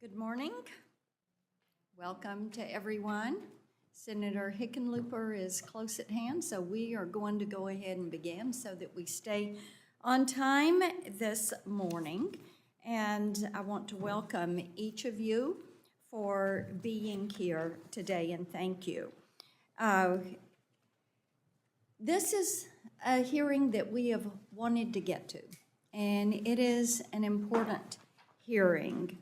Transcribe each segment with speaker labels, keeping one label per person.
Speaker 1: Good morning. Welcome to everyone. Senator Hickenlooper is close at hand, so we are going to go ahead and begin so that we stay on time this morning. And I want to welcome each of you for being here today, and thank you. This is a hearing that we have wanted to get to, and it is an important hearing.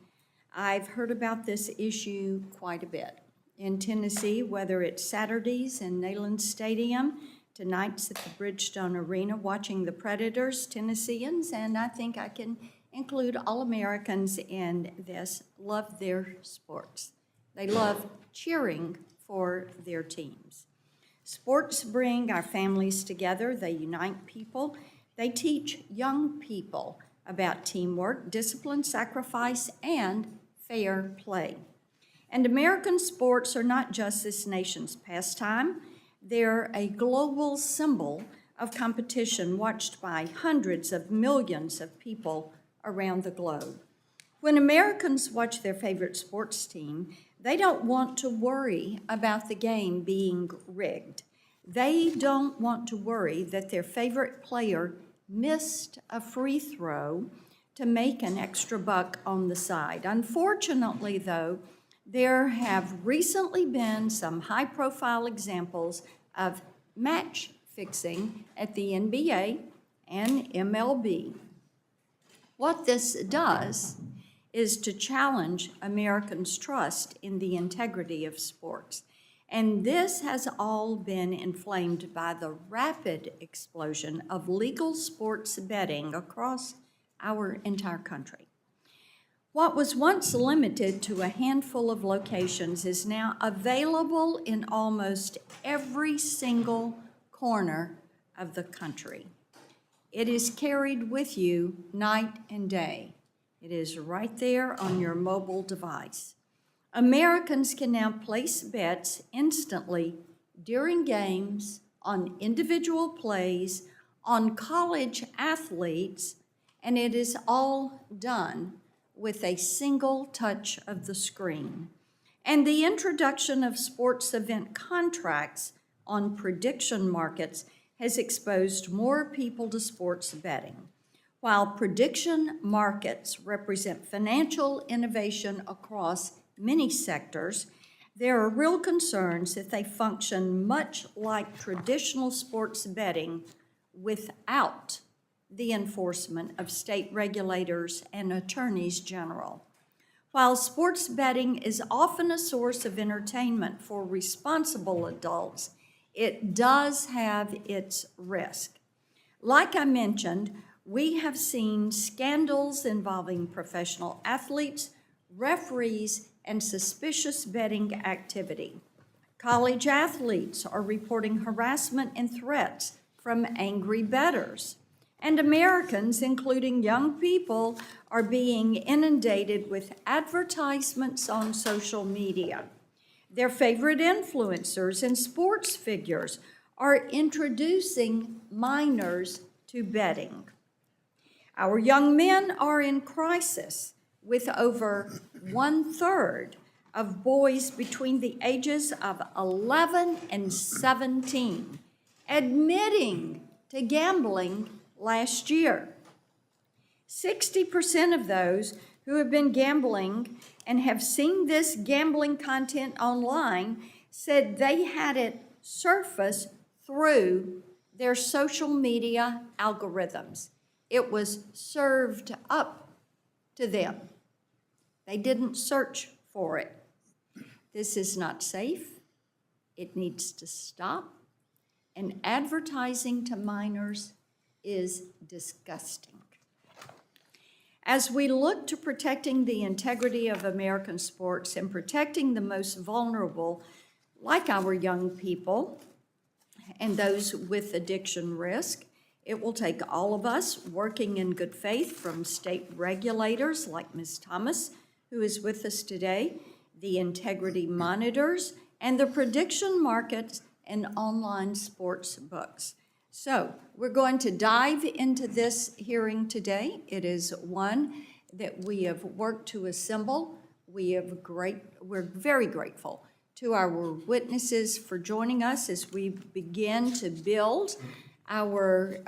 Speaker 1: I've heard about this issue quite a bit in Tennessee, whether it's Saturdays in Neyland Stadium, to nights at the Bridgestone Arena watching the Predators, Tennesseans, and I think I can include all Americans in this, love their sports. They love cheering for their teams. Sports bring our families together. They unite people. They teach young people about teamwork, discipline, sacrifice, and fair play. And American sports are not just this nation's pastime. They're a global symbol of competition watched by hundreds of millions of people around the globe. When Americans watch their favorite sports team, they don't want to worry about the game being rigged. They don't want to worry that their favorite player missed a free throw to make an extra buck on the side. Unfortunately, though, there have recently been some high-profile examples of match fixing at the NBA and MLB. What this does is to challenge Americans' trust in the integrity of sports. And this has all been inflamed by the rapid explosion of legal sports betting across our entire country. What was once limited to a handful of locations is now available in almost every single corner of the country. It is carried with you night and day. It is right there on your mobile device. Americans can now place bets instantly during games, on individual plays, on college athletes, and it is all done with a single touch of the screen. And the introduction of sports event contracts on prediction markets has exposed more people to sports betting. While prediction markets represent financial innovation across many sectors, there are real concerns that they function much like traditional sports betting without the enforcement of state regulators and attorneys general. While sports betting is often a source of entertainment for responsible adults, it does have its risk. Like I mentioned, we have seen scandals involving professional athletes, referees, and suspicious betting activity. College athletes are reporting harassment and threats from angry bettors. And Americans, including young people, are being inundated with advertisements on social media. Their favorite influencers and sports figures are introducing minors to betting. Our young men are in crisis, with over 1/3 of boys between the ages of 11 and 17 admitting to gambling last year. 60% of those who have been gambling and have seen this gambling content online said they had it surface through their social media algorithms. It was served up to them. They didn't search for it. This is not safe. It needs to stop. And advertising to minors is disgusting. As we look to protecting the integrity of American sports and protecting the most vulnerable, like our young people and those with addiction risk, it will take all of us working in good faith, from state regulators like Ms. Thomas, who is with us today, the integrity monitors, and the prediction markets and online sports books. So we're going to dive into this hearing today. It is one that we have worked to assemble we're very grateful to our witnesses for joining us as we begin to build our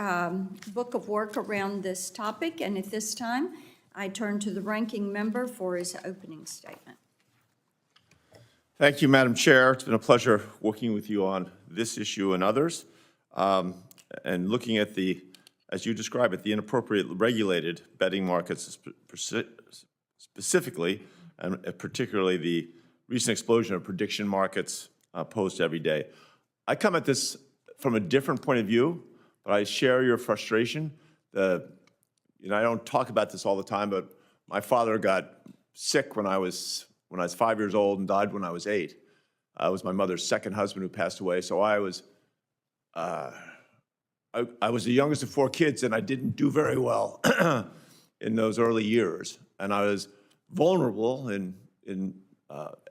Speaker 1: book of work around this topic. And at this time, I turn to the ranking member for his opening statement.
Speaker 2: Thank you, Madam Chair. It's been a pleasure working with you on this issue and others, and looking at the, as you describe it, the inappropriate regulated betting markets specifically, and particularly the recent explosion of prediction markets posed every day. I come at this from a different point of view, but I share your frustration. I don't talk about this all the time, but my father got sick when I was 5 years old and died when I was 8. I was my mother's second husband who passed away, so I was the youngest of 4 kids, and I didn't do very well in those early years. And I was vulnerable in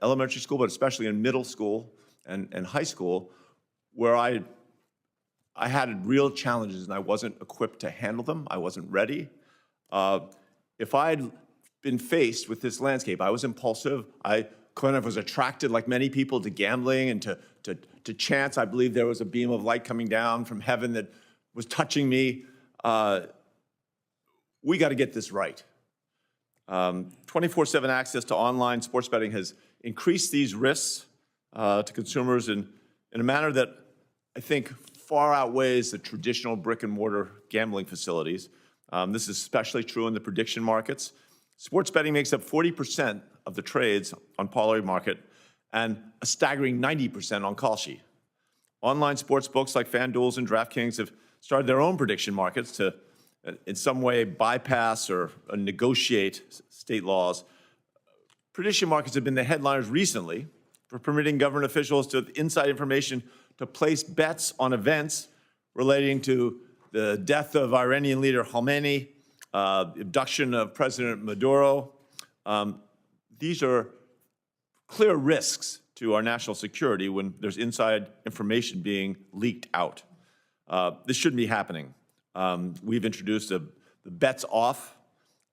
Speaker 2: elementary school, but especially in middle school and high school, where I had real challenges and I wasn't equipped to handle them. I wasn't ready. If I'd been faced with this landscape, I was impulsive. I kind of was attracted, like many people, to gambling and to chance. I believe there was a beam of light coming down from heaven that was touching me. We got to get this right. 24/7 access to online sports betting has increased these risks to consumers in a manner that I think far outweighs the traditional brick and mortar gambling facilities. This is especially true in the prediction markets. Sports betting makes up 40% of the trades on parlay market and a staggering 90% on call sheet. Online sports books like FanDuel and DraftKings have started their own prediction markets to in some way bypass or negotiate state laws. Prediction markets have been the headliners recently for permitting government officials to have inside information to place bets on events relating to the death of Iranian leader Khamenei, abduction of President Maduro. These are clear risks to our national security when there's inside information being leaked out. This shouldn't be happening. We've introduced the Bets Off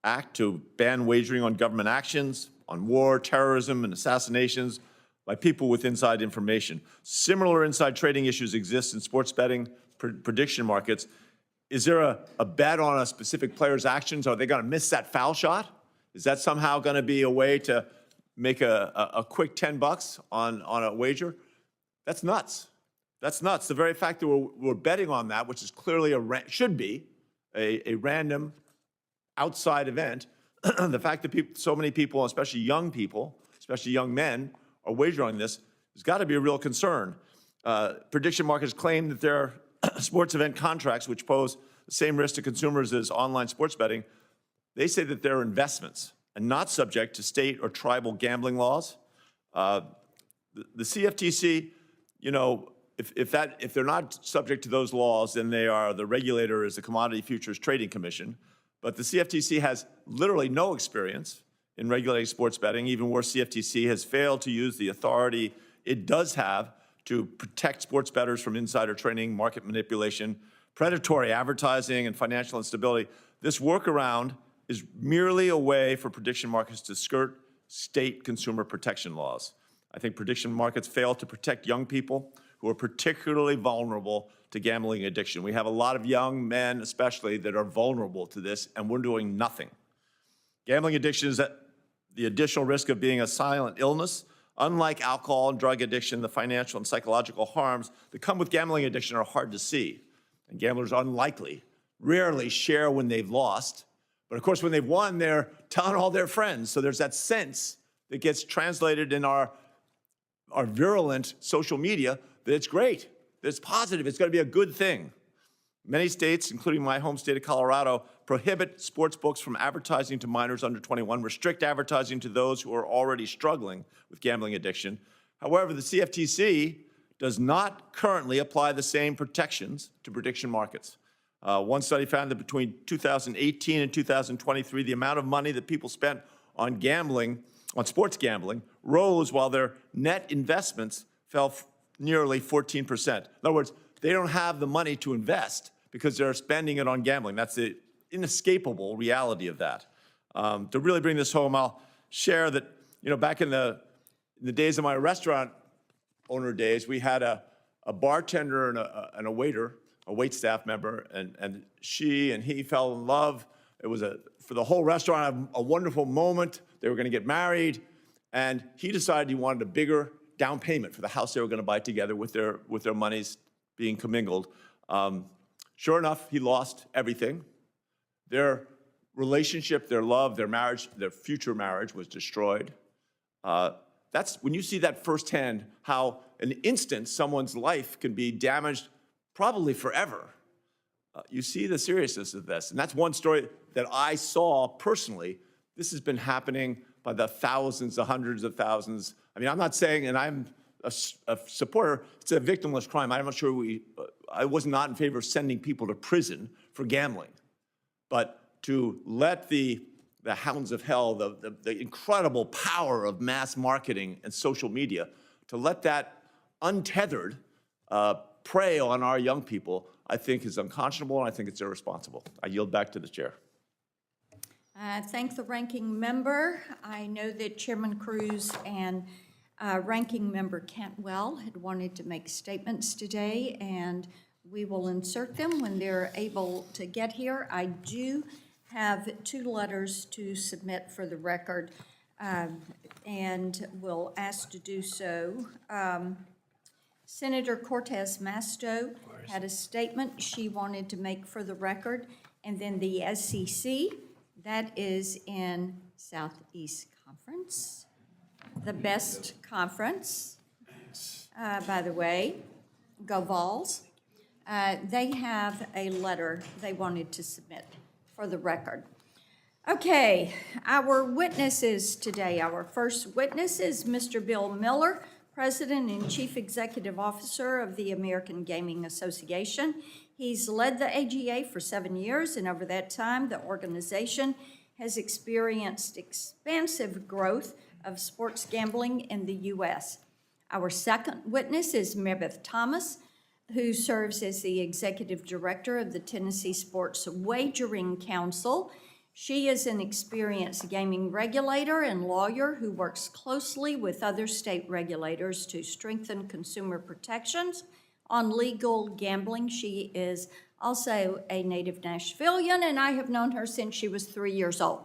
Speaker 2: Act to ban wagering on government actions, on war, terrorism, and assassinations by people with inside information. Similar inside trading issues exist in sports betting prediction markets. Is there a bet on a specific player's actions? Are they going to miss that foul shot? Is that somehow going to be a way to make a quick $10 on a wager? That's nuts. That's nuts. The very fact that we're betting on that, which is clearly should be a random outside event, the fact that so many people, especially young people, especially young men, are wagering on this has got to be a real concern. Prediction markets claim that their sports event contracts, which pose the same risk to consumers as online sports betting, they say that they're investments and not subject to state or tribal gambling laws. The CFTC, if they're not subject to those laws, then the regulator is the Commodity Futures Trading Commission. But the CFTC has literally no experience in regulating sports betting. Even worse, CFTC has failed to use the authority it does have to protect sports bettors from insider trading, market manipulation, predatory advertising, and financial instability. This workaround is merely a way for prediction markets to skirt state consumer protection laws. I think prediction markets fail to protect young people who are particularly vulnerable to gambling addiction. We have a lot of young men, especially, that are vulnerable to this, and we're doing nothing. Gambling addiction is the additional risk of being a silent illness. Unlike alcohol and drug addiction, the financial and psychological harms that come with gambling addiction are hard to see. And gamblers rarely share when they've lost. But of course, when they've won, they're telling all their friends. So there's that sense that gets translated in our virulent social media that it's great, that it's positive, it's going to be a good thing. Many states, including my home state of Colorado, prohibit sports books from advertising to minors under 21, restrict advertising to those who are already struggling with gambling addiction. However, the CFTC does not currently apply the same protections to prediction markets. One study found that between 2018 and 2023, the amount of money that people spent on gambling, on sports gambling, rose while their net investments fell nearly 14%. In other words, they don't have the money to invest because they're spending it on gambling. That's the inescapable reality of that. To really bring this home, I'll share that back in the days of my restaurant owner days, we had a bartender and a waiter, a waitstaff member, and she and he fell in love. It was for the whole restaurant, a wonderful moment. They were going to get married, and he decided he wanted a bigger down payment for the house they were going to buy together with their monies being commingled. Sure enough, he lost everything. Their relationship, their love, their marriage, their future marriage was destroyed. That's when you see that firsthand, how an instant someone's life can be damaged probably forever. You see the seriousness of this. And that's one story that I saw personally. This has been happening by the thousands, the hundreds of thousands. I mean, I'm not saying, and I'm a supporter, it's a victimless crime. I'm not sure I was not in favor of sending people to prison for gambling. But to let the hounds of hell, the incredible power of mass marketing and social media, to let that untethered prey on our young people, I think is unconscionable, and I think it's irresponsible. I yield back to the chair.
Speaker 1: Thank the ranking member. I know that Chairman Cruz and Ranking Member Cantwell had wanted to make statements today, and we will insert them when they're able to get here. I do have 2 letters to submit for the record, and will ask to do so. Senator Cortez Masto had a statement she wanted to make for the record, and then the SEC, that is in Southeast Conference, the best conference, by the way, go Vols. They have a letter they wanted to submit for the record. Okay, our witnesses today. Our first witness is Mr. Bill Miller, President and Chief Executive Officer of the American Gaming Association. He's led the AGA for 7 years, and over that time, the organization has experienced expansive growth of sports gambling in the U.S. Our second witness is Meredith Thomas, who serves as the Executive Director of the Tennessee Sports Wagering Council. She is an experienced gaming regulator and lawyer who works closely with other state regulators to strengthen consumer protections on legal gambling. She is also a native Nashvilleian, and I have known her since she was 3 years old.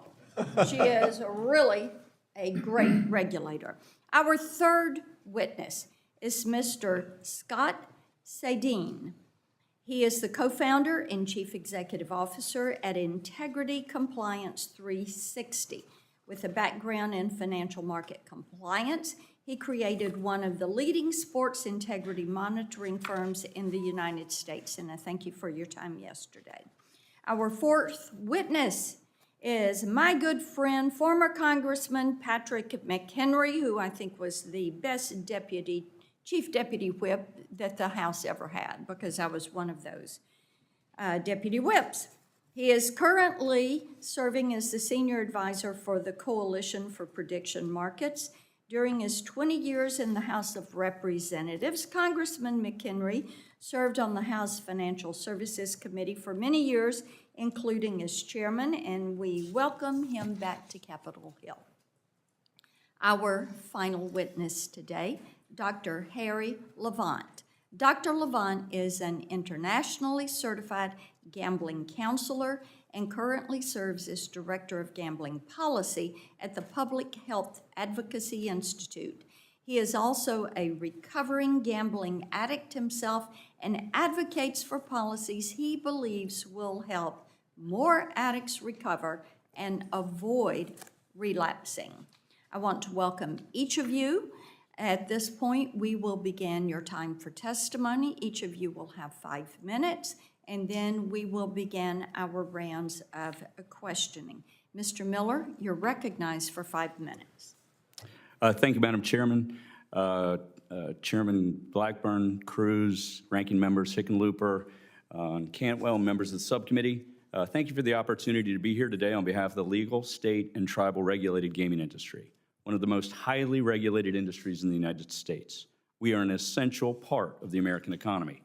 Speaker 1: She is really a great regulator. Our third witness is Mr. Scott Sadine. He is the co-founder and chief executive officer at Integrity Compliance 360. With a background in financial market compliance, he created one of the leading sports integrity monitoring firms in the United States, and I thank you for your time yesterday. Our fourth witness is my good friend, former Congressman Patrick McHenry, who I think was the best chief deputy whip that the House ever had, because I was one of those deputy whips. He is currently serving as the senior advisor for the Coalition for Prediction Markets. During his 20 years in the House of Representatives, Congressman McHenry served on the House Financial Services Committee for many years, including as chairman, and we welcome him back to Capitol Hill. Our final witness today, Dr. Harry Levant. Dr. Levant is an internationally certified gambling counselor and currently serves as Director of Gambling Policy at the Public Health Advocacy Institute. He is also a recovering gambling addict himself and advocates for policies he believes will help more addicts recover and avoid relapsing. I want to welcome each of you. At this point, we will begin your time for testimony. Each of you will have 5 minutes, and then we will begin our rounds of questioning. Mr. Miller, you're recognized for 5 minutes.
Speaker 3: Thank you, Madam Chairman. Chairman Blackburn, Cruz, Ranking Members Hickenlooper, Cantwell, members of the subcommittee. Thank you for the opportunity to be here today on behalf of the legal, state, and tribal regulated gaming industry, one of the most highly regulated industries in the United States. We are an essential part of the American economy.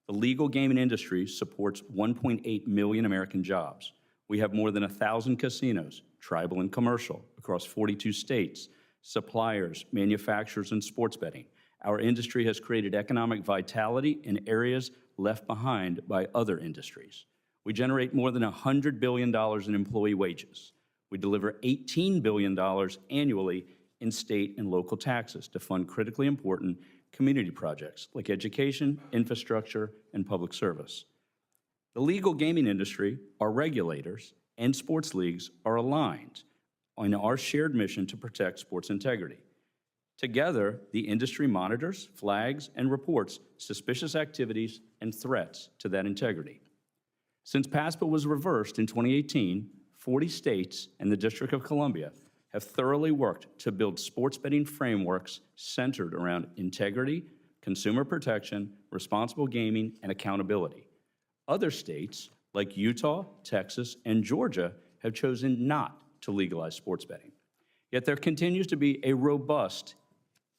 Speaker 3: The legal gaming industry supports 1.8 million American jobs. We have more than 1,000 casinos, tribal and commercial, across 42 states, suppliers, manufacturers, and sports betting. Our industry has created economic vitality in areas left behind by other industries. We generate more than $100 billion in employee wages. We deliver $18 billion annually in state and local taxes to fund critically important community projects like education, infrastructure, and public service. The legal gaming industry, our regulators, and sports leagues are aligned on our shared mission to protect sports integrity. Together, the industry monitors, flags, and reports suspicious activities and threats to that integrity. Since PASPA was reversed in 2018, 40 states and the District of Columbia have thoroughly worked to build sports betting frameworks centered around integrity, consumer protection, responsible gaming, and accountability. Other states, like Utah, Texas, and Georgia, have chosen not to legalize sports betting. Yet there continues to be a robust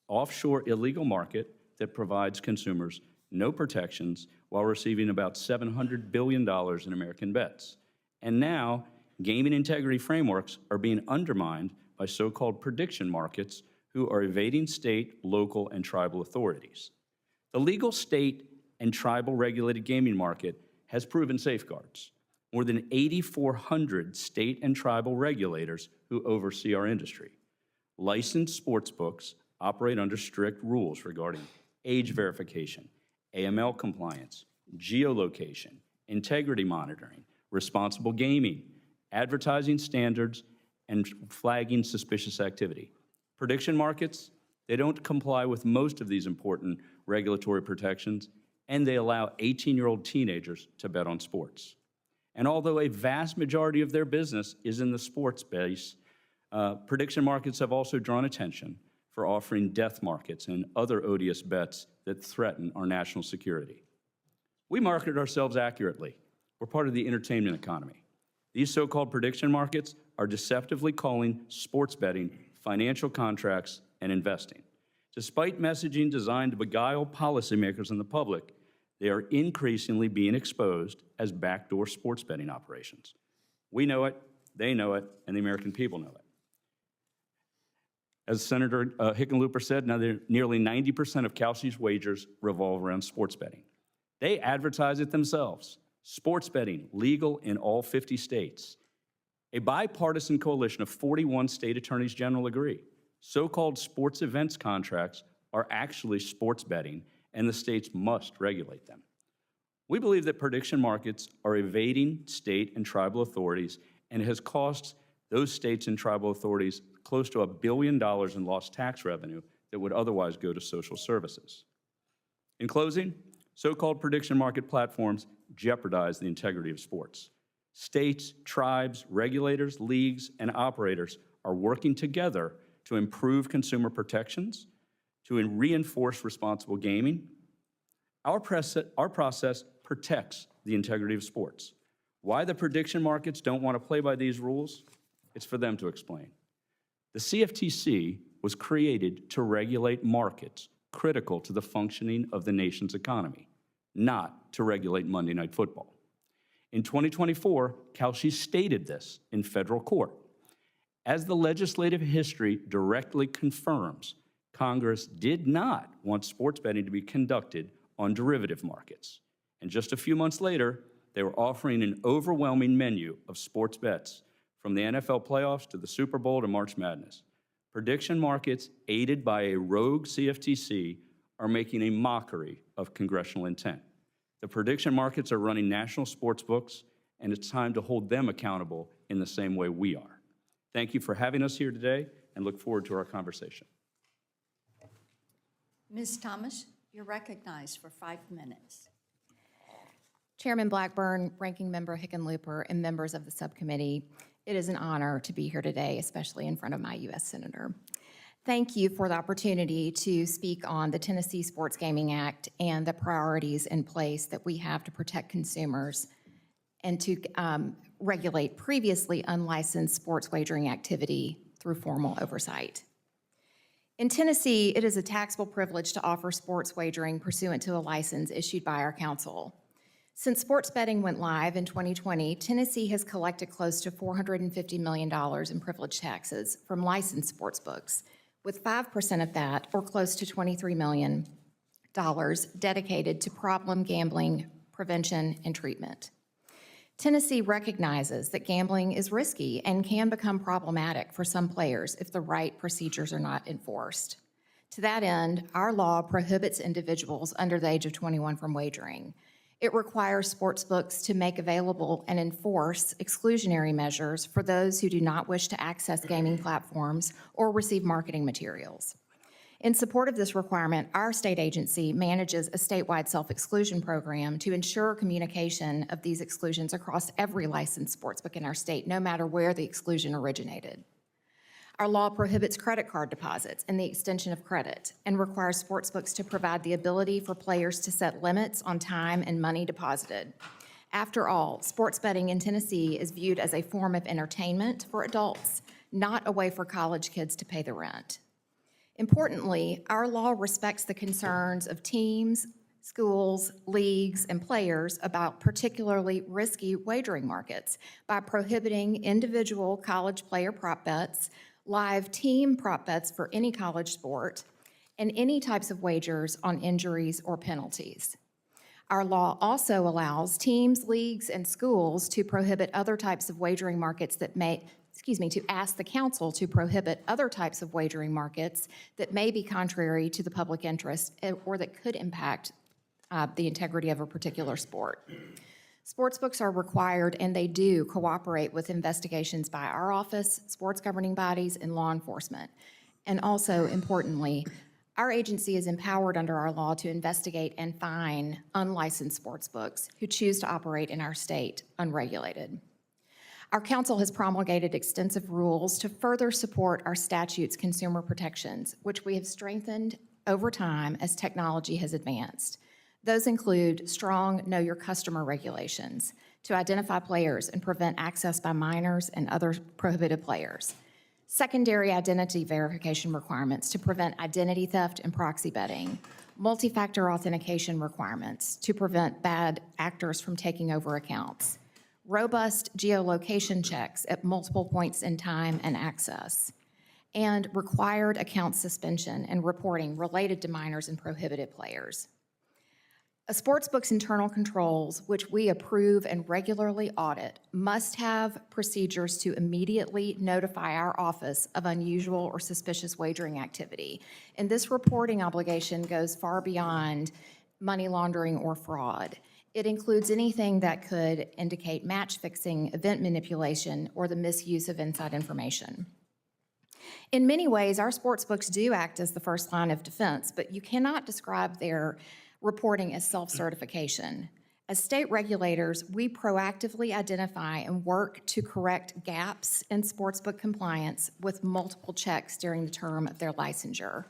Speaker 3: offshore illegal market that provides consumers no protections while receiving about $700 billion in American bets. And now, gaming integrity frameworks are being undermined by so-called prediction markets who are evading state, local, and tribal authorities. The legal state and tribal regulated gaming market has proven safeguards. More than 8,400 state and tribal regulators who oversee our industry. Licensed sports books operate under strict rules regarding age verification, AML compliance, geolocation, integrity monitoring, responsible gaming, advertising standards, and flagging suspicious activity. Prediction markets, they don't comply with most of these important regulatory protections, and they allow 18-year-old teenagers to bet on sports. And although a vast majority of their business is in the sports space, prediction markets have also drawn attention for offering death markets and other odious bets that threaten our national security. We market ourselves accurately. We're part of the entertainment economy. These so-called prediction markets are deceptively calling sports betting financial contracts and investing. Despite messaging designed to beguile policymakers and the public, they are increasingly being exposed as backdoor sports betting operations. We know it, they know it, and the American people know it. As Senator Hickenlooper said, now nearly 90% of Kalsi's wagers revolve around sports betting. They advertise it themselves. Sports betting, legal in all 50 states. A bipartisan coalition of 41 state attorneys general agree. So-called sports events contracts are actually sports betting, and the states must regulate them. We believe that prediction markets are evading state and tribal authorities and has cost those states and tribal authorities close to $1 billion in lost tax revenue that would otherwise go to social services. In closing, so-called prediction market platforms jeopardize the integrity of sports. States, tribes, regulators, leagues, and operators are working together to improve consumer protections, to reinforce responsible gaming. Our process protects the integrity of sports. Why the prediction markets don't want to play by these rules? It's for them to explain. The CFTC was created to regulate markets critical to the functioning of the nation's economy, not to regulate Monday Night Football. In 2024, Kalsi stated this in federal court. As the legislative history directly confirms, Congress did not want sports betting to be conducted on derivative markets. And just a few months later, they were offering an overwhelming menu of sports bets, from the NFL playoffs to the Super Bowl to March Madness. Prediction markets, aided by a rogue CFTC, are making a mockery of congressional intent. The prediction markets are running national sports books, and it's time to hold them accountable in the same way we are. Thank you for having us here today, and look forward to our conversation.
Speaker 1: Ms. Thomas, you're recognized for 5 minutes.
Speaker 4: Chairman Blackburn, Ranking Member Hickenlooper, and members of the subcommittee, it is an honor to be here today, especially in front of my U.S. Senator. Thank you for the opportunity to speak on the Tennessee Sports Gaming Act and the priorities in place that we have to protect consumers and to regulate previously unlicensed sports wagering activity through formal oversight. In Tennessee, it is a taxable privilege to offer sports wagering pursuant to a license issued by our council. Since sports betting went live in 2020, Tennessee has collected close to $450 million in privilege taxes from licensed sports books, with 5% of that, or close to $23 million, dedicated to problem gambling prevention and treatment. Tennessee recognizes that gambling is risky and can become problematic for some players if the right procedures are not enforced. To that end, our law prohibits individuals under the age of 21 from wagering. It requires sportsbooks to make available and enforce exclusionary measures for those who do not wish to access gaming platforms or receive marketing materials. In support of this requirement, our state agency manages a statewide self-exclusion program to ensure communication of these exclusions across every licensed sportsbook in our state, no matter where the exclusion originated. Our law prohibits credit card deposits and the extension of credit and requires sportsbooks to provide the ability for players to set limits on time and money deposited. After all, sports betting in Tennessee is viewed as a form of entertainment for adults, not a way for college kids to pay the rent. Importantly, our law respects the concerns of teams, schools, leagues, and players about particularly risky wagering markets by prohibiting individual college player prop bets, live team prop bets for any college sport, and any types of wagers on injuries or penalties. Our law also allows teams, leagues, and schools to prohibit other types of wagering markets that to ask the council to prohibit other types of wagering markets that may be contrary to the public interest or that could impact the integrity of a particular sport. Sportsbooks are required, and they do cooperate with investigations by our office, sports governing bodies, and law enforcement. And also, importantly, our agency is empowered under our law to investigate and fine unlicensed sportsbooks who choose to operate in our state unregulated. Our council has promulgated extensive rules to further support our statute's consumer protections, which we have strengthened over time as technology has advanced. Those include strong Know Your Customer regulations to identify players and prevent access by minors and other prohibited players, secondary identity verification requirements to prevent identity theft and proxy betting, multi-factor authentication requirements to prevent bad actors from taking over accounts, robust geolocation checks at multiple points in time and access, and required account suspension and reporting related to minors and prohibited players. A sportsbook's internal controls, which we approve and regularly audit, must have procedures to immediately notify our office of unusual or suspicious wagering activity. And this reporting obligation goes far beyond money laundering or fraud. It includes anything that could indicate match fixing, event manipulation, or the misuse of inside information. In many ways, our sportsbooks do act as the first line of defense, but you cannot describe their reporting as self-certification. As state regulators, we proactively identify and work to correct gaps in sportsbook compliance with multiple checks during the term of their licensure.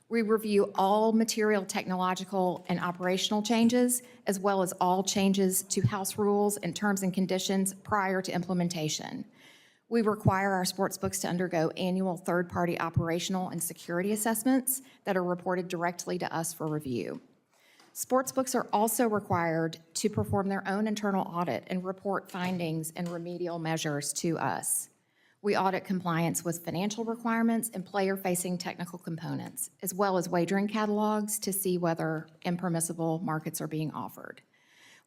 Speaker 4: We review all material technological and operational changes, as well as all changes to house rules and terms and conditions prior to implementation. We require our sportsbooks to undergo annual third-party operational and security assessments that are reported directly to us for review. Sportsbooks are also required to perform their own internal audit and report findings and remedial measures to us. We audit compliance with financial requirements and player-facing technical components, as well as wagering catalogs to see whether impermissible markets are being offered.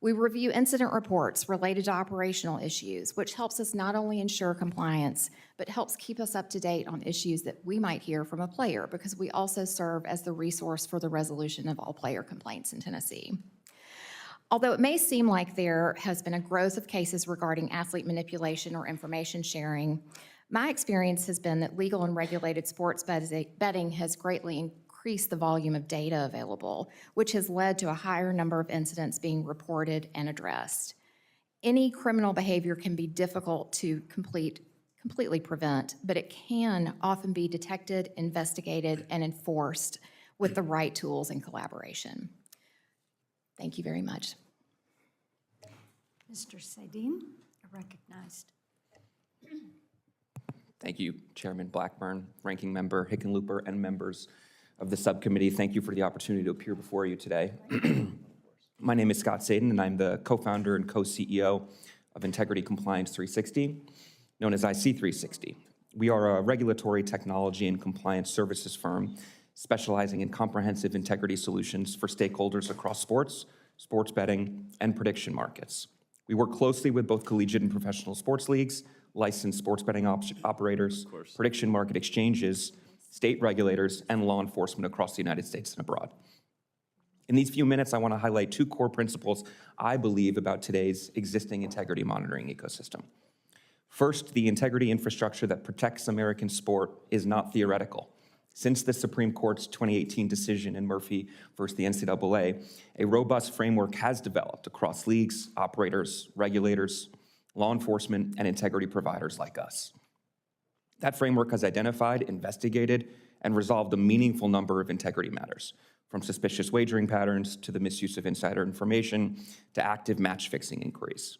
Speaker 4: We review incident reports related to operational issues, which helps us not only ensure compliance, but helps keep us up to date on issues that we might hear from a player, because we also serve as the resource for the resolution of all player complaints in Tennessee. Although it may seem like there has been a growth of cases regarding athlete manipulation or information sharing, my experience has been that legal and regulated sports betting has greatly increased the volume of data available, which has led to a higher number of incidents being reported and addressed. Any criminal behavior can be difficult to completely prevent, but it can often be detected, investigated, and enforced with the right tools and collaboration. Thank you very much.
Speaker 1: Mr. Sadine, recognized.
Speaker 5: Thank you, Chairman Blackburn, Ranking Member Hickenlooper, and members of the subcommittee. Thank you for the opportunity to appear before you today. My name is Scott Sadin, and I'm the co-founder and co-CEO of Integrity Compliance 360, known as IC360. We are a regulatory technology and compliance services firm specializing in comprehensive integrity solutions for stakeholders across sports, sports betting, and prediction markets. We work closely with both collegiate and professional sports leagues, licensed sports betting operators, prediction market exchanges, state regulators, and law enforcement across the United States and abroad. In these few minutes, I want to highlight two core principles I believe about today's existing integrity monitoring ecosystem. First, the integrity infrastructure that protects American sport is not theoretical. Since the Supreme Court's 2018 decision in Murphy versus the NCAA, a robust framework has developed across leagues, operators, regulators, law enforcement, and integrity providers like us. That framework has identified, investigated, and resolved a meaningful number of integrity matters, from suspicious wagering patterns to the misuse of insider information to active match-fixing inquiries.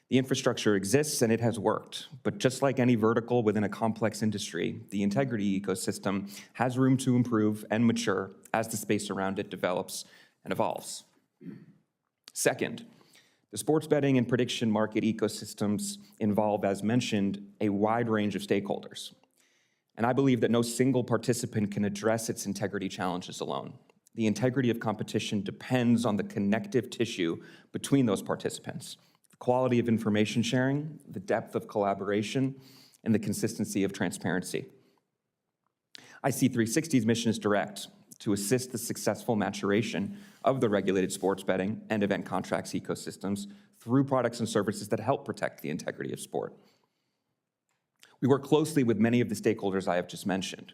Speaker 5: The infrastructure exists and it has worked, but just like any vertical within a complex industry, the integrity ecosystem has room to improve and mature as the space around it develops and evolves. Second, the sports betting and prediction market ecosystems involve, as mentioned, a wide range of stakeholders. And I believe that no single participant can address its integrity challenges alone. The integrity of competition depends on the connective tissue between those participants, the quality of information sharing, the depth of collaboration, and the consistency of transparency. IC360's mission is direct: to assist the successful maturation of the regulated sports betting and event contracts ecosystems through products and services that help protect the integrity of sport. We work closely with many of the stakeholders I have just mentioned,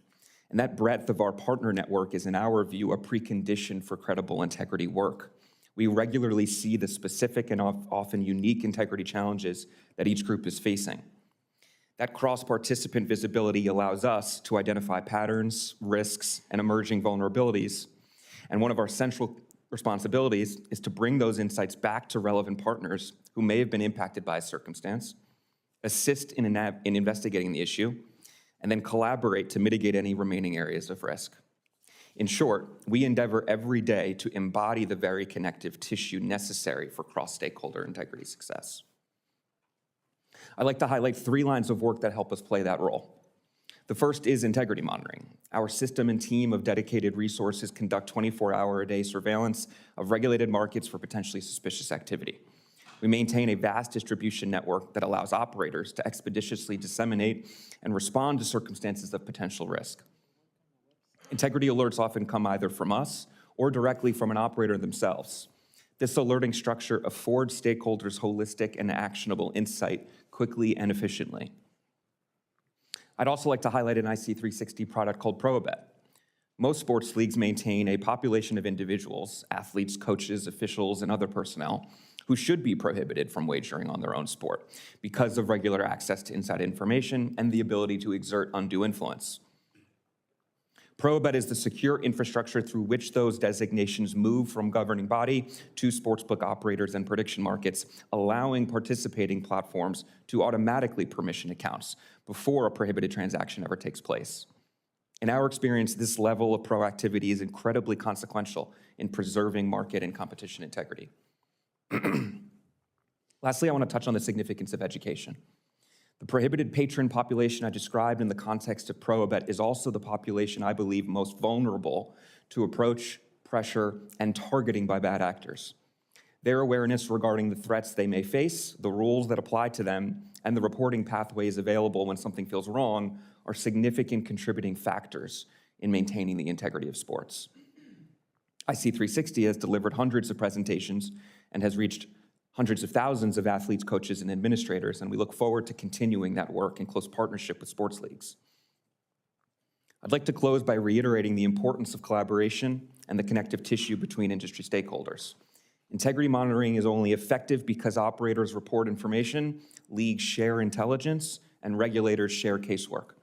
Speaker 5: and that breadth of our partner network is, in our view, a precondition for credible integrity work. We regularly see the specific and often unique integrity challenges that each group is facing. That cross-participant visibility allows us to identify patterns, risks, and emerging vulnerabilities. And one of our central responsibilities is to bring those insights back to relevant partners who may have been impacted by a circumstance, assist in investigating the issue, and then collaborate to mitigate any remaining areas of risk. In short, we endeavor every day to embody the very connective tissue necessary for cross-stakeholder integrity success. I'd like to highlight 3 lines of work that help us play that role. The first is integrity monitoring. Our system and team of dedicated resources conduct 24-hour-a-day surveillance of regulated markets for potentially suspicious activity. We maintain a vast distribution network that allows operators to expeditiously disseminate and respond to circumstances of potential risk. Integrity alerts often come either from us or directly from an operator themselves. This alerting structure affords stakeholders holistic and actionable insight quickly and efficiently. I'd also like to highlight an IC360 product called ProAbet. Most sports leagues maintain a population of individuals, athletes, coaches, officials, and other personnel, who should be prohibited from wagering on their own sport because of regular access to inside information and the ability to exert undue influence. ProAbet is the secure infrastructure through which those designations move from governing body to sportsbook operators and prediction markets, allowing participating platforms to automatically permission accounts before a prohibited transaction ever takes place. In our experience, this level of proactivity is incredibly consequential in preserving market and competition integrity. Lastly, I want to touch on the significance of education. The prohibited patron population I described in the context of ProAbet is also the population I believe most vulnerable to approach, pressure, and targeting by bad actors. Their awareness regarding the threats they may face, the rules that apply to them, and the reporting pathways available when something feels wrong are significant contributing factors in maintaining the integrity of sports. IC360 has delivered hundreds of presentations and has reached hundreds of thousands of athletes, coaches, and administrators, and we look forward to continuing that work in close partnership with sports leagues. I'd like to close by reiterating the importance of collaboration and the connective tissue between industry stakeholders. Integrity monitoring is only effective because operators report information, leagues share intelligence, and regulators share casework.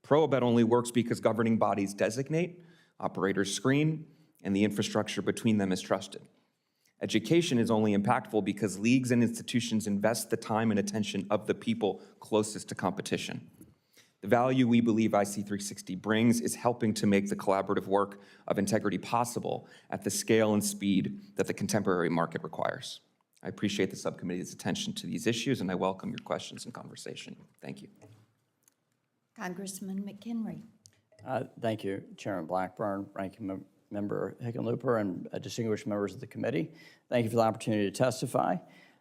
Speaker 5: ProAbet only works because governing bodies designate, operators screen, and the infrastructure between them is trusted. Education is only impactful because leagues and institutions invest the time and attention of the people closest to competition. The value we believe IC360 brings is helping to make the collaborative work of integrity possible at the scale and speed that the contemporary market requires. I appreciate the subcommittee's attention to these issues, and I welcome your questions and conversation. Thank you.
Speaker 1: Congressman McHenry.
Speaker 6: Thank you, Chairman Blackburn, Ranking Member Hickenlooper, and distinguished members of the committee. Thank you for the opportunity to testify.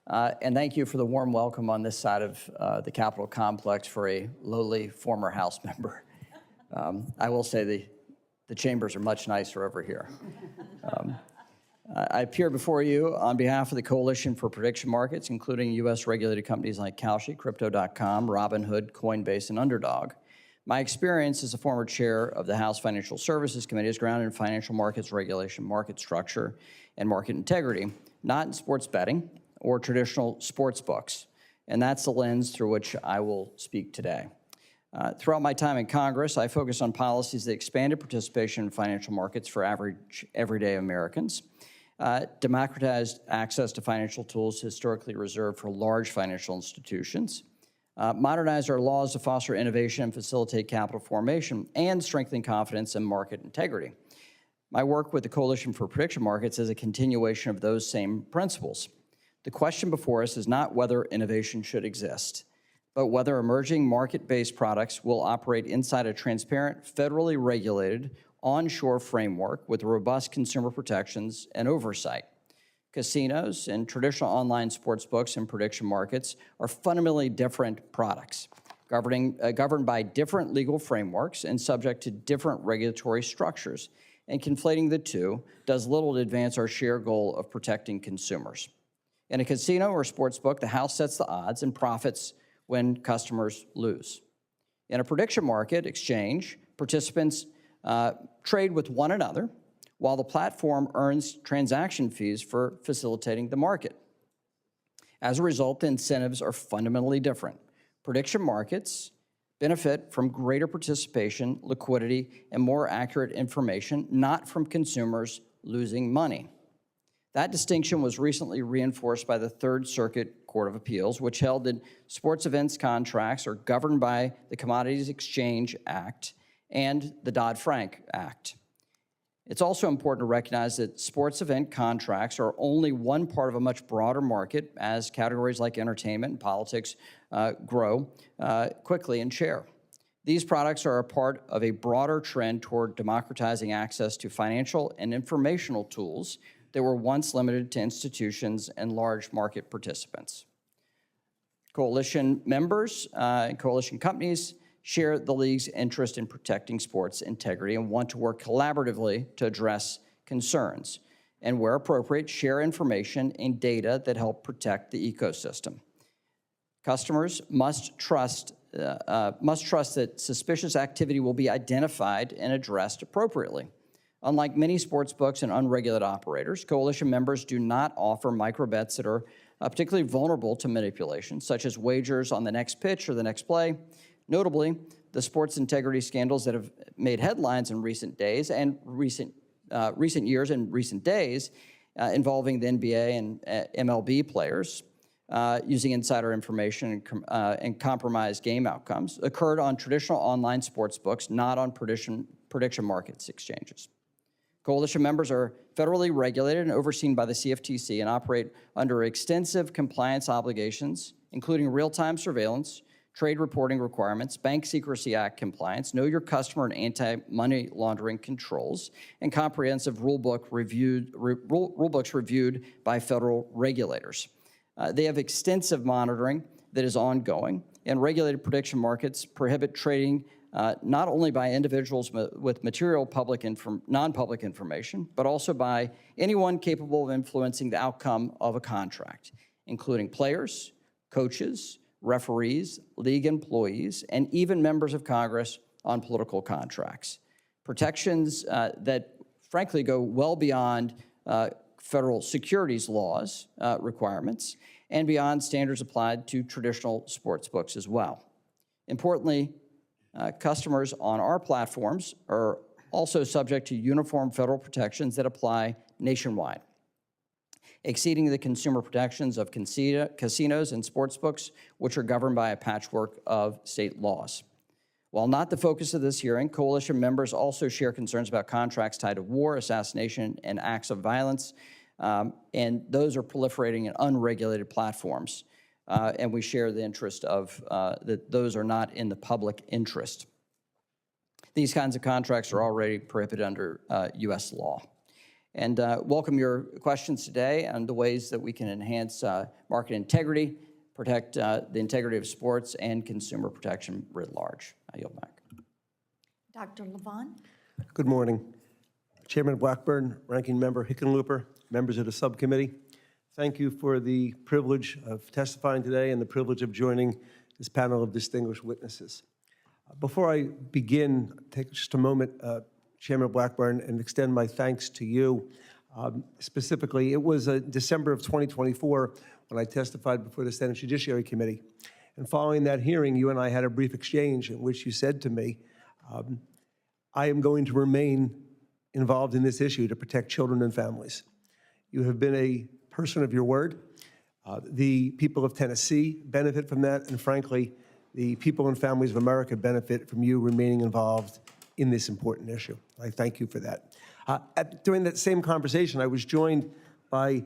Speaker 6: And thank you for the warm welcome on this side of the Capitol complex for a lowly former House member. I will say the chambers are much nicer over here. I appear before you on behalf of the Coalition for Prediction Markets, including U.S. regulated companies like Kalshi, Crypto.com, Robinhood, Coinbase, and Underdog. My experience as a former chair of the House Financial Services Committee is grounded in financial markets regulation, market structure, and market integrity, not in sports betting or traditional sports books. And that's the lens through which I will speak today. Throughout my time in Congress, I focused on policies that expanded participation in financial markets for average, everyday Americans, democratized access to financial tools historically reserved for large financial institutions, modernize our laws to foster innovation and facilitate capital formation, and strengthen confidence in market integrity. My work with the Coalition for Prediction Markets is a continuation of those same principles. The question before us is not whether innovation should exist, but whether emerging market-based products will operate inside a transparent, federally regulated, onshore framework with robust consumer protections and oversight. Casinos and traditional online sports books and prediction markets are fundamentally different products, governed by different legal frameworks and subject to different regulatory structures. And conflating the two does little to advance our shared goal of protecting consumers. In a casino or sports book, the house sets the odds and profits when customers lose. In a prediction market exchange, participants trade with one another, while the platform earns transaction fees for facilitating the market. As a result, the incentives are fundamentally different. Prediction markets benefit from greater participation, liquidity, and more accurate information, not from consumers losing money. That distinction was recently reinforced by the Third Circuit Court of Appeals, which held that sports events contracts are governed by the Commodities Exchange Act and the Dodd-Frank Act. It's also important to recognize that sports event contracts are only one part of a much broader market as categories like entertainment and politics grow quickly in share. These products are a part of a broader trend toward democratizing access to financial and informational tools that were once limited to institutions and large market participants. Coalition members and coalition companies share the league's interest in protecting sports integrity and want to work collaboratively to address concerns, and where appropriate, share information and data that help protect the ecosystem. Customers must trust that suspicious activity will be identified and addressed appropriately. Unlike many sports books and unregulated operators, coalition members do not offer microbets that are particularly vulnerable to manipulation, such as wagers on the next pitch or the next play. Notably, the sports integrity scandals that have made headlines in recent days and recent years and recent days involving the NBA and MLB players using insider information and compromised game outcomes occurred on traditional online sports books, not on prediction markets exchanges. Coalition members are federally regulated and overseen by the CFTC and operate under extensive compliance obligations, including real-time surveillance, trade reporting requirements, Bank Secrecy Act compliance, know your customer and anti-money laundering controls, and comprehensive rulebooks reviewed by federal regulators. They have extensive monitoring that is ongoing, and regulated prediction markets prohibit trading not only by individuals with material non-public information, but also by anyone capable of influencing the outcome of a contract, including players, coaches, referees, league employees, and even members of Congress on political contracts. Protections that frankly go well beyond federal securities laws requirements and beyond standards applied to traditional sports books as well. Importantly, customers on our platforms are also subject to uniform federal protections that apply nationwide, exceeding the consumer protections of casinos and sportsbooks, which are governed by a patchwork of state laws. While not the focus of this hearing, coalition members also share concerns about contracts tied to war, assassination, and acts of violence, and those are proliferating in unregulated platforms. and we share the interest of that those are not in the public interest. These kinds of contracts are already prohibited under U.S. law. And welcome your questions today on the ways that we can enhance market integrity, protect the integrity of sports, and consumer protection writ large. I yield back.
Speaker 1: Dr. Levon?
Speaker 7: Good morning. Chairman Blackburn, Ranking Member Hickenlooper, members of the subcommittee. Thank you for the privilege of testifying today and the privilege of joining this panel of distinguished witnesses. Before I begin, take just a moment, Chairman Blackburn, and extend my thanks to you. Specifically, it was December of 2024 when I testified before the Senate Judiciary Committee. And following that hearing, you and I had a brief exchange in which you said to me, I am going to remain involved in this issue to protect children and families. You have been a person of your word. The people of Tennessee benefit from that, and frankly, the people and families of America benefit from you remaining involved in this important issue. I thank you for that. During that same conversation, I was joined by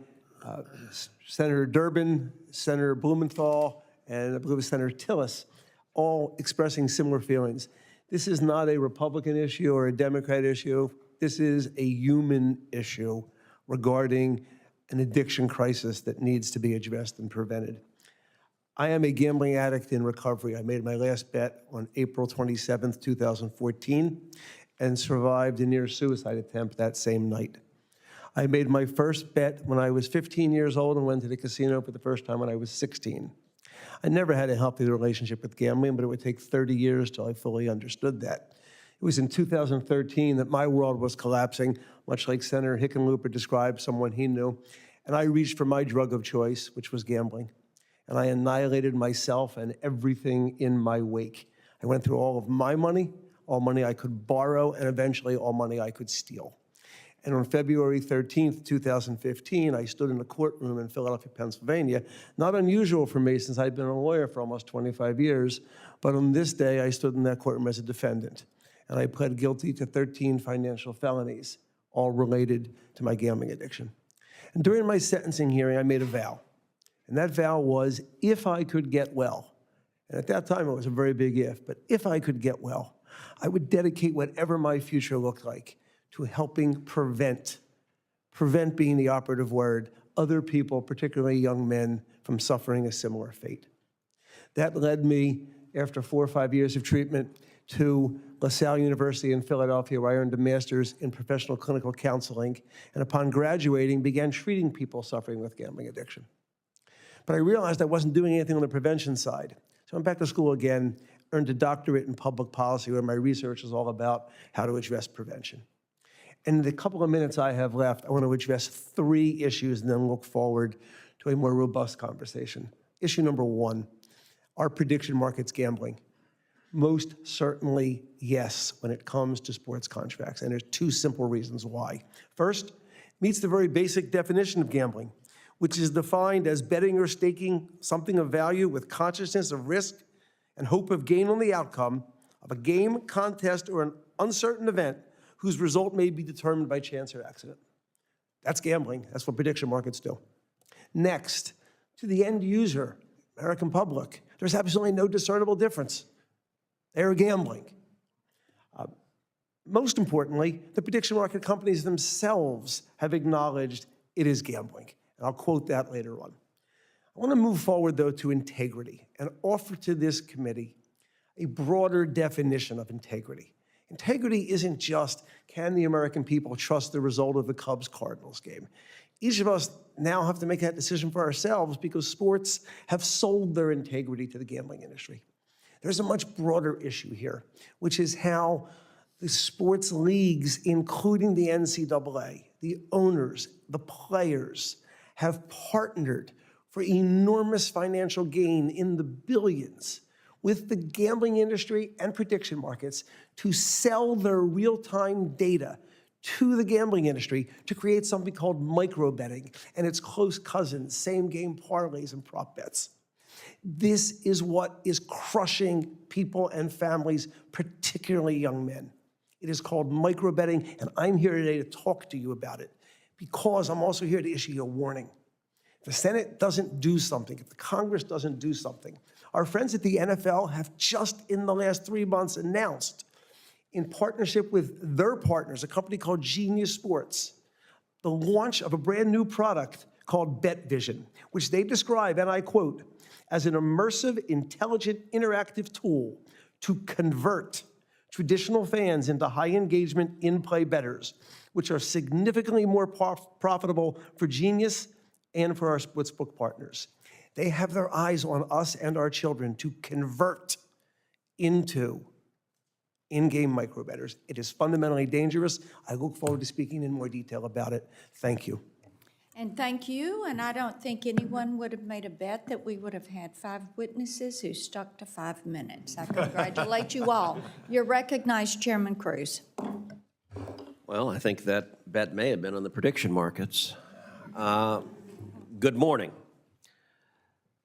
Speaker 7: Senator Durbin, Senator Blumenthal, and I believe it was Senator Tillis, all expressing similar feelings. This is not a Republican issue or a Democrat issue. This is a human issue regarding an addiction crisis that needs to be addressed and prevented. I am a gambling addict in recovery. I made my last bet on April 27th, 2014, and survived a near suicide attempt that same night. I made my first bet when I was 15 years old and went to the casino for the first time when I was 16. I never had a healthy relationship with gambling, but it would take 30 years till I fully understood that. It was in 2013 that my world was collapsing, much like Senator Hickenlooper described someone he knew, and I reached for my drug of choice, which was gambling. And I annihilated myself and everything in my wake. I went through all of my money, all money I could borrow, and eventually all money I could steal. And on February 13th, 2015, I stood in a courtroom in Philadelphia, Pennsylvania. Not unusual for me since I'd been a lawyer for almost 25 years, but on this day, I stood in that courtroom as a defendant. And I pled guilty to 13 financial felonies, all related to my gambling addiction. And during my sentencing hearing, I made a vow. And that vow was, if I could get well, and at that time it was a very big if, but if I could get well, I would dedicate whatever my future looked like to helping prevent being the operative word, other people, particularly young men, from suffering a similar fate. That led me, after 4 or 5 years of treatment, to LaSalle University in Philadelphia, where I earned a master's in professional clinical counseling, and upon graduating, began treating people suffering with gambling addiction. But I realized I wasn't doing anything on the prevention side. So I went back to school again, earned a doctorate in public policy, where my research is all about how to address prevention. And in the couple of minutes I have left, I want to address 3 issues and then look forward to a more robust conversation. Issue number 1, are prediction markets gambling? Most certainly, yes, when it comes to sports contracts. And there's 2 simple reasons why. First, it meets the very basic definition of gambling, which is defined as betting or staking something of value with consciousness of risk and hope of gain on the outcome of a game, contest, or an uncertain event whose result may be determined by chance or accident. That's gambling. That's what prediction markets do. Next, to the end user, American public, there's absolutely no discernible difference. They are gambling. Most importantly, the prediction market companies themselves have acknowledged it is gambling. And I'll quote that later on. I want to move forward, though, to integrity and offer to this committee a broader definition of integrity. Integrity isn't just, can the American people trust the result of the Cubs-Cardinals game? Each of us now have to make that decision for ourselves because sports have sold their integrity to the gambling industry. There's a much broader issue here, which is how the sports leagues, including the NCAA, the owners, the players, have partnered for enormous financial gain in the billions with the gambling industry and prediction markets to sell their real-time data to the gambling industry to create something called micro-betting and its close cousins, same-game parlays and prop bets. This is what is crushing people and families, particularly young men. It is called micro-betting, and I'm here today to talk to you about it because I'm also here to issue you a warning. If the Senate doesn't do something, if the Congress doesn't do something, our friends at the NFL have just in the last 3 months announced, in partnership with their partners, a company called Genius Sports, the launch of a brand new product called BetVision, which they describe, and I quote, as an immersive, intelligent, interactive tool to convert traditional fans into high-engagement, in-play bettors, which are significantly more profitable for Genius and for our sportsbook partners. They have their eyes on us and our children to convert into in-game micro bettors. It is fundamentally dangerous. I look forward to speaking in more detail about it. Thank you.
Speaker 1: And thank you, and I don't think anyone would have made a bet that we would have had 5 witnesses who stuck to 5 minutes. I congratulate you all. You're recognized, Chairman Cruz.
Speaker 8: Well, I think that bet may have been on the prediction markets. Good morning.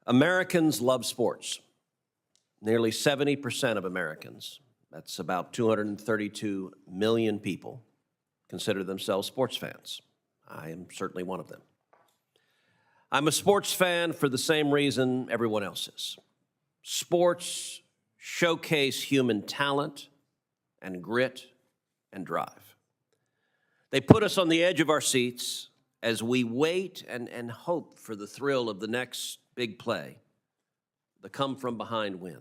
Speaker 8: Americans love sports. Nearly 70% of Americans, that's about 232 million people, consider themselves sports fans. I am certainly one of them. I'm a sports fan for the same reason everyone else is. Sports showcase human talent and grit and drive. They put us on the edge of our seats as we wait and hope for the thrill of the next big play, the come-from-behind win.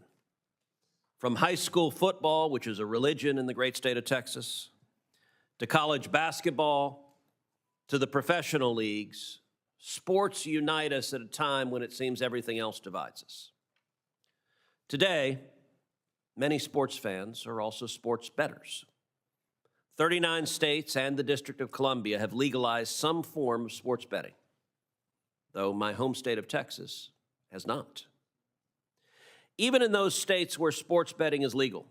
Speaker 8: From high school football, which is a religion in the great state of Texas, to college basketball, to the professional leagues, sports unite us at a time when it seems everything else divides us. Today, many sports fans are also sports bettors. 39 states and the District of Columbia have legalized some form of sports betting, though my home state of Texas has not. Even in those states where sports betting is legal,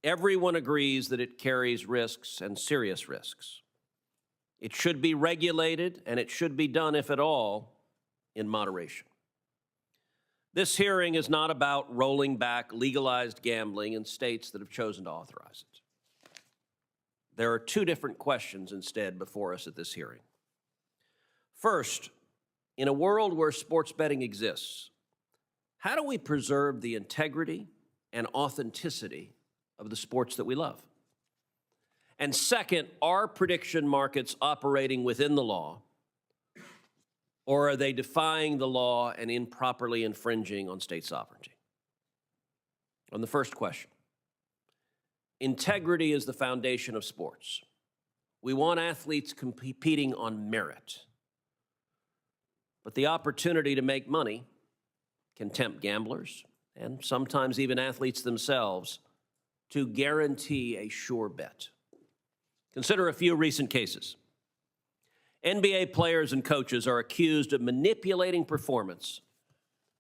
Speaker 8: everyone agrees that it carries risks and serious risks. It should be regulated, and it should be done, if at all, in moderation. This hearing is not about rolling back legalized gambling in states that have chosen to authorize it. There are 2 different questions instead before us at this hearing. First, in a world where sports betting exists, how do we preserve the integrity and authenticity of the sports that we love? And second, are prediction markets operating within the law, or are they defying the law and improperly infringing on state sovereignty? On the first question, integrity is the foundation of sports. We want athletes competing on merit. But the opportunity to make money can tempt gamblers, and sometimes even athletes themselves, to guarantee a sure bet. Consider a few recent cases. NBA players and coaches are accused of manipulating performance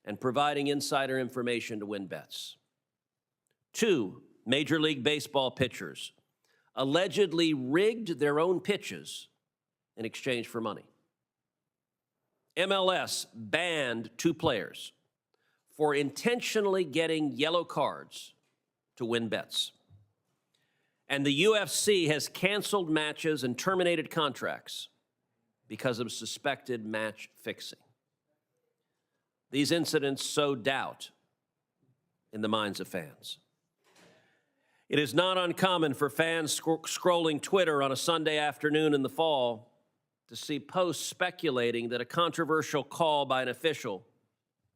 Speaker 8: and providing insider information to win bets. 2 Major League Baseball pitchers allegedly rigged their own pitches in exchange for money. MLS banned 2 players for intentionally getting yellow cards to win bets. And the UFC has canceled matches and terminated contracts because of suspected match fixing. These incidents sow doubt in the minds of fans. It is not uncommon for fans scrolling Twitter on a Sunday afternoon in the fall to see posts speculating that a controversial call by an official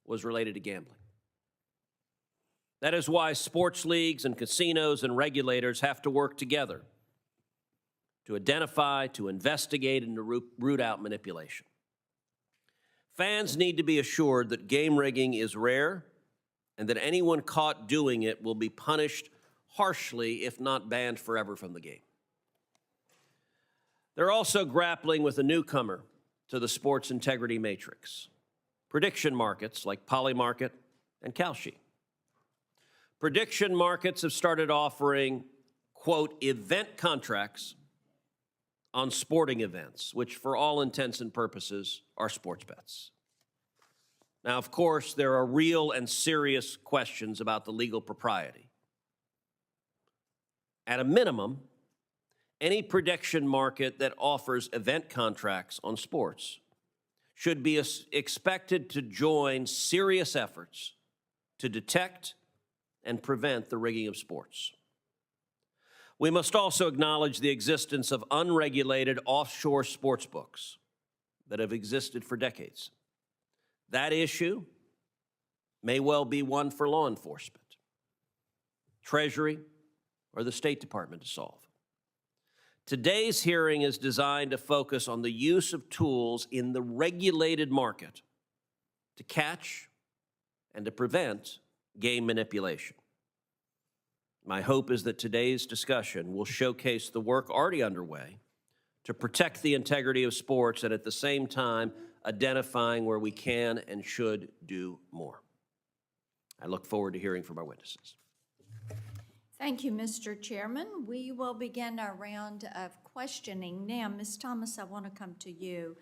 Speaker 8: was related to gambling. That is why sports leagues and casinos and regulators have to work together to identify, to investigate, and to root out manipulation. Fans need to be assured that game rigging is rare and that anyone caught doing it will be punished harshly, if not banned forever from the game. They're also grappling with a newcomer to the sports integrity matrix, prediction markets like Polymarket and Kalshi. Prediction markets have started offering, quote, event contracts on sporting events, which for all intents and purposes are sports bets. Now, of course, there are real and serious questions about the legal propriety. At a minimum, any prediction market that offers event contracts on sports should be expected to join serious efforts to detect and prevent the rigging of sports. We must also acknowledge the existence of unregulated offshore sports books that have existed for decades. That issue may well be one for law enforcement, Treasury, or the State Department to solve. Today's hearing is designed to focus on the use of tools in the regulated market to catch and to prevent game manipulation. My hope is that today's discussion will showcase the work already underway to protect the integrity of sports and at the same time identifying where we can and should do more. I look forward to hearing from our witnesses.
Speaker 1: Thank you, Mr. Chairman. We will begin our round of questioning. Now, Ms. Thomas, I want to come to you.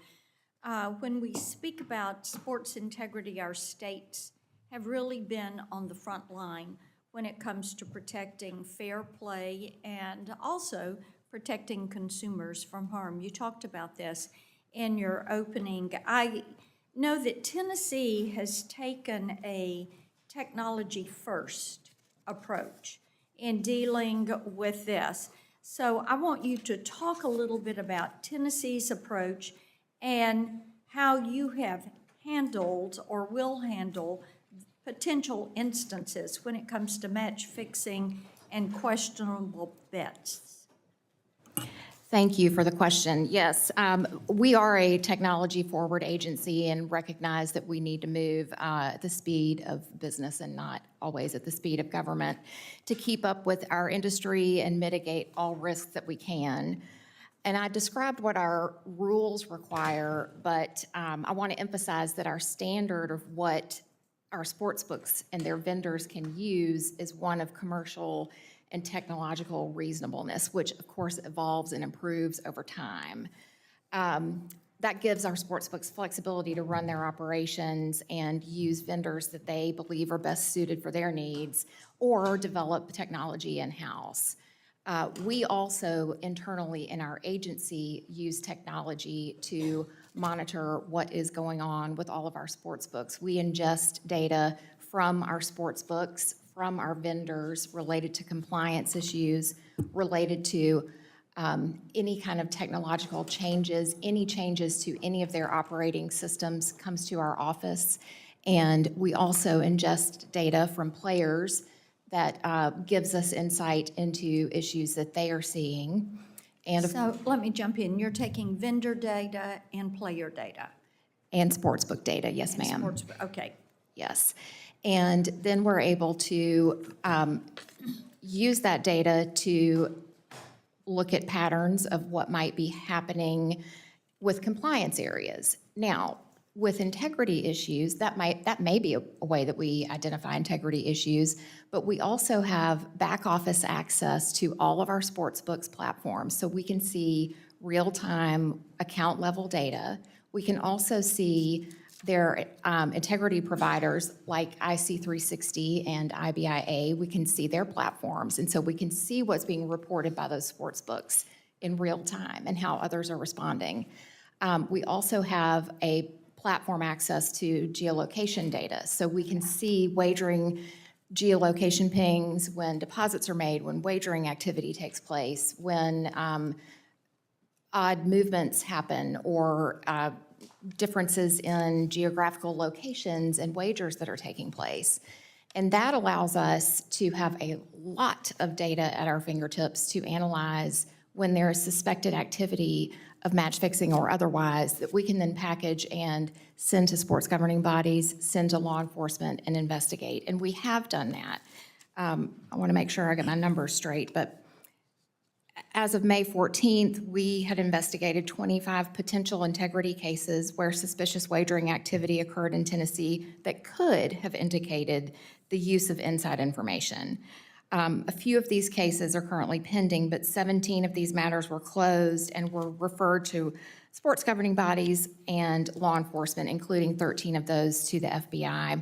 Speaker 1: When we speak about sports integrity, our states have really been on the front line when it comes to protecting fair play and also protecting consumers from harm. You talked about this in your opening. I know that Tennessee has taken a technology-first approach in dealing with this. So I want you to talk a little bit about Tennessee's approach and how you have handled or will handle potential instances when it comes to match fixing and questionable bets.
Speaker 4: Thank you for the question. Yes, we are a technology-forward agency and recognize that we need to move at the speed of business and not always at the speed of government to keep up with our industry and mitigate all risks that we can. And I described what our rules require, but I want to emphasize that our standard of what our sports books and their vendors can use is one of commercial and technological reasonableness, which of course evolves and improves over time. That gives our sportsbooks flexibility to run their operations and use vendors that they believe are best suited for their needs or develop technology in-house. We also internally in our agency use technology to monitor what is going on with all of our sports books. We ingest data from our sports books, from our vendors related to compliance issues, related to any kind of technological changes, any changes to any of their operating systems comes to our office. And we also ingest data from players that gives us insight into issues that they are seeing. And
Speaker 1: So let me jump in. You're taking vendor data and player data.
Speaker 4: and sportsbook data, yes, ma'am.
Speaker 1: Sports, okay.
Speaker 4: Yes. And then we're able to use that data to look at patterns of what might be happening with compliance areas. Now, with integrity issues, that may be a way that we identify integrity issues, but we also have back office access to all of our sportsbooks platforms, so we can see real-time account level data. We can also see their integrity providers like IC360 and IBIA. We can see their platforms, and so we can see what's being reported by those sportsbooks in real time and how others are responding. We also have a platform access to geolocation data, so we can see wagering geolocation pings when deposits are made, when wagering activity takes place, when odd movements happen, or differences in geographical locations and wagers that are taking place. And that allows us to have a lot of data at our fingertips to analyze when there is suspected activity of match fixing or otherwise that we can then package and send to sports governing bodies, send to law enforcement, and investigate. And we have done that. I want to make sure I get my numbers straight, but as of May 14th, we had investigated 25 potential integrity cases where suspicious wagering activity occurred in Tennessee that could have indicated the use of inside information. A few of these cases are currently pending, but 17 of these matters were closed and were referred to sports governing bodies and law enforcement, including 13 of those to the FBI.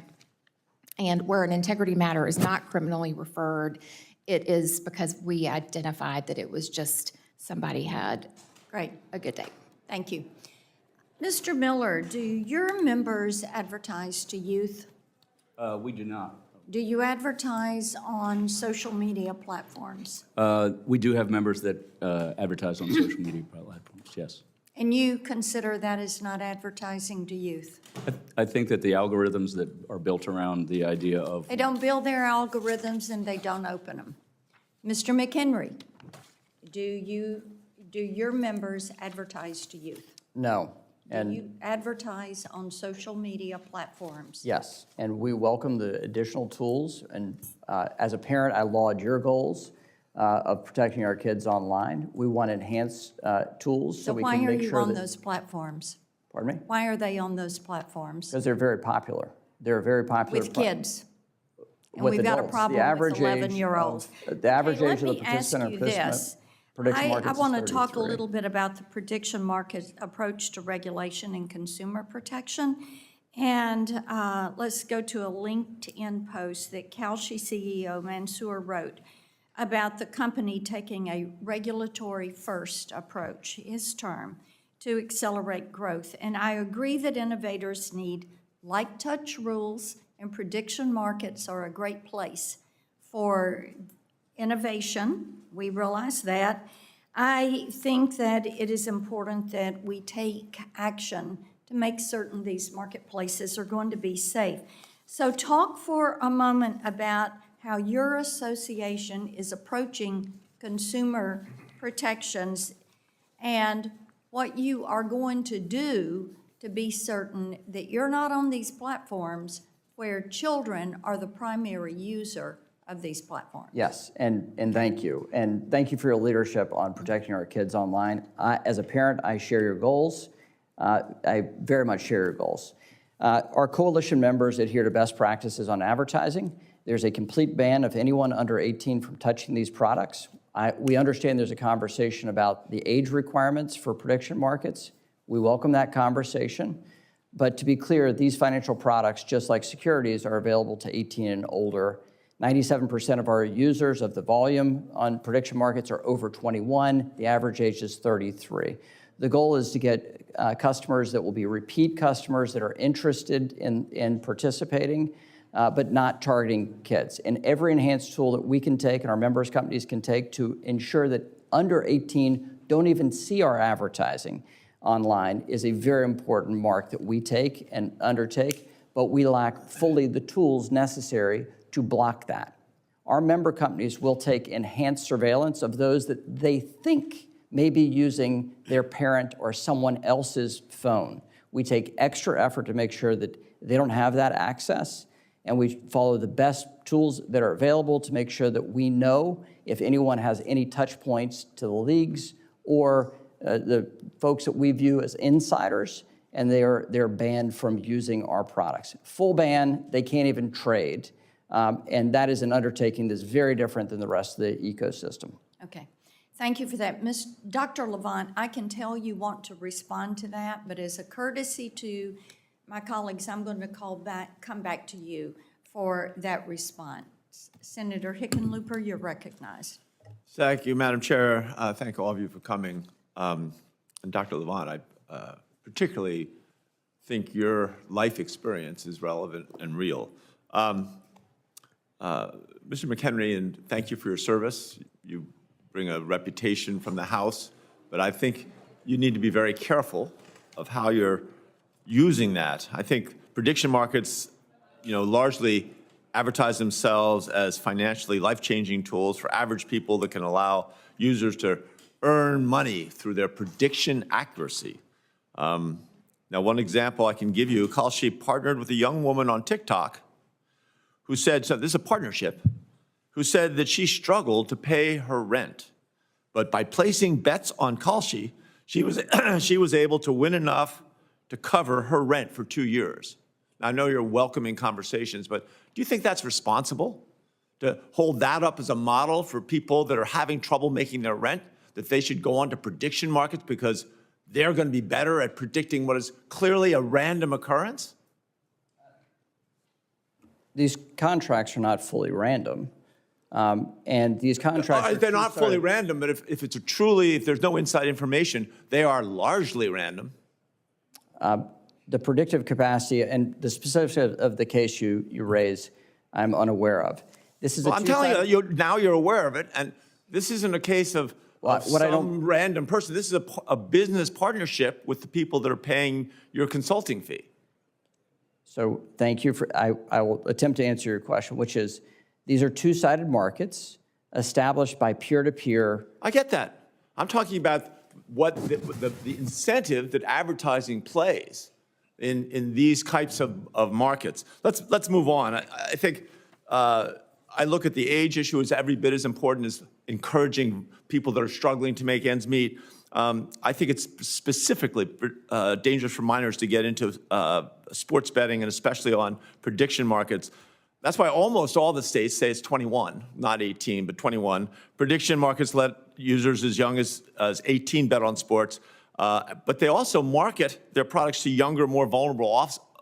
Speaker 4: And where an integrity matter is not criminally referred, it is because we identified that it was just somebody had
Speaker 1: Great.
Speaker 4: a good day.
Speaker 1: Thank you. Mr. Miller, do your members advertise to youth?
Speaker 3: We do not.
Speaker 1: Do you advertise on social media platforms?
Speaker 3: We do have members that advertise on social media platforms, yes.
Speaker 1: And you consider that is not advertising to youth?
Speaker 3: I think that the algorithms that are built around the idea of
Speaker 1: They don't build their algorithms and they don't open them. Mr. McHenry, do your members advertise to youth?
Speaker 6: No.
Speaker 1: Do
Speaker 6: And
Speaker 1: you advertise on social media platforms?
Speaker 6: yes, and we welcome the additional tools. And as a parent, I laud your goals of protecting our kids online. We want enhanced tools so we
Speaker 1: why
Speaker 6: can
Speaker 1: are
Speaker 6: make
Speaker 1: you
Speaker 6: sure
Speaker 1: on
Speaker 6: that.
Speaker 1: those platforms?
Speaker 6: Pardon me?
Speaker 1: Why are they on those platforms?
Speaker 6: Because they're very popular. They're very popular.
Speaker 1: With kids? And
Speaker 6: With
Speaker 1: we've got a
Speaker 6: adults. The
Speaker 1: problem with
Speaker 6: average age
Speaker 1: 11-year-olds.
Speaker 6: The average
Speaker 1: Okay,
Speaker 6: age of the
Speaker 1: let me ask
Speaker 6: participant or
Speaker 1: you
Speaker 6: participant
Speaker 1: this.
Speaker 6: prediction
Speaker 1: I
Speaker 6: markets is
Speaker 1: want to talk a
Speaker 6: 33.
Speaker 1: little bit about the prediction market approach to regulation and consumer protection. And let's go to a LinkedIn post that Kalshi CEO Mansour wrote about the company taking a regulatory first approach, his term, to accelerate growth. And I agree that innovators need light touch rules, and prediction markets are a great place for innovation. We realize that. I think that it is important that we take action to make certain these marketplaces are going to be safe. So talk for a moment about how your association is approaching consumer protections and what you are going to do to be certain that you're not on these platforms where children are the primary user of these platforms.
Speaker 6: Yes, and thank you. And thank you for your leadership on protecting our kids online. As a parent, I share your goals. I very much share your goals. Our coalition members adhere to best practices on advertising. There's a complete ban of anyone under 18 from touching these products. We understand there's a conversation about the age requirements for prediction markets. We welcome that conversation. But to be clear, these financial products, just like securities, are available to 18 and older. 97% of our users of the volume on prediction markets are over 21. The average age is 33. The goal is to get customers that will be repeat customers that are interested in participating, but not targeting kids. And every enhanced tool that we can take and our members companies can take to ensure that under 18 don't even see our advertising online is a very important mark that we take and undertake, but we lack fully the tools necessary to block that. Our member companies will take enhanced surveillance of those that they think may be using their parent or someone else's phone. We take extra effort to make sure that they don't have that access, and we follow the best tools that are available to make sure that we know if anyone has any touch points to the leagues or the folks that we view as insiders, and they're banned from using our products. Full ban, they can't even trade. And that is an undertaking that's very different than the rest of the ecosystem.
Speaker 1: Okay, thank you for that. Dr. Levant, I can tell you want to respond to that, but as a courtesy to my colleagues, I'm going to come back to you for that response. Senator Hickenlooper, you're recognized.
Speaker 2: Thank you, Madam Chair. Thank all of you for coming. And Dr. Levant, I particularly think your life experience is relevant and real. Mr. McHenry, and thank you for your service. You bring a reputation from the House, but I think you need to be very careful of how you're using that. I think prediction markets, largely advertise themselves as financially life-changing tools for average people that can allow users to earn money through their prediction accuracy. Now, one example I can give you, Kalshi partnered with a young woman on TikTok who said, so this is a partnership, who said that she struggled to pay her rent. But by placing bets on Kalshi, she was able to win enough to cover her rent for 2 years. Now, I know you're welcoming conversations, but do you think that's responsible to hold that up as a model for people that are having trouble making their rent, that they should go on to prediction markets because they're going to be better at predicting what is clearly a random occurrence?
Speaker 6: These contracts are not fully random. And these contracts
Speaker 2: They're not fully random, but if there's no inside information, they are largely random.
Speaker 6: The predictive capacity and the specifics of the case you raise, I'm unaware of. This is a
Speaker 2: Well, I'm telling
Speaker 6: two-sided-
Speaker 2: you, now you're aware of it, and this isn't a case of
Speaker 6: What I don't-
Speaker 2: some random person. This is a business partnership with the people that are paying your consulting fee.
Speaker 6: So thank you for, I will attempt to answer your question, which is, these are two-sided markets established by peer-to-peer.
Speaker 2: I get that. I'm talking about what the incentive that advertising plays in these types of markets. Let's move on. I think I look at the age issue as every bit as important as encouraging people that are struggling to make ends meet. I think it's specifically dangerous for minors to get into sports betting, and especially on prediction markets. That's why almost all the states say it's 21, not 18, but 21. Prediction markets let users as young as 18 bet on sports, but they also market their products to younger, more vulnerable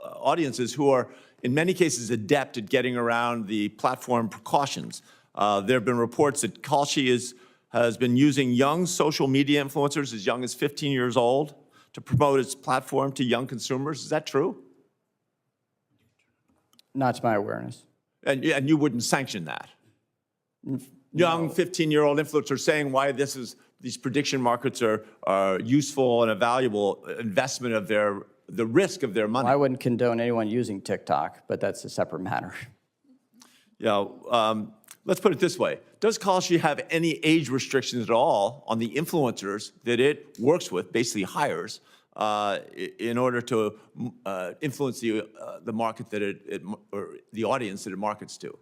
Speaker 2: audiences who are, in many cases, adept at getting around the platform precautions. There have been reports that Kalshi has been using young social media influencers as young as 15 years old to promote its platform to young consumers. Is that true?
Speaker 6: Not to my awareness.
Speaker 2: And you wouldn't sanction that? Young 15-year-old influencers saying why these prediction markets are useful and a valuable investment of the risk of their money.
Speaker 6: I wouldn't condone anyone using TikTok, but that's a separate matter.
Speaker 2: Yeah, let's put it this way. Does Kalshi have any age restrictions at all on the influencers that it works with, basically hires, in order to influence the market that or the audience that it markets to?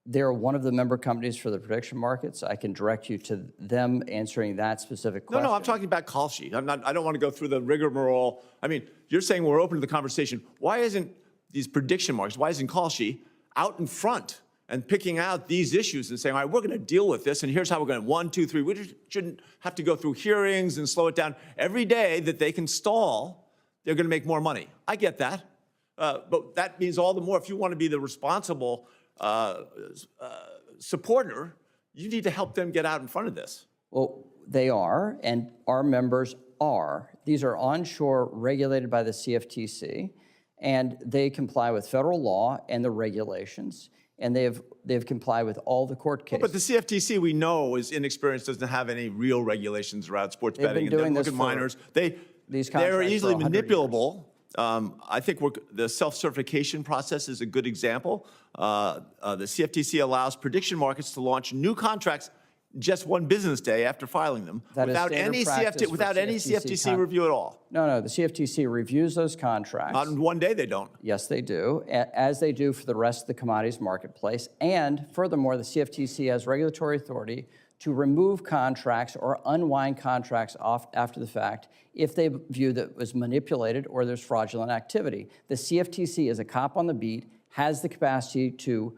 Speaker 6: They're one of the member companies for the prediction markets. I can direct you to them answering that specific question.
Speaker 2: No, I'm talking about Kalshi. I don't want to go through the rigmarole. I mean, you're saying we're open to the conversation. Why isn't these prediction markets, why isn't Kalshi out in front and picking out these issues and saying, all right, we're going to deal with this, and here's how we're going to, 1, 2, 3. We just shouldn't have to go through hearings and slow it down. Every day that they can stall, they're going to make more money. I get that. But that means all the more, if you want to be the responsible supporter, you need to help them get out in front of this.
Speaker 6: Well, they are, and our members are. These are onshore regulated by the CFTC, and they comply with federal law and the regulations, and they've complied with all the court cases.
Speaker 2: But the CFTC, we know, is inexperienced, doesn't have any real regulations around sports betting.
Speaker 6: Been doing
Speaker 2: and
Speaker 6: this
Speaker 2: look at
Speaker 6: for
Speaker 2: minors.
Speaker 6: these
Speaker 2: They're
Speaker 6: contracts
Speaker 2: easily
Speaker 6: for 100
Speaker 2: manipulable. I think the self-certification process is a good example. The CFTC allows prediction markets to launch new contracts just one business day after filing them
Speaker 6: That is
Speaker 2: without
Speaker 6: standard
Speaker 2: any
Speaker 6: practice for
Speaker 2: without any CFTC review at all.
Speaker 6: No, the CFTC reviews those contracts.
Speaker 2: Not in one day, they don't.
Speaker 6: Yes, they do, as they do for the rest of the commodities marketplace. And furthermore, the CFTC has regulatory authority to remove contracts or unwind contracts off after the fact if they view that it was manipulated or there's fraudulent activity. The CFTC is a cop on the beat, has the capacity to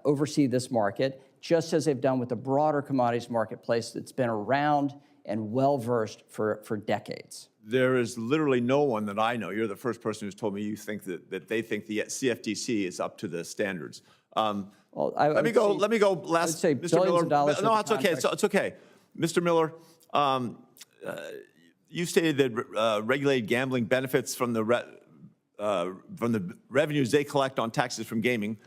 Speaker 6: oversee this market, just as they've done with the broader commodities marketplace that's been around and well-versed for decades.
Speaker 2: There is literally no one that I know. You're the first person who's told me you think that they think the CFTC is up to the standards.
Speaker 6: Well,
Speaker 2: Let me go last,
Speaker 6: say
Speaker 2: Mr.
Speaker 6: billions
Speaker 2: Miller.
Speaker 6: of dollars
Speaker 2: No,
Speaker 6: worth
Speaker 2: it's
Speaker 6: of
Speaker 2: okay.
Speaker 6: contracts.
Speaker 2: It's okay. Mr. Miller, you stated that regulated gambling benefits from the revenues they collect on taxes from gaming.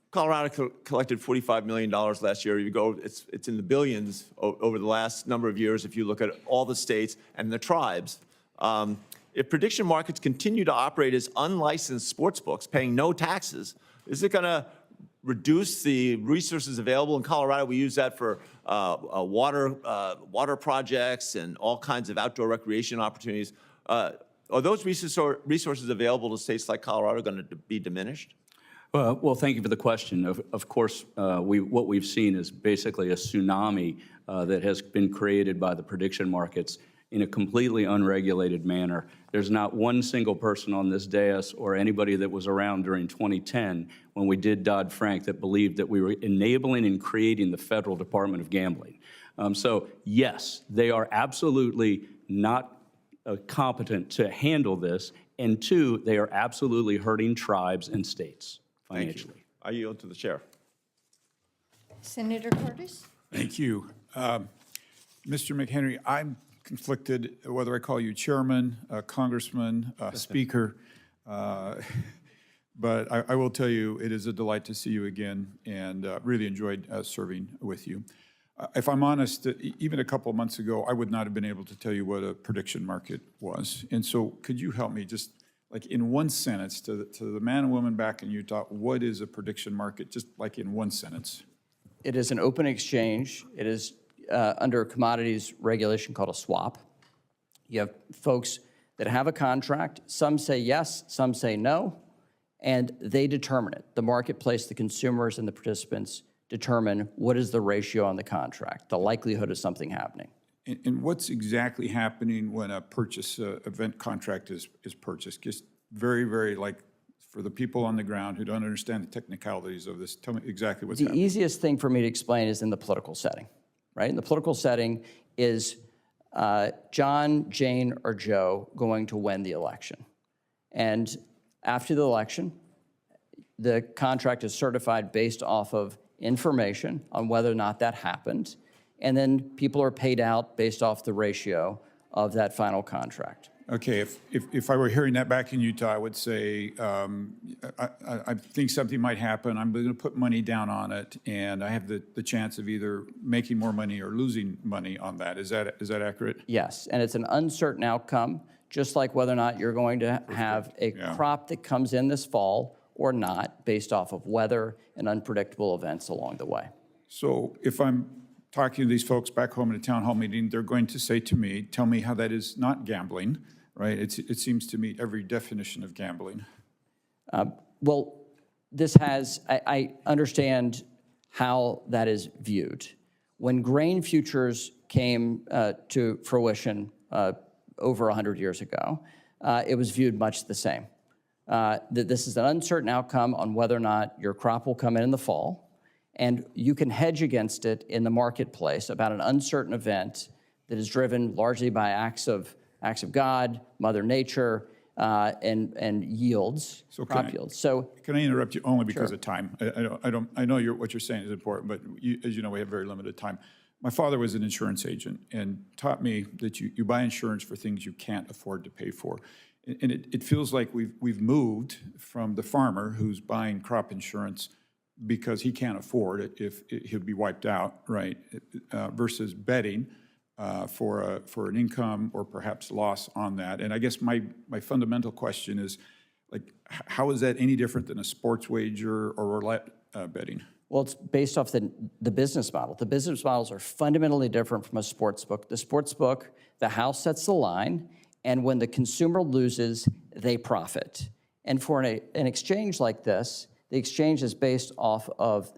Speaker 2: Colorado collected $45 million last year. You go, it's in the billions over the last number of years if you look at all the states and the tribes. If prediction markets continue to operate as unlicensed sports books, paying no taxes, is it going to reduce the resources available in Colorado? We use that for water projects and all kinds of outdoor recreation opportunities. Are those resources available to states like Colorado going to be diminished?
Speaker 3: Well, thank you for the question. Of course, what we've seen is basically a tsunami that has been created by the prediction markets in a completely unregulated manner. There's not one single person on this dais or anybody that was around during 2010 when we did Dodd-Frank that believed that we were enabling and creating the Federal Department of Gambling. So yes, they are absolutely not competent to handle this, and two, they are absolutely hurting tribes and states financially.
Speaker 2: Thank you. I yield to the chair.
Speaker 1: Senator Curtis?
Speaker 9: Thank you. Mr. McHenry, I'm conflicted whether I call you chairman, congressman, speaker, but I will tell you it is a delight to see you again, and really enjoyed serving with you. If I'm honest, even a couple of months ago, I would not have been able to tell you what a prediction market was. And so could you help me just like in one sentence to the man and woman back in Utah, what is a prediction market, just like in one sentence?
Speaker 6: It is an open exchange. It is under commodities regulation called a swap. You have folks that have a contract. Some say yes, some say no, and they determine it. The marketplace, the consumers, and the participants determine what is the ratio on the contract, the likelihood of something happening.
Speaker 9: And what's exactly happening when a purchase event contract is purchased? Just very, very like for the people on the ground who don't understand the technicalities of this, tell me exactly what's happening.
Speaker 6: The easiest thing for me to explain is in the political setting, right? In the political setting is John, Jane, or Joe going to win the election. And after the election, the contract is certified based off of information on whether or not that happened. And then people are paid out based off the ratio of that final contract.
Speaker 9: Okay, if I were hearing that back in Utah, I would say, I think something might happen. I'm going to put money down on it, and I have the chance of either making more money or losing money on that. Is that accurate?
Speaker 6: Yes, and it's an uncertain outcome, just like whether or not you're going to have a crop that comes in this fall or not, based off of weather and unpredictable events along the way.
Speaker 9: So if I'm talking to these folks back home in a town hall meeting, they're going to say to me, tell me how that is not gambling, right? It seems to meet every definition of gambling.
Speaker 6: Well, this has, I understand how that is viewed. When grain futures came to fruition over 100 years ago, it was viewed much the same. That this is an uncertain outcome on whether or not your crop will come in the fall, and you can hedge against it in the marketplace about an uncertain event that is driven largely by acts of God, Mother Nature, and yields, crop yields. So
Speaker 9: can I interrupt you only because of time? I know what you're saying is important, but as you know, we have very limited time. My father was an insurance agent and taught me that you buy insurance for things you can't afford to pay for. And it feels like we've moved from the farmer who's buying crop insurance because he can't afford it if he'll be wiped out, right? Versus betting for an income or perhaps loss on that. And I guess my fundamental question is, like, how is that any different than a sports wager or roulette betting?
Speaker 6: well, it's based off the business model. The business models are fundamentally different from a sports book. The sports book, the house sets the line, and when the consumer loses, they profit. And for an exchange like this, the exchange is based off of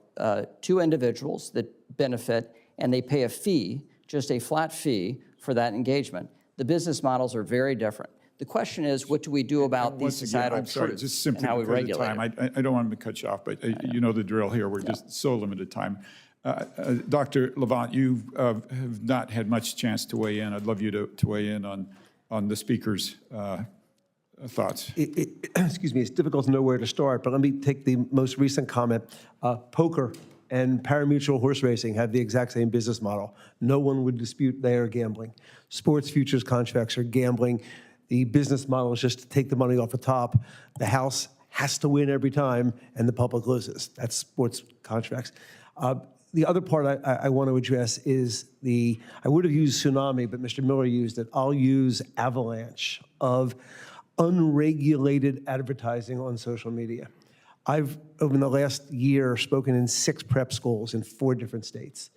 Speaker 6: two individuals that benefit, and they pay a fee, just a flat fee for that engagement. The business models are very different. The question is, what do we do about these societal truths
Speaker 9: just simply
Speaker 6: and how we
Speaker 9: because
Speaker 6: regulate
Speaker 9: of time.
Speaker 6: them?
Speaker 9: I don't want to cut you off, but you know the drill here. We're just so limited time. Dr. Levant, you have not had much chance to weigh in. I'd love you to weigh in on the speaker's thoughts.
Speaker 7: Excuse me, it's difficult to know where to start, but let me take the most recent comment. Poker and pari-mutuel horse racing have the exact same business model. No one would dispute they are gambling. Sports futures contracts are gambling. The business model is just to take the money off the top. The house has to win every time, and the public loses. That's sports contracts. The other part I want to address is I would have used tsunami, but Mr. Miller used it. I'll use avalanche of unregulated advertising on social media. I've, over the last year, spoken in 6 prep schools in 4 different states.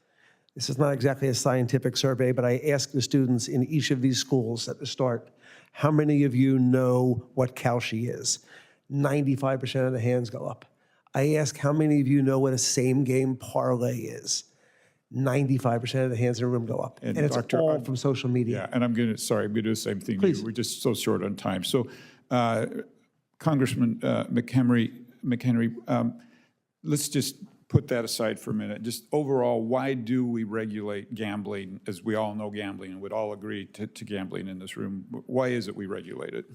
Speaker 7: This is not exactly a scientific survey, but I asked the students in each of these schools at the start, how many of you know what Kalshi is? 95% of the hands go up. I ask how many of you know what a same-game parlay is? 95% of the hands in the room go up. And it's
Speaker 9: Dr.
Speaker 7: all from social media.
Speaker 9: Yeah, and I'm going to do the same thing.
Speaker 7: Please.
Speaker 9: We're just so short on time. So, Congressman McHenry, let's just put that aside for a minute. Just overall, why do we regulate gambling, as we all know gambling and would all agree to gambling in this room? Why is it we regulate it?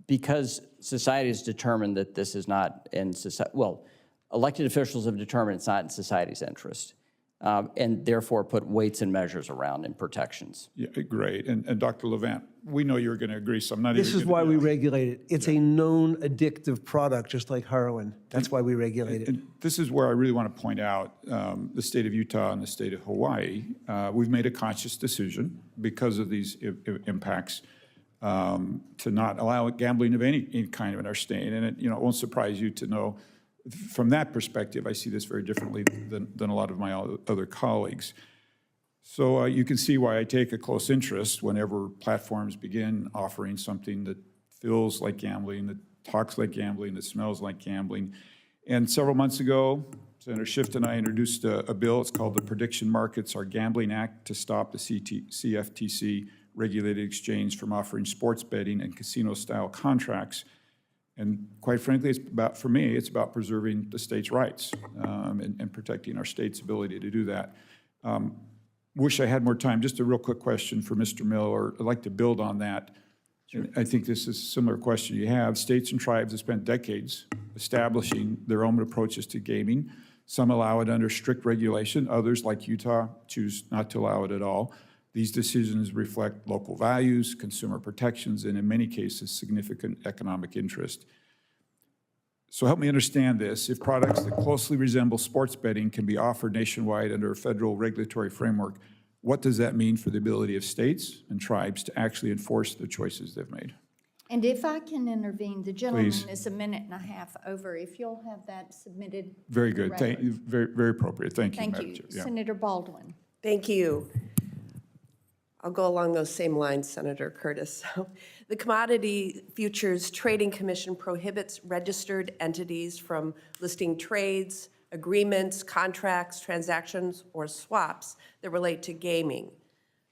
Speaker 6: Because society has determined that this is not in society, well, elected officials have determined it's not in society's interest. and therefore put weights and measures around and protections.
Speaker 9: Yeah, great. And Dr. Levant, we know you're going to agree, so I'm not even
Speaker 7: This is
Speaker 9: gonna-
Speaker 7: why we regulate it. It's a known addictive product, just like heroin. That's why we regulate it.
Speaker 9: And this is where I really want to point out the state of Utah and the state of Hawaii. We've made a conscious decision because of these impacts to not allow gambling of any kind in our state. And it won't surprise you to know, from that perspective, I see this very differently than a lot of my other colleagues. So you can see why I take a close interest whenever platforms begin offering something that feels like gambling, that talks like gambling, that smells like gambling. And several months ago, Senator Schiff and I introduced a bill. It's called the Prediction Markets Our Gambling Act, to stop the CFTC regulated exchange from offering sports betting and casino-style contracts. And quite frankly, for me, it's about preserving the state's rights and protecting our state's ability to do that. Wish I had more time. Just a real quick question for Mr. Miller. I'd like to build on that. Sure. I think this is a similar question you have. States and tribes have spent decades establishing their own approaches to gaming. Some allow it under strict regulation. Others, like Utah, choose not to allow it at all. These decisions reflect local values, consumer protections, and in many cases, significant economic interest. So help me understand this. If products that closely resemble sports betting can be offered nationwide under a federal regulatory framework, what does that mean for the ability of states and tribes to actually enforce the choices they've made?
Speaker 1: And if I can intervene, the gentleman
Speaker 9: Please.
Speaker 1: is a minute and a half over. If you'll have that submitted.
Speaker 9: Very
Speaker 1: for the
Speaker 9: good. Thank
Speaker 1: record.
Speaker 9: you. Very, very appropriate. Thank you,
Speaker 1: Thank
Speaker 9: Madam
Speaker 1: you.
Speaker 9: Chair. Yeah.
Speaker 1: Senator Baldwin.
Speaker 10: Thank you. I'll go along those same lines, Senator Curtis. The Commodity Futures Trading Commission prohibits registered entities from listing trades, agreements, contracts, transactions, or swaps that relate to gaming.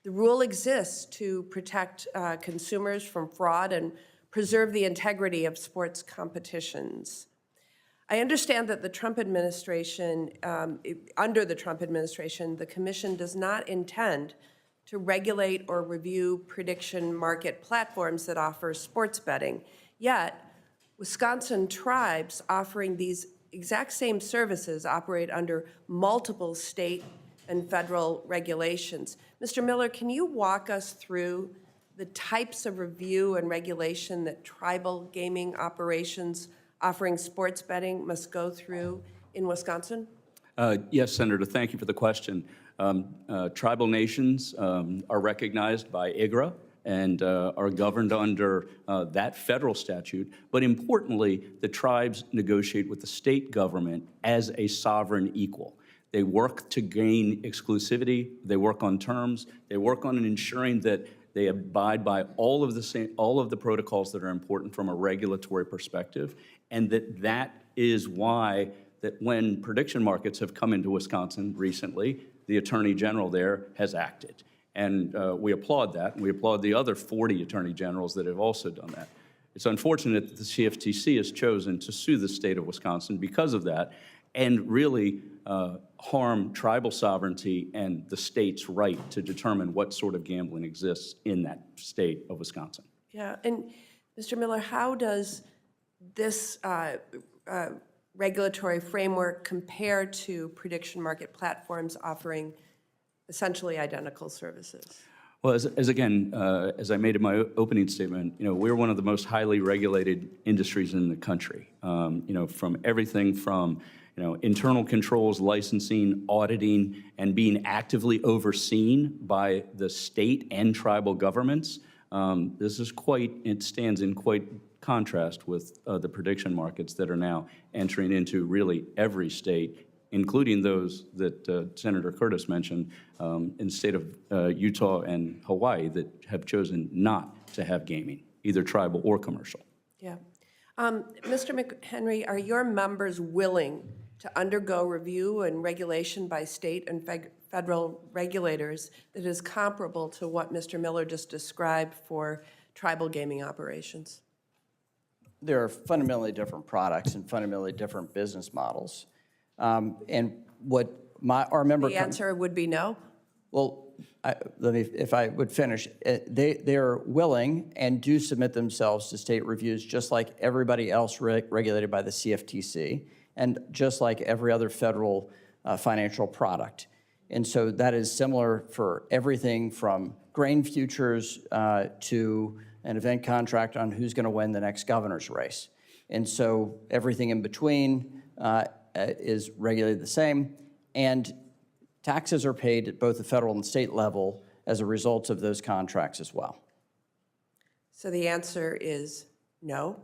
Speaker 10: The rule exists to protect consumers from fraud and preserve the integrity of sports competitions. I understand that the Trump administration, under the Trump administration, the commission does not intend to regulate or review prediction market platforms that offer sports betting. Yet, Wisconsin tribes offering these exact same services operate under multiple state and federal regulations. Mr. Miller, can you walk us through the types of review and regulation that tribal gaming operations offering sports betting must go through in Wisconsin?
Speaker 3: Yes, Senator, thank you for the question. Tribal nations are recognized by IGRA and are governed under that federal statute. But importantly, the tribes negotiate with the state government as a sovereign equal. They work to gain exclusivity. They work on terms. They work on ensuring that they abide by all of the protocols that are important from a regulatory perspective, and that is why that when prediction markets have come into Wisconsin recently, the Attorney General there has acted. And we applaud that, and we applaud the other 40 Attorney Generals that have also done that. It's unfortunate that the CFTC has chosen to sue the state of Wisconsin because of that, and really harm tribal sovereignty and the state's right to determine what sort of gambling exists in that state of Wisconsin.
Speaker 10: Yeah, and Mr. Miller, how does this regulatory framework compare to prediction market platforms offering essentially identical services?
Speaker 3: Well, as I made in my opening statement, we're one of the most highly regulated industries in the country. From everything from internal controls, licensing, auditing, and being actively overseen by the state and tribal governments. It stands in quite contrast with the prediction markets that are now entering into really every state, including those that Senator Curtis mentioned in the state of Utah and Hawaii that have chosen not to have gaming, either tribal or commercial.
Speaker 10: Yeah. Mr. McHenry, are your members willing to undergo review and regulation by state and federal regulators that is comparable to what Mr. Miller just described for tribal gaming operations?
Speaker 6: There are fundamentally different products and fundamentally different business models. And what our member...
Speaker 10: The answer would be no?
Speaker 6: Well, if I would finish, they are willing and do submit themselves to state reviews just like everybody else regulated by the CFTC and just like every other federal financial product. And so that is similar for everything from grain futures to an event contract on who's going to win the next governor's race. And so everything in between is regulated the same. And taxes are paid at both the federal and state level as a result of those contracts as well.
Speaker 10: So the answer is no?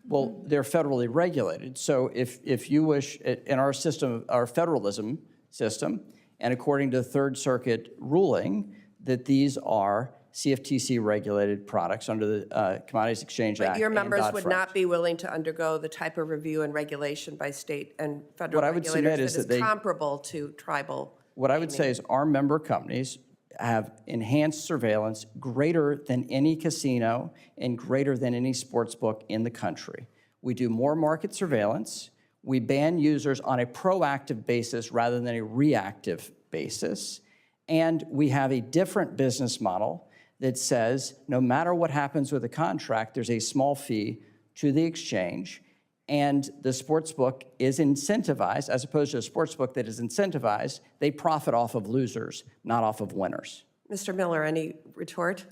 Speaker 6: Well, they're federally regulated. So if you wish, in our system, our federalism system, and according to the Third Circuit ruling, that these are CFTC-regulated products under the Commodities Exchange Act.
Speaker 10: But your
Speaker 6: and
Speaker 10: members would
Speaker 6: Dodd-Frank.
Speaker 10: not be willing to undergo the type of review and regulation by state and federal
Speaker 6: What I would submit
Speaker 10: regulators
Speaker 6: is
Speaker 10: that is
Speaker 6: that they-
Speaker 10: comparable to tribal.
Speaker 6: What I would say is our member companies have enhanced surveillance greater than any casino and greater than any sports book in the country. We do more market surveillance. We ban users on a proactive basis rather than a reactive basis. And we have a different business model that says no matter what happens with a contract, there's a small fee to the exchange. And the sports book is incentivized, as opposed to a sports book that is incentivized, they profit off of losers, not off of winners.
Speaker 10: Mr. Miller, any retort?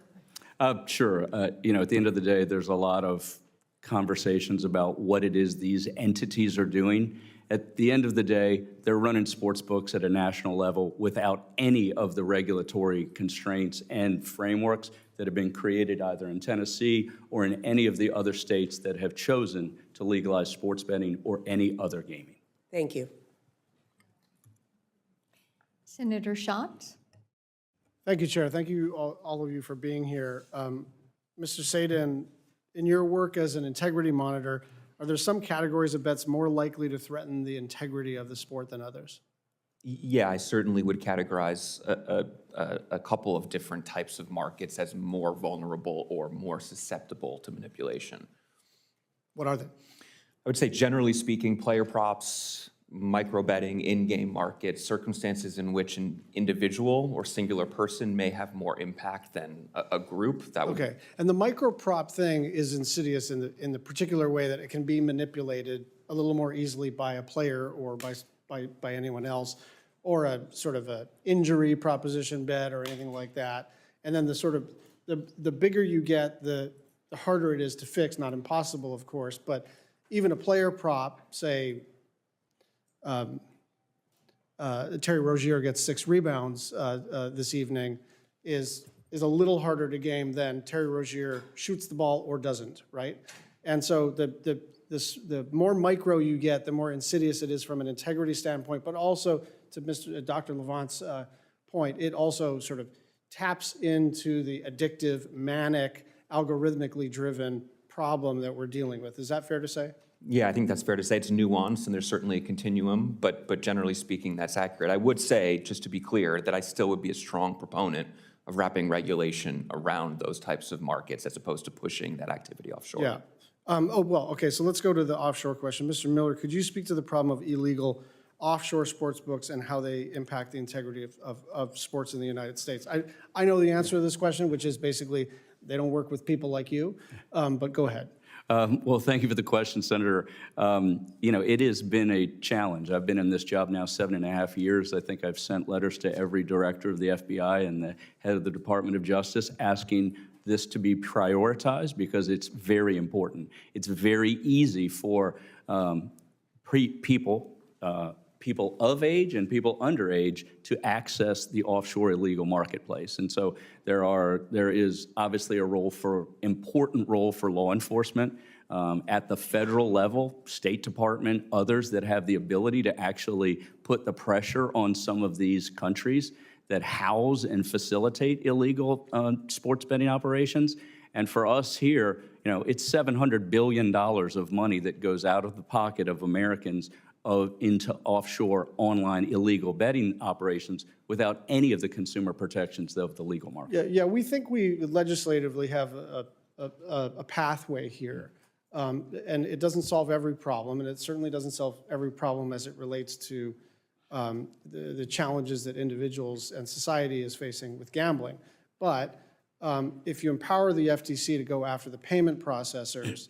Speaker 3: Sure. You know, at the end of the day, there's a lot of conversations about what it is these entities are doing. At the end of the day, they're running sports books at a national level without any of the regulatory constraints and frameworks that have been created either in Tennessee or in any of the other states that have chosen to legalize sports betting or any other gaming.
Speaker 10: Thank you.
Speaker 1: Senator Schatz?
Speaker 11: Thank you, Chair. Thank you, all of you, for being here. Mr. Sadin, in your work as an integrity monitor, are there some categories of bets more likely to threaten the integrity of the sport than others?
Speaker 5: Yeah, I certainly would categorize a couple of different types of markets as more vulnerable or more susceptible to manipulation.
Speaker 11: What are they?
Speaker 5: I would say, generally speaking, player props, micro betting, in-game markets, circumstances in which an individual or singular person may have more impact than a group. That would
Speaker 11: Okay, and the micro prop thing is insidious in the particular way that it can be manipulated a little more easily by a player or by anyone else, or a sort of a injury proposition bet or anything like that. And then the sort of, the bigger you get, the harder it is to fix, not impossible, of course, but even a player prop, say, Terry Rozier gets 6 rebounds this evening, is a little harder to game than Terry Rozier shoots the ball or doesn't, right? And so the more micro you get, the more insidious it is from an integrity standpoint, but also to Dr. Levant's point, it also sort of taps into the addictive, manic, algorithmically driven problem that we're dealing with. Is that fair to say?
Speaker 5: Yeah, I think that's fair to say. It's nuanced, and there's certainly a continuum, but generally speaking, that's accurate. I would say, just to be clear, that I still would be a strong proponent of wrapping regulation around those types of markets as opposed to pushing that activity offshore.
Speaker 11: Yeah. Okay, so let's go to the offshore question. Mr. Miller, could you speak to the problem of illegal offshore sports books and how they impact the integrity of sports in the United States? I know the answer to this question, which is basically they don't work with people like you, but go ahead.
Speaker 3: Well, thank you for the question, Senator. You know, it has been a challenge. I've been in this job now 7.5 years. I think I've sent letters to every director of the FBI and the head of the Department of Justice asking this to be prioritized because it's very important. It's very easy for people of age and people underage to access the offshore illegal marketplace. And so there is obviously a important role for law enforcement at the federal level, State Department, others that have the ability to actually put the pressure on some of these countries that house and facilitate illegal sports betting operations. And for us here, you know, it's $700 billion of money that goes out of the pocket of Americans into offshore online illegal betting operations without any of the consumer protections of the legal market.
Speaker 11: Yeah, we think we legislatively have a pathway here. And it doesn't solve every problem, and it certainly doesn't solve every problem as it relates to the challenges that individuals and society is facing with gambling. But if you empower the FTC to go after the payment processors,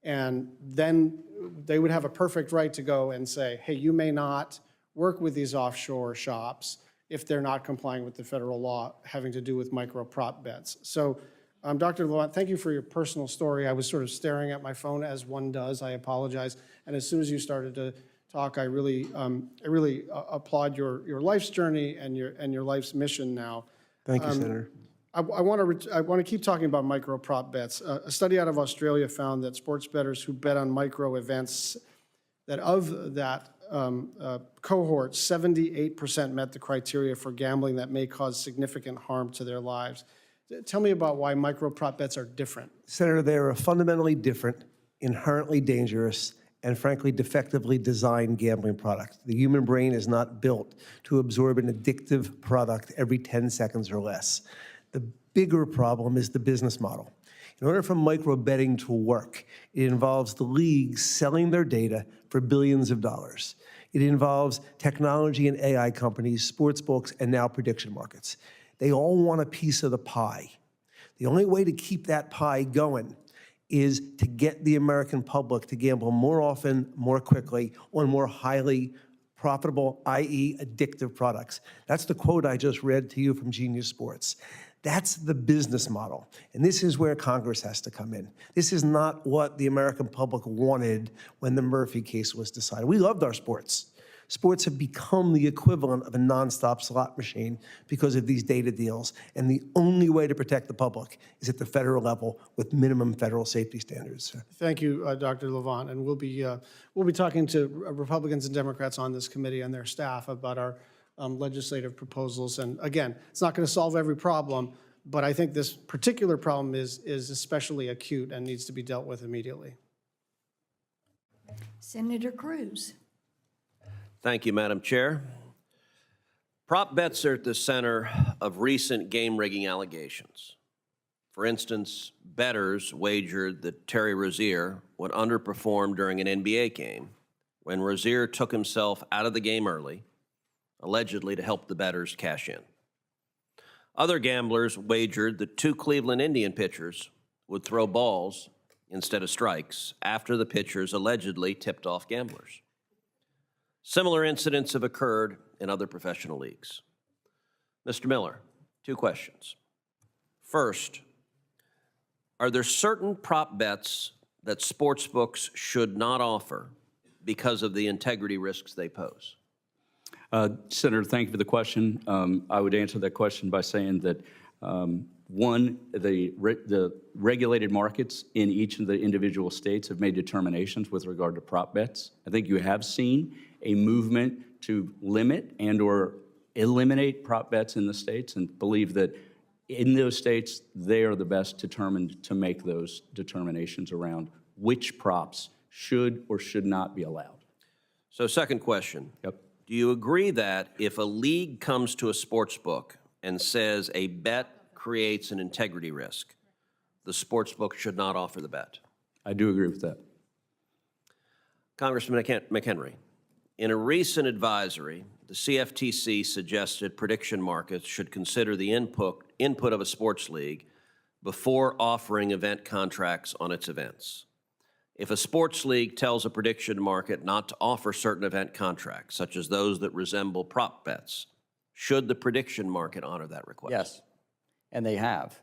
Speaker 11: and then they would have a perfect right to go and say, hey, you may not work with these offshore shops if they're not complying with the federal law having to do with micro prop bets. So, Dr. Levant, thank you for your personal story. I was sort of staring at my phone as one does. I apologize. And as soon as you started to talk, I really applaud your life's journey and your life's mission now.
Speaker 7: Thank you, Senator.
Speaker 11: I want to keep talking about micro prop bets. A study out of Australia found that sports bettors who bet on micro events, that of that cohort, 78% met the criteria for gambling that may cause significant harm to their lives. Tell me about why micro prop bets are different.
Speaker 7: Senator, they are a fundamentally different, inherently dangerous, and frankly defectively designed gambling product. The human brain is not built to absorb an addictive product every 10 seconds or less. The bigger problem is the business model. In order for micro betting to work, it involves the leagues selling their data for billions of dollars. It involves technology and AI companies, sports books, and now prediction markets. They all want a piece of the pie. The only way to keep that pie going is to get the American public to gamble more often, more quickly, on more highly profitable, i.e. addictive products. That's the quote I just read to you from Genius Sports. That's the business model. And this is where Congress has to come in. This is not what the American public wanted when the Murphy case was decided. We loved our sports. Sports have become the equivalent of a nonstop slot machine because of these data deals. And the only way to protect the public is at the federal level with minimum federal safety standards.
Speaker 11: Thank you, Dr. Levant. And we'll be talking to Republicans and Democrats on this committee and their staff about our legislative proposals. And again, it's not going to solve every problem, but I think this particular problem is especially acute and needs to be dealt with immediately.
Speaker 1: Senator Cruz.
Speaker 8: Thank you, Madam Chair. Prop bets are at the center of recent game rigging allegations. For instance, bettors wagered that Terry Rozier would underperform during an NBA game when Rozier took himself out of the game early, allegedly to help the bettors cash in. Other gamblers wagered that 2 Cleveland Indian pitchers would throw balls instead of strikes after the pitchers allegedly tipped off gamblers. Similar incidents have occurred in other professional leagues. Mr. Miller, 2 questions. First, are there certain prop bets that sportsbooks should not offer because of the integrity risks they pose?
Speaker 3: Senator, thank you for the question. I would answer that question by saying that, one, the regulated markets in each of the individual states have made determinations with regard to prop bets. I think you have seen a movement to limit and or eliminate prop bets in the states, and believe that in those states, they are the best determined to make those determinations around which props should or should not be allowed.
Speaker 8: So second question.
Speaker 3: Yep.
Speaker 8: Do you agree that if a league comes to a sports book and says a bet creates an integrity risk, the sports book should not offer the bet?
Speaker 3: I do agree with that.
Speaker 8: Congressman McHenry, in a recent advisory, the CFTC suggested prediction markets should consider the input of a sports league before offering event contracts on its events. If a sports league tells a prediction market not to offer certain event contracts, such as those that resemble prop bets, should the prediction market honor that request?
Speaker 6: Yes, and they have.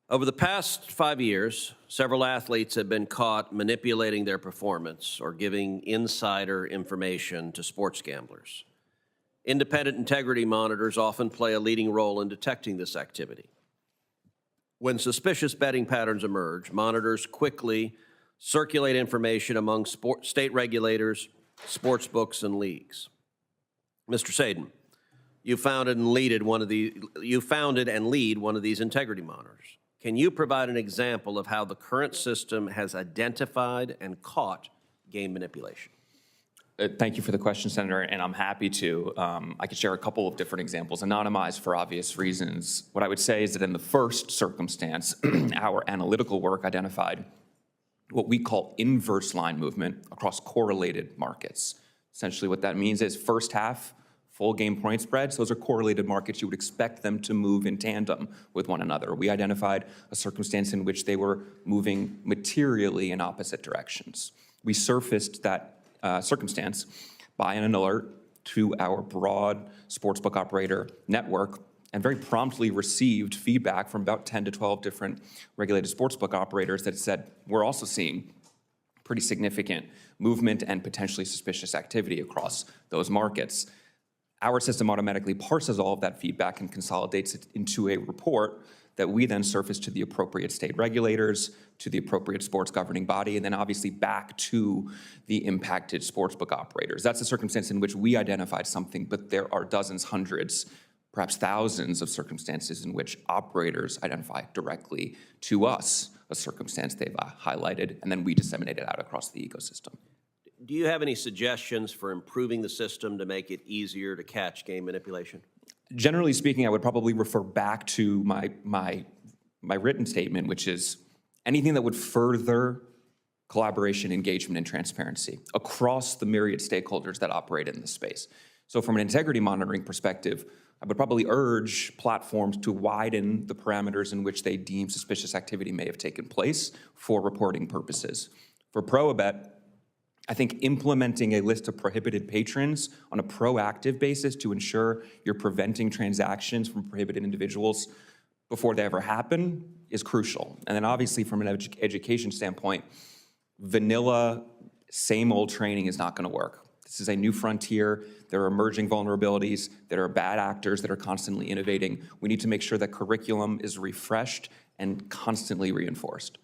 Speaker 8: Over the past 5 years, several athletes have been caught manipulating their performance or giving insider information to sports gamblers. Independent integrity monitors often play a leading role in detecting this activity. When suspicious betting patterns emerge, monitors quickly circulate information among state regulators, sports books, and leagues. Mr. Sadin, you founded and lead one of these integrity monitors. Can you provide an example of how the current system has identified and caught game manipulation?
Speaker 5: Thank you for the question, Senator, and I'm happy to. I could share a couple of different examples, anonymized for obvious reasons. What I would say is that in the first circumstance, our analytical work identified what we call inverse line movement across correlated markets. Essentially what that means is first half, full game point spreads, those are correlated markets. You would expect them to move in tandem with one another. We identified a circumstance in which they were moving materially in opposite directions. We surfaced that circumstance by an alert to our broad sportsbook operator network, and very promptly received feedback from about 10 to 12 different regulated sportsbook operators that said, we're also seeing pretty significant movement and potentially suspicious activity across those markets. Our system automatically parses all of that feedback and consolidates it into a report that we then surface to the appropriate state regulators, to the appropriate sports governing body, and then obviously back to the impacted sportsbook operators. That's a circumstance in which we identified something, but there are dozens, hundreds, perhaps thousands of circumstances in which operators identify directly to us a circumstance they've highlighted, and then we disseminate it out across the ecosystem.
Speaker 8: Do you have any suggestions for improving the system to make it easier to catch game manipulation?
Speaker 5: Generally speaking, I would probably refer back to my written statement, which is anything that would further collaboration, engagement, and transparency across the myriad stakeholders that operate in this space. So from an integrity monitoring perspective, I would probably urge platforms to widen the parameters in which they deem suspicious activity may have taken place for reporting purposes. For Proabet, I think implementing a list of prohibited patrons on a proactive basis to ensure you're preventing transactions from prohibited individuals before they ever happen is crucial. And then obviously from an education standpoint, vanilla, same old training is not going to work. This is a new frontier. There are emerging vulnerabilities. There are bad actors that are constantly innovating. We need to make sure that curriculum is refreshed and constantly reinforced.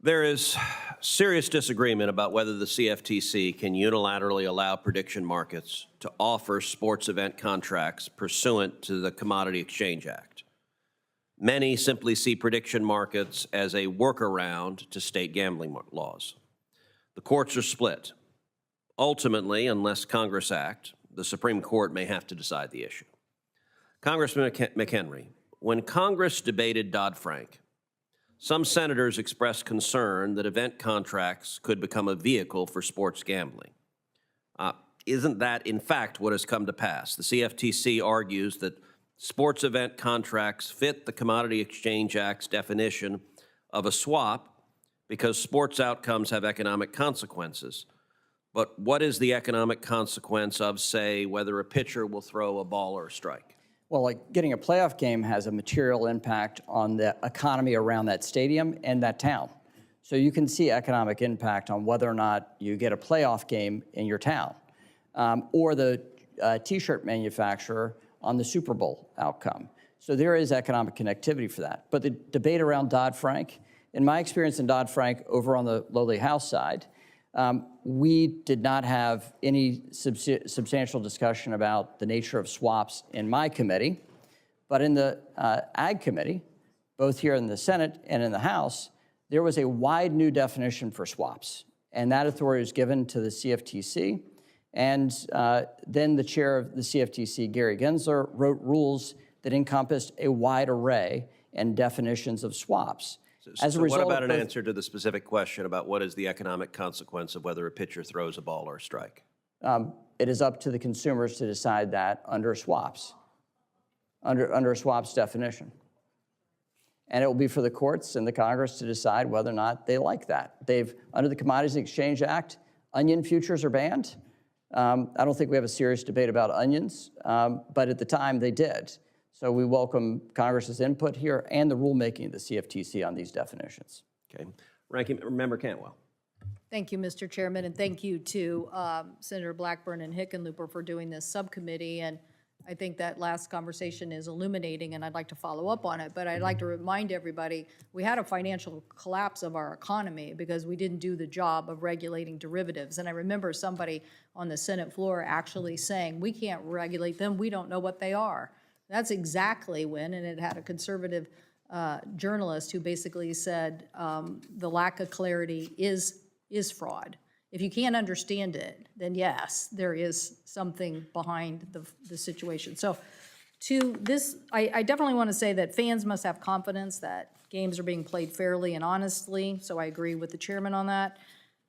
Speaker 8: There is serious disagreement about whether the CFTC can unilaterally allow prediction markets to offer sports event contracts pursuant to the Commodity Exchange Act. Many simply see prediction markets as a workaround to state gambling laws. The courts are split. Ultimately, unless Congress act, the Supreme Court may have to decide the issue. Congressman McHenry, when Congress debated Dodd-Frank, some senators expressed concern that event contracts could become a vehicle for sports gambling. Isn't that, in fact, what has come to pass? The CFTC argues that sports event contracts fit the Commodity Exchange Act's definition of a swap because sports outcomes have economic consequences. But what is the economic consequence of, say, whether a pitcher will throw a ball or a strike?
Speaker 6: Well, like getting a playoff game has a material impact on the economy around that stadium and that town. So you can see economic impact on whether or not you get a playoff game in your town, or the T-shirt manufacturer on the Super Bowl outcome. So there is economic connectivity for that. But the debate around Dodd-Frank, in my experience in Dodd-Frank over on the lowly House side, we did not have any substantial discussion about the nature of swaps in my committee, but in the Ag Committee, both here in the Senate and in the House, there was a wide new definition for swaps, and that authority was given to the CFTC, and then the chair of the CFTC, Gary Gensler, wrote rules that encompassed a wide array and definitions of swaps.
Speaker 8: So what about an answer to the specific question about what is the economic consequence of whether a pitcher throws a ball or a strike?
Speaker 6: It is up to the consumers to decide that under swaps, under a swaps definition. And it will be for the courts and the Congress to decide whether or not they like that. Under the Commodities Exchange Act, onion futures are banned. I don't think we have a serious debate about onions, but at the time they did. So we welcome Congress's input here and the rulemaking of the CFTC on these definitions.
Speaker 8: Okay. Ranking Member Cantwell.
Speaker 12: Thank you, Mr. Chairman, and thank you to Senator Blackburn and Hickenlooper for doing this subcommittee. And I think that last conversation is illuminating, and I'd like to follow up on it. But I'd like to remind everybody, we had a financial collapse of our economy because we didn't do the job of regulating derivatives. And I remember somebody on the Senate floor actually saying, we can't regulate them, we don't know what they are. That's exactly when, and it had a conservative journalist who basically said the lack of clarity is fraud. If you can't understand it, then yes, there is something behind the situation. So to this, I definitely want to say that fans must have confidence that games are being played fairly and honestly, so I agree with the chairman on that.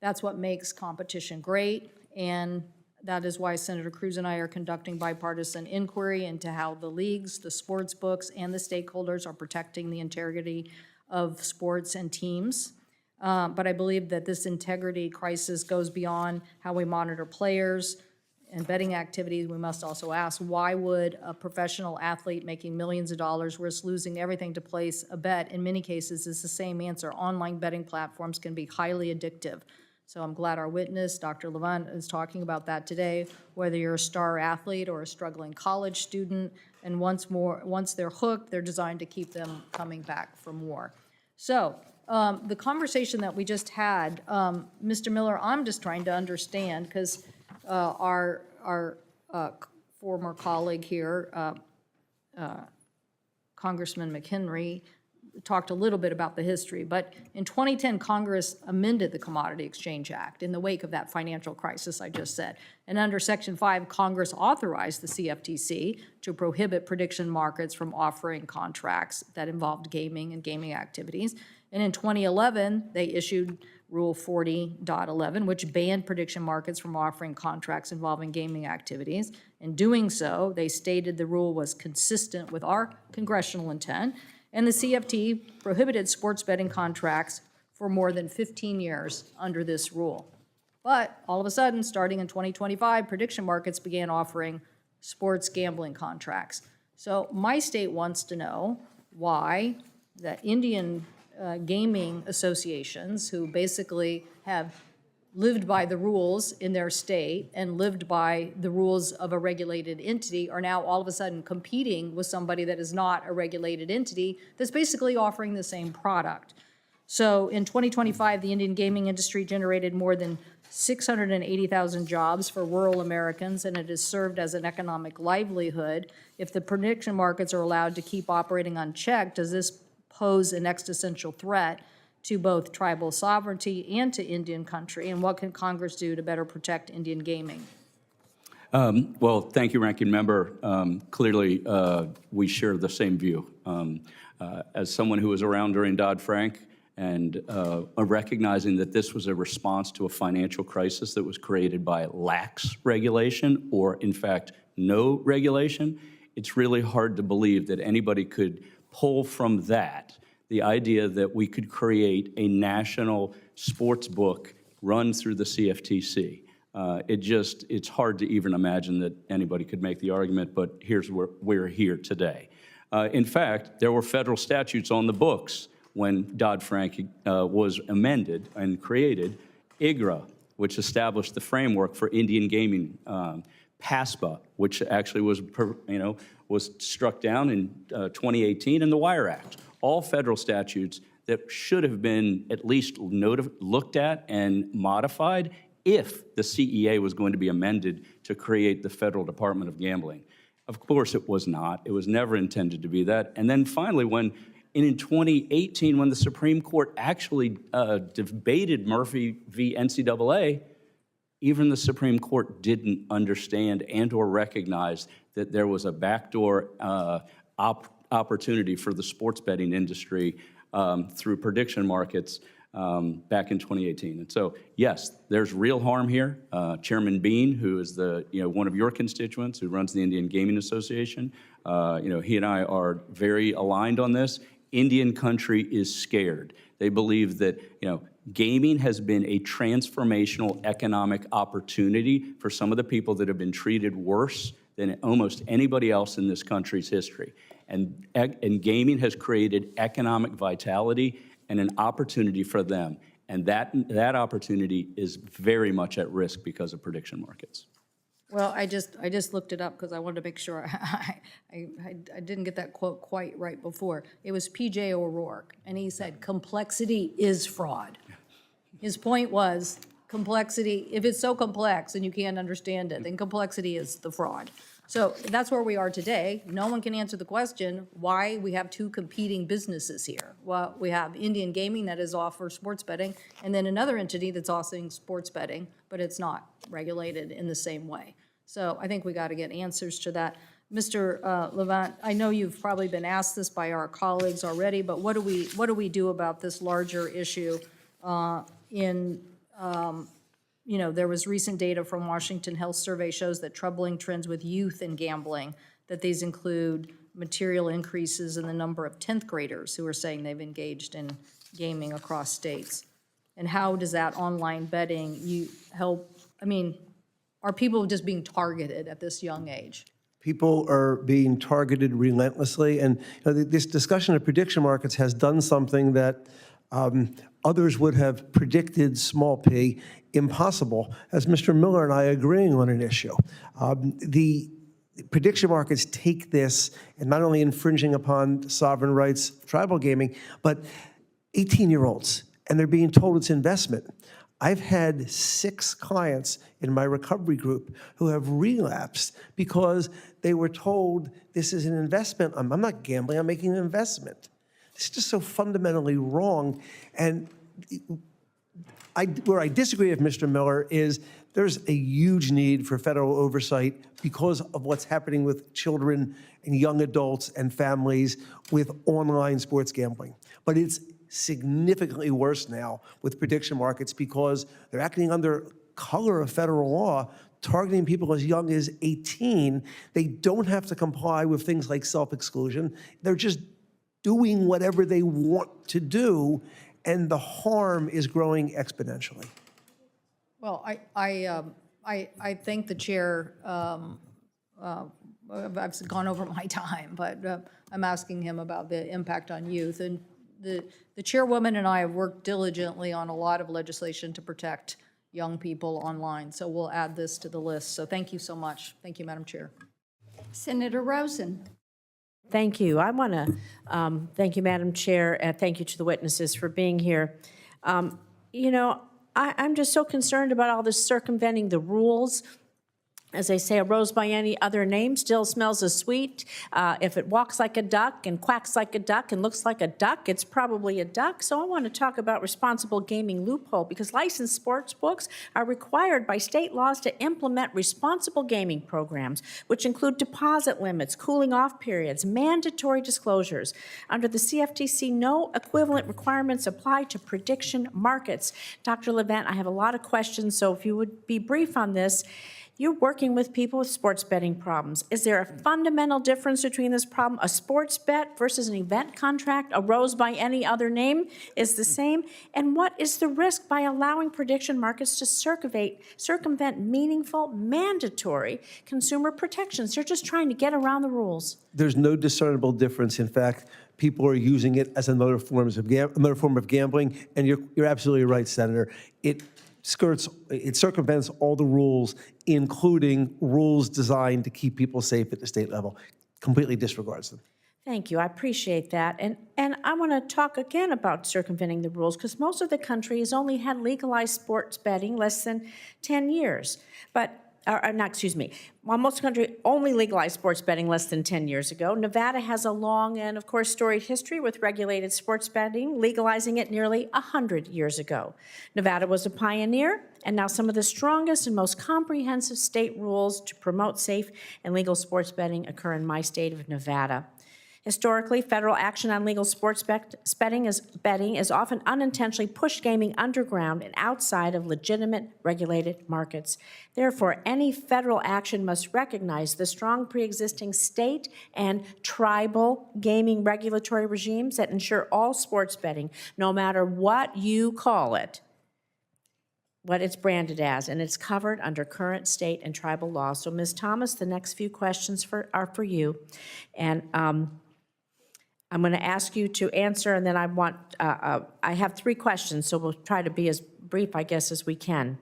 Speaker 12: That's what makes competition great, and that is why Senator Cruz and I are conducting bipartisan inquiry into how the leagues, the sports books, and the stakeholders are protecting the integrity of sports and teams. But I believe that this integrity crisis goes beyond how we monitor players and betting activities. We must also ask, why would a professional athlete making millions of dollars risk losing everything to place a bet? In many cases, it's the same answer. Online betting platforms can be highly addictive. So I'm glad our witness, Dr. Levant, is talking about that today, whether you're a star athlete or a struggling college student, and once they're hooked, they're designed to keep them coming back for more. So the conversation that we just had, Mr. Miller, I'm just trying to understand, because our former colleague here, Congressman McHenry, talked a little bit about the history, but in 2010, Congress amended the Commodity Exchange Act in the wake of that financial crisis I just said. And under Section 5, Congress authorized the CFTC to prohibit prediction markets from offering contracts that involved gaming and gaming activities. And in 2011, they issued Rule 40.11, which banned prediction markets from offering contracts involving gaming activities. In doing so, they stated the rule was consistent with our congressional intent, and the CFT prohibited sports betting contracts for more than 15 years under this rule. But all of a sudden, starting in 2025, prediction markets began offering sports gambling contracts. So my state wants to know why the Indian gaming associations, who basically have lived by the rules in their state and lived by the rules of a regulated entity, are now all of a sudden competing with somebody that is not a regulated entity that's basically offering the same product. So in 2025, the Indian gaming industry generated more than 680,000 jobs for rural Americans, and it has served as an economic livelihood. If the prediction markets are allowed to keep operating unchecked, does this pose an existential threat to both tribal sovereignty and to Indian country? And what can Congress do to better protect Indian gaming?
Speaker 3: Well, thank you, Ranking Member. Clearly, we share the same view. As someone who was around during Dodd-Frank and recognizing that this was a response to a financial crisis that was created by lax regulation or, in fact, no regulation, it's really hard to believe that anybody could pull from that the idea that we could create a national sports book run through the CFTC. It's hard to even imagine that anybody could make the argument, but here's where we're here today. In fact, there were federal statutes on the books when Dodd-Frank was amended and created. IGRA, which established the framework for Indian gaming, PASPA, which actually was struck down in 2018, and the Wire Act. All federal statutes that should have been at least looked at and modified if the CEA was going to be amended to create the Federal Department of Gambling. Of course, it was not. It was never intended to be that. And then finally, in 2018, when the Supreme Court actually debated Murphy v. NCAA, even the Supreme Court didn't understand and or recognize that there was a backdoor opportunity for the sports betting industry through prediction markets back in 2018. And so, yes, there's real harm here. Chairman Bean, who is one of your constituents who runs the Indian Gaming Association, he and I are very aligned on this. Indian country is scared. They believe that, gaming has been a transformational economic opportunity for some of the people that have been treated worse than almost anybody else in this country's history. And gaming has created economic vitality and an opportunity for them. And that opportunity is very much at risk because of prediction markets.
Speaker 12: Well, I just looked it up because I wanted to make sure I didn't get that quote quite right before. It was P.J. O'Rourke, and he said, complexity is fraud. His point was, complexity, if it's so complex and you can't understand it, then complexity is the fraud. So that's where we are today. No one can answer the question why we have two competing businesses here. Well, we have Indian Gaming that is offers sports betting, and then another entity that's offering sports betting, but it's not regulated in the same way. So I think we got to get answers to that. Mr. Levant, I know you've probably been asked this by our colleagues already, but what do we do about this larger issue there was recent data from Washington Health Survey shows that troubling trends with youth in gambling, that these include material increases in the number of 10th graders who are saying they've engaged in gaming across states. And how does that online betting help, I mean, are people just being targeted at this young age?
Speaker 7: People are being targeted relentlessly, and this discussion of prediction markets has done something that others would have predicted, small p, impossible, as Mr. Miller and I agreeing on an issue. The prediction markets take this and not only infringing upon sovereign rights of tribal gaming, but 18-year-olds, and they're being told it's investment. I've had 6 clients in my recovery group who have relapsed because they were told this is an investment. I'm not gambling, I'm making an investment. It's just so fundamentally wrong. And where I disagree with Mr. Miller is there's a huge need for federal oversight because of what's happening with children and young adults and families with online sports gambling. But it's significantly worse now with prediction markets because they're acting under color of federal law, targeting people as young as 18. They don't have to comply with things like self-exclusion. They're just doing whatever they want to do, and the harm is growing exponentially.
Speaker 12: Well, I thank the chair. I've gone over my time, but I'm asking him about the impact on youth. And the chairwoman and I have worked diligently on a lot of legislation to protect young people online. So we'll add this to the list. So thank you so much. Thank you, Madam Chair.
Speaker 1: Senator Rosen.
Speaker 13: Thank you. I want to thank you, Madam Chair, and thank you to the witnesses for being here. You know, I'm just so concerned about all this circumventing the rules. As they say, a rose by any other name still smells as sweet. If it walks like a duck and quacks like a duck and looks like a duck, it's probably a duck. So I want to talk about responsible gaming loophole because licensed sports books are required by state laws to implement responsible gaming programs, which include deposit limits, cooling off periods, mandatory disclosures. Under the CFTC, no equivalent requirements apply to prediction markets. Dr. Levent, I have a lot of questions, so if you would be brief on this. You're working with people with sports betting problems. Is there a fundamental difference between this problem? A sports bet versus an event contract, a rose by any other name, is the same? And what is the risk by allowing prediction markets to circumvent meaningful, mandatory consumer protections? They're just trying to get around the rules.
Speaker 7: There's no discernible difference. In fact, people are using it as another form of gambling, and you're absolutely right, Senator. It circumvents all the rules, including rules designed to keep people safe at the state level. Completely disregards them.
Speaker 13: Thank you. I appreciate that. And I want to talk again about circumventing the rules because most of the country has only had legalized sports betting less than 10 years. While most of the country only legalized sports betting less than 10 years ago, Nevada has a long and, of course, storied history with regulated sports betting, legalizing it nearly 100 years ago. Nevada was a pioneer, and now some of the strongest and most comprehensive state rules to promote safe and legal sports betting occur in my state of Nevada. Historically, federal action on legal sports betting is often unintentionally pushed gaming underground and outside of legitimate regulated markets. Therefore, any federal action must recognize the strong pre-existing state and tribal gaming regulatory regimes that ensure all sports betting, no matter what you call it, what it's branded as, and it's covered under current state and tribal law. So, Ms. Thomas, the next few questions are for you. And I'm going to ask you to answer, and then I have 3 questions, so we'll try to be as brief, I guess, as we can.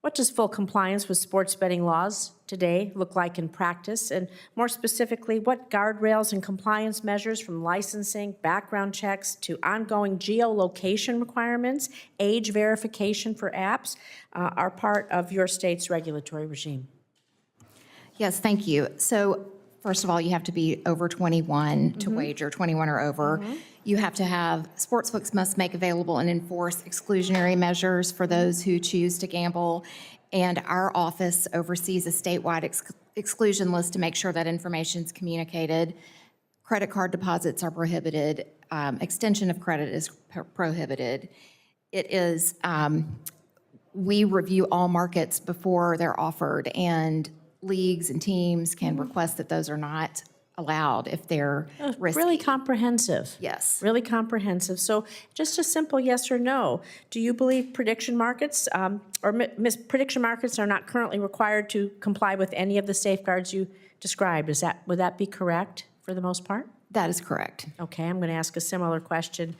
Speaker 13: What does full compliance with sports betting laws today look like in practice? And more specifically, what guardrails and compliance measures from licensing, background checks, to ongoing geolocation requirements, age verification for apps are part of your state's regulatory regime?
Speaker 4: Yes, thank you. So first of all, you have to be over 21 to wager, 21 or over. You have to have, sportsbooks must make available and enforce exclusionary measures for those who choose to gamble. And our office oversees a statewide exclusion list to make sure that information is communicated. Credit card deposits are prohibited. Extension of credit is prohibited. It is, we review all markets before they're offered, and leagues and teams can request that those are not allowed if they're risky.
Speaker 13: Really comprehensive.
Speaker 4: Yes.
Speaker 13: Really comprehensive. So just a simple yes or no. Do you believe prediction markets prediction markets are not currently required to comply with any of the safeguards you described? Would that be correct for the most part?
Speaker 4: That is correct.
Speaker 13: Okay, I'm going to ask a similar question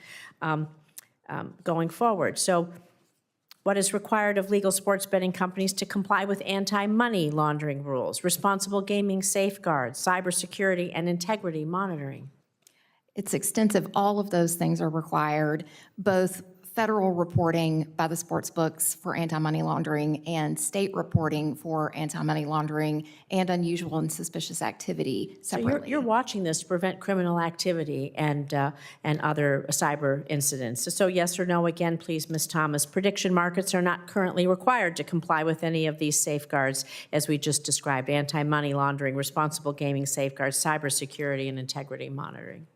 Speaker 13: going forward. So what is required of legal sports betting companies to comply with anti-money laundering rules, responsible gaming safeguards, cybersecurity, and integrity monitoring?
Speaker 4: It's extensive. All of those things are required, both federal reporting by the sports books for anti-money laundering and state reporting for anti-money laundering and unusual and suspicious activity separately.
Speaker 13: So you're watching this to prevent criminal activity and other cyber incidents. So yes or no again, please, Ms. Thomas. Prediction markets are not currently required to comply with any of these safeguards as we just described: anti-money laundering, responsible gaming safeguards, cybersecurity, and integrity monitoring.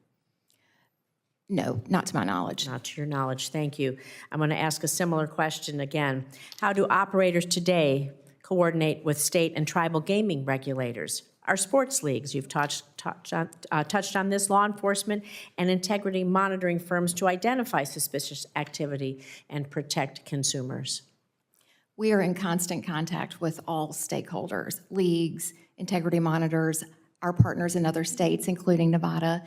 Speaker 4: No, not to my knowledge.
Speaker 13: Not to your knowledge, thank you. I'm going to ask a similar question again. How do operators today coordinate with state and tribal gaming regulators? Our sports leagues, you've touched on this, law enforcement and integrity monitoring firms to identify suspicious activity and protect consumers.
Speaker 4: We are in constant contact with all stakeholders, leagues, integrity monitors, our partners in other states, including Nevada.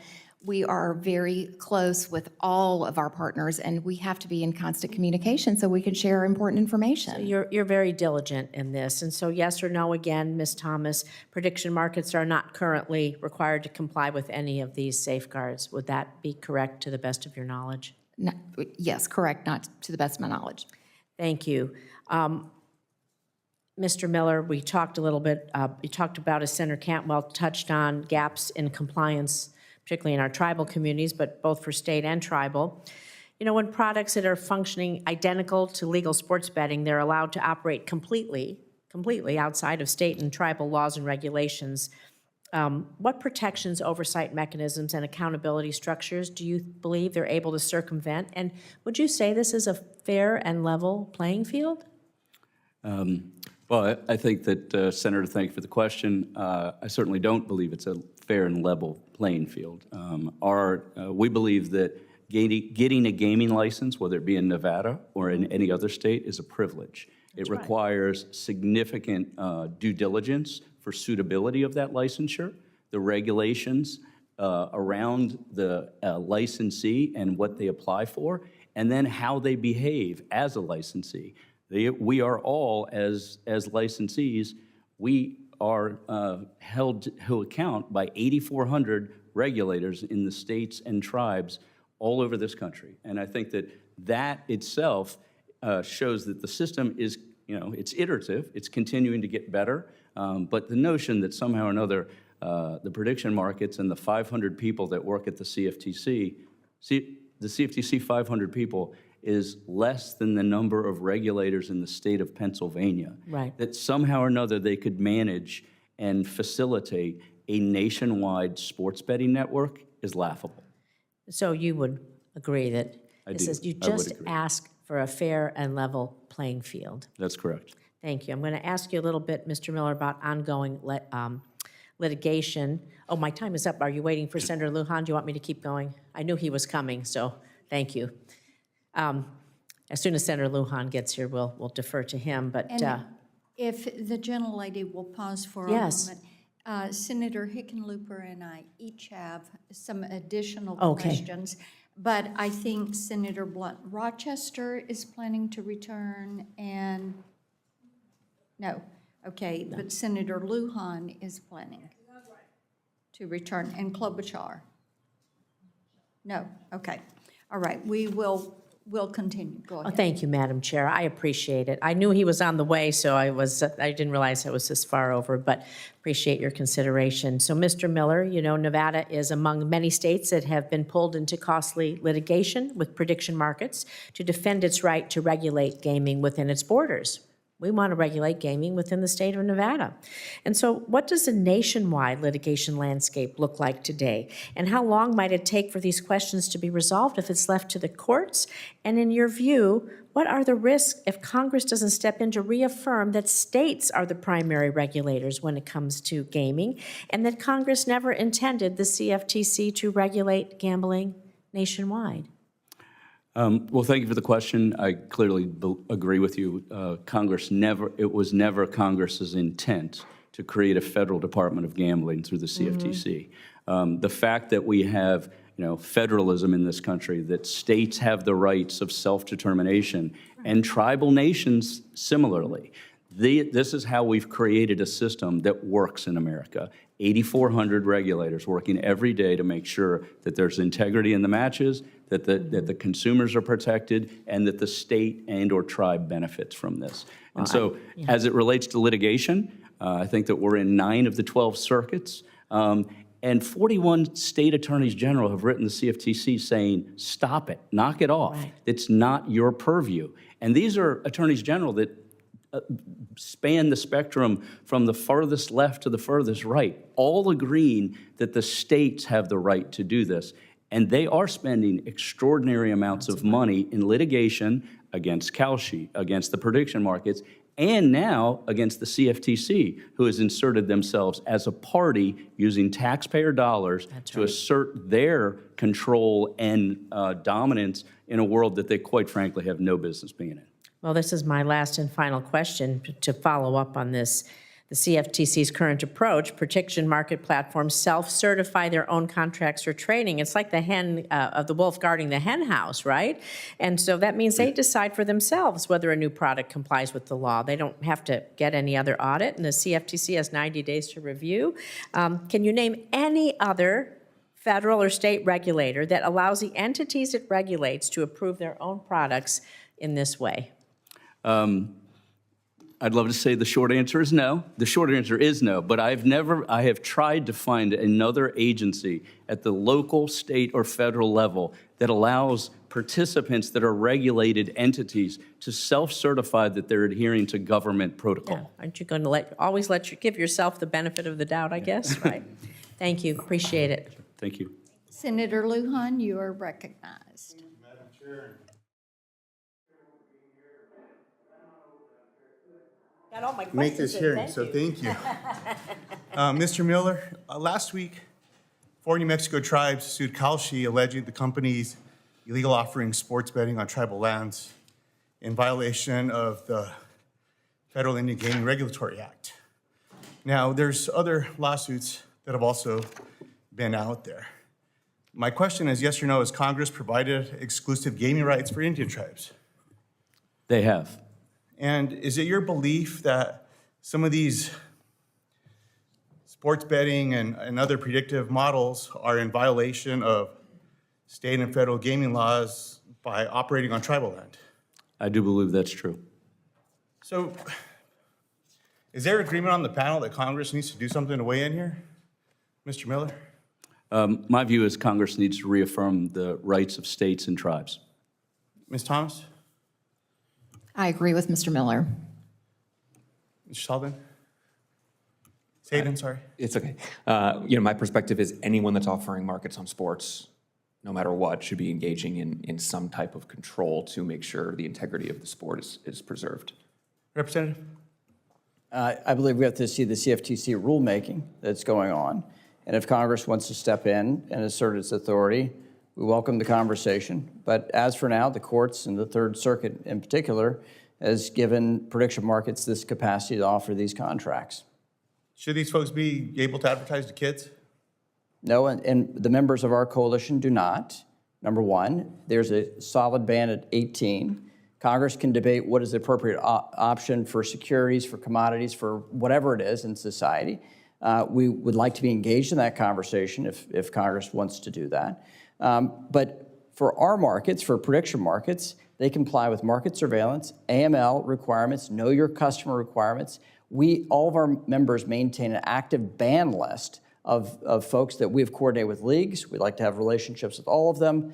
Speaker 4: We are very close with all of our partners, and we have to be in constant communication so we can share important information.
Speaker 13: So you're very diligent in this. And so yes or no again, Ms. Thomas, prediction markets are not currently required to comply with any of these safeguards. Would that be correct to the best of your knowledge?
Speaker 4: No, yes, correct, not to the best of my knowledge.
Speaker 13: Thank you. Mr. Miller, we talked a little bit, you talked about, as Senator Cantwell touched on, gaps in compliance, particularly in our tribal communities, but both for state and tribal. You know, when products that are functioning identical to legal sports betting, they're allowed to operate completely outside of state and tribal laws and regulations. What protections, oversight mechanisms, and accountability structures do you believe they're able to circumvent? And would you say this is a fair and level playing field?
Speaker 3: Well, I think that, Senator, thank you for the question. I certainly don't believe it's a fair and level playing field. We believe that getting a gaming license, whether it be in Nevada or in any other state, is a privilege. It requires significant due diligence for suitability of that licensure, the regulations around the licensee and what they apply for, and then how they behave as a licensee. We are all, as licensees, we are held to account by 8,400 regulators in the states and tribes all over this country. And I think that itself shows that the system is, it's iterative, it's continuing to get better, but the notion that somehow or another the prediction markets and the 500 people that work at the CFTC, the CFTC 500 people is less than the number of regulators in the state of Pennsylvania.
Speaker 13: Right.
Speaker 3: That somehow or another they could manage and facilitate a nationwide sports betting network is laughable.
Speaker 13: So you would agree that this is, you just ask for a fair and level playing field.
Speaker 3: That's correct.
Speaker 13: Thank you. I'm going to ask you a little bit, Mr. Miller, about ongoing litigation. Oh, my time is up. Are you waiting for Senator Lujan? Do you want me to keep going? I knew he was coming, so thank you. As soon as Senator Lujan gets here, we'll defer to him, but.
Speaker 1: And if the gentlelady will pause for a
Speaker 13: Yes.
Speaker 1: moment. Senator Hickenlooper and I each have some additional
Speaker 13: Okay.
Speaker 1: questions, but I think Senator Blunt Rochester is planning to return and, no, okay, but Senator Lujan is planning to return, and Klobuchar. No, okay, all right, we'll continue, go
Speaker 13: Oh,
Speaker 1: ahead.
Speaker 13: thank you, Madam Chair. I appreciate it. I knew he was on the way, so I didn't realize I was this far over, but appreciate your consideration. So, Mr. Miller, you know, Nevada is among many states that have been pulled into costly litigation with prediction markets to defend its right to regulate gaming within its borders. We want to regulate gaming within the state of Nevada. And so what does the nationwide litigation landscape look like today? And how long might it take for these questions to be resolved if it's left to the courts? And in your view, what are the risks if Congress doesn't step in to reaffirm that states are the primary regulators when it comes to gaming, and that Congress never intended the CFTC to regulate gambling nationwide?
Speaker 3: Well, thank you for the question. I clearly agree with you. It was never Congress's intent to create a federal Department of Gambling through the CFTC. The fact that we have federalism in this country, that states have the rights of self-determination, and tribal nations similarly. This is how we've created a system that works in America. 8,400 regulators working every day to make sure that there's integrity in the matches, that the consumers are protected, and that the state and/or tribe benefits from this. And so, as it relates to litigation, I think that we're in 9 of the 12 circuits. And 41 state attorneys general have written the CFTC saying, stop it, knock it off. Right. It's not your purview. And these are attorneys general that span the spectrum from the farthest left to the furthest right, all agreeing that the states have the right to do this. And they are spending extraordinary amounts of money in litigation against Kalshi, against the prediction markets, and now against the CFTC, who has inserted themselves as a party using taxpayer dollars to assert their control and dominance in a world that they, quite frankly, have no business being in.
Speaker 13: Well, this is my last and final question to follow up on this. The CFTC's current approach, prediction market platforms self-certify their own contracts for trading. It's like the hen of the wolf guarding the hen house, right? And so that means they decide for themselves whether a new product complies with the law. They don't have to get any other audit, and the CFTC has 90 days to review. Can you name any other federal or state regulator that allows the entities it regulates to approve their own products in this way?
Speaker 3: I'd love to say the short answer is no. The short answer is no, but I have tried to find another agency at the local, state, or federal level that allows participants that are regulated entities to self-certify that they're adhering to government protocol.
Speaker 13: Yeah. Aren't you going to give yourself the benefit of the doubt, I guess, right? Thank you, appreciate it.
Speaker 3: Thank you.
Speaker 1: Senator Lujan, you are recognized.
Speaker 14: Madam Chair.
Speaker 13: Got all my
Speaker 14: Make this
Speaker 13: questions in.
Speaker 14: hearing, so thank you. Mr. Miller, last week, 4 New Mexico tribes sued Kalshi alleging the company's illegal offering sports betting on tribal lands in violation of the Federal Indian Gaming Regulatory Act. Now, there's other lawsuits that have also been out there. My question is, yes or no, has Congress provided exclusive gaming rights for Indian tribes?
Speaker 3: They have.
Speaker 14: And is it your belief that some of these sports betting and other predictive models are in violation of state and federal gaming laws by operating on tribal land?
Speaker 3: I do believe that's true.
Speaker 14: So is there agreement on the panel that Congress needs to do something to weigh in here? Mr. Miller?
Speaker 3: My view is Congress needs to reaffirm the rights of states and tribes.
Speaker 14: Ms. Thomas?
Speaker 4: I agree with Mr. Miller.
Speaker 14: Mr. Sullivan? Say it again, sorry.
Speaker 5: It's okay. My perspective is anyone that's offering markets on sports, no matter what, should be engaging in some type of control to make sure the integrity of the sport is preserved.
Speaker 14: Representative?
Speaker 6: I believe we have to see the CFTC rulemaking that's going on. And if Congress wants to step in and assert its authority, we welcome the conversation. But as for now, the courts and the Third Circuit in particular has given prediction markets this capacity to offer these contracts.
Speaker 14: Should these folks be able to advertise to kids?
Speaker 6: No, and the members of our coalition do not. Number one, there's a solid ban at 18. Congress can debate what is the appropriate option for securities, for commodities, for whatever it is in society. We would like to be engaged in that conversation if Congress wants to do that. But for our markets, for prediction markets, they comply with market surveillance, AML requirements, know your customer requirements. All of our members maintain an active ban list of folks that we have coordinated with leagues. We'd like to have relationships with all of them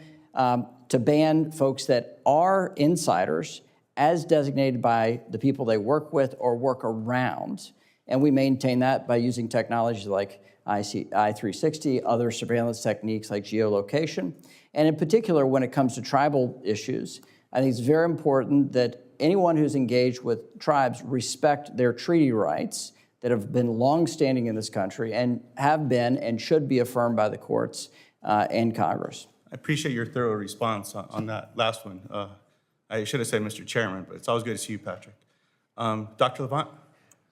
Speaker 6: to ban folks that are insiders as designated by the people they work with or work around. And we maintain that by using technologies like I360, other surveillance techniques like geolocation. And in particular, when it comes to tribal issues, I think it's very important that anyone who's engaged with tribes respect their treaty rights that have been longstanding in this country and have been and should be affirmed by the courts and Congress.
Speaker 14: I appreciate your thorough response on that last one. I should have said Mr. Chairman, but it's always good to see you, Patrick. Dr. Levant?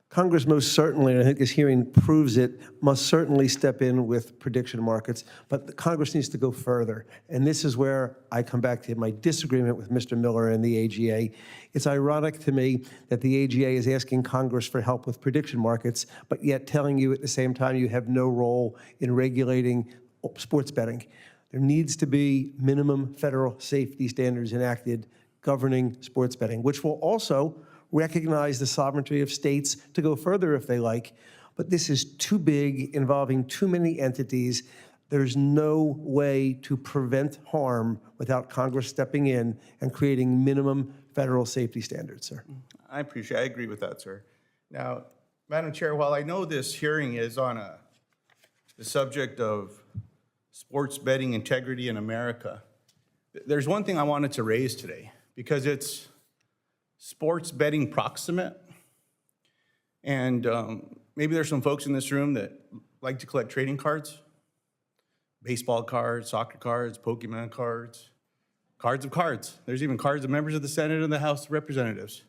Speaker 7: Congress most certainly, and I think this hearing proves it, must certainly step in with prediction markets, but the Congress needs to go further. And this is where I come back to my disagreement with Mr. Miller and the AGA. It's ironic to me that the AGA is asking Congress for help with prediction markets, but yet telling you at the same time you have no role in regulating sports betting. There needs to be minimum federal safety standards enacted governing sports betting, which will also recognize the sovereignty of states to go further if they like. But this is too big, involving too many entities. There's no way to prevent harm without Congress stepping in and creating minimum federal safety standards, sir.
Speaker 14: I agree with that, sir. Now, Madam Chair, while I know this hearing is on the subject of sports betting integrity in America, there's one thing I wanted to raise today, because it's sports betting proximate. And maybe there's some folks in this room that like to collect trading cards, baseball cards, soccer cards, Pokemon cards, cards of cards. There's even cards of members of the Senate and the House of Representatives.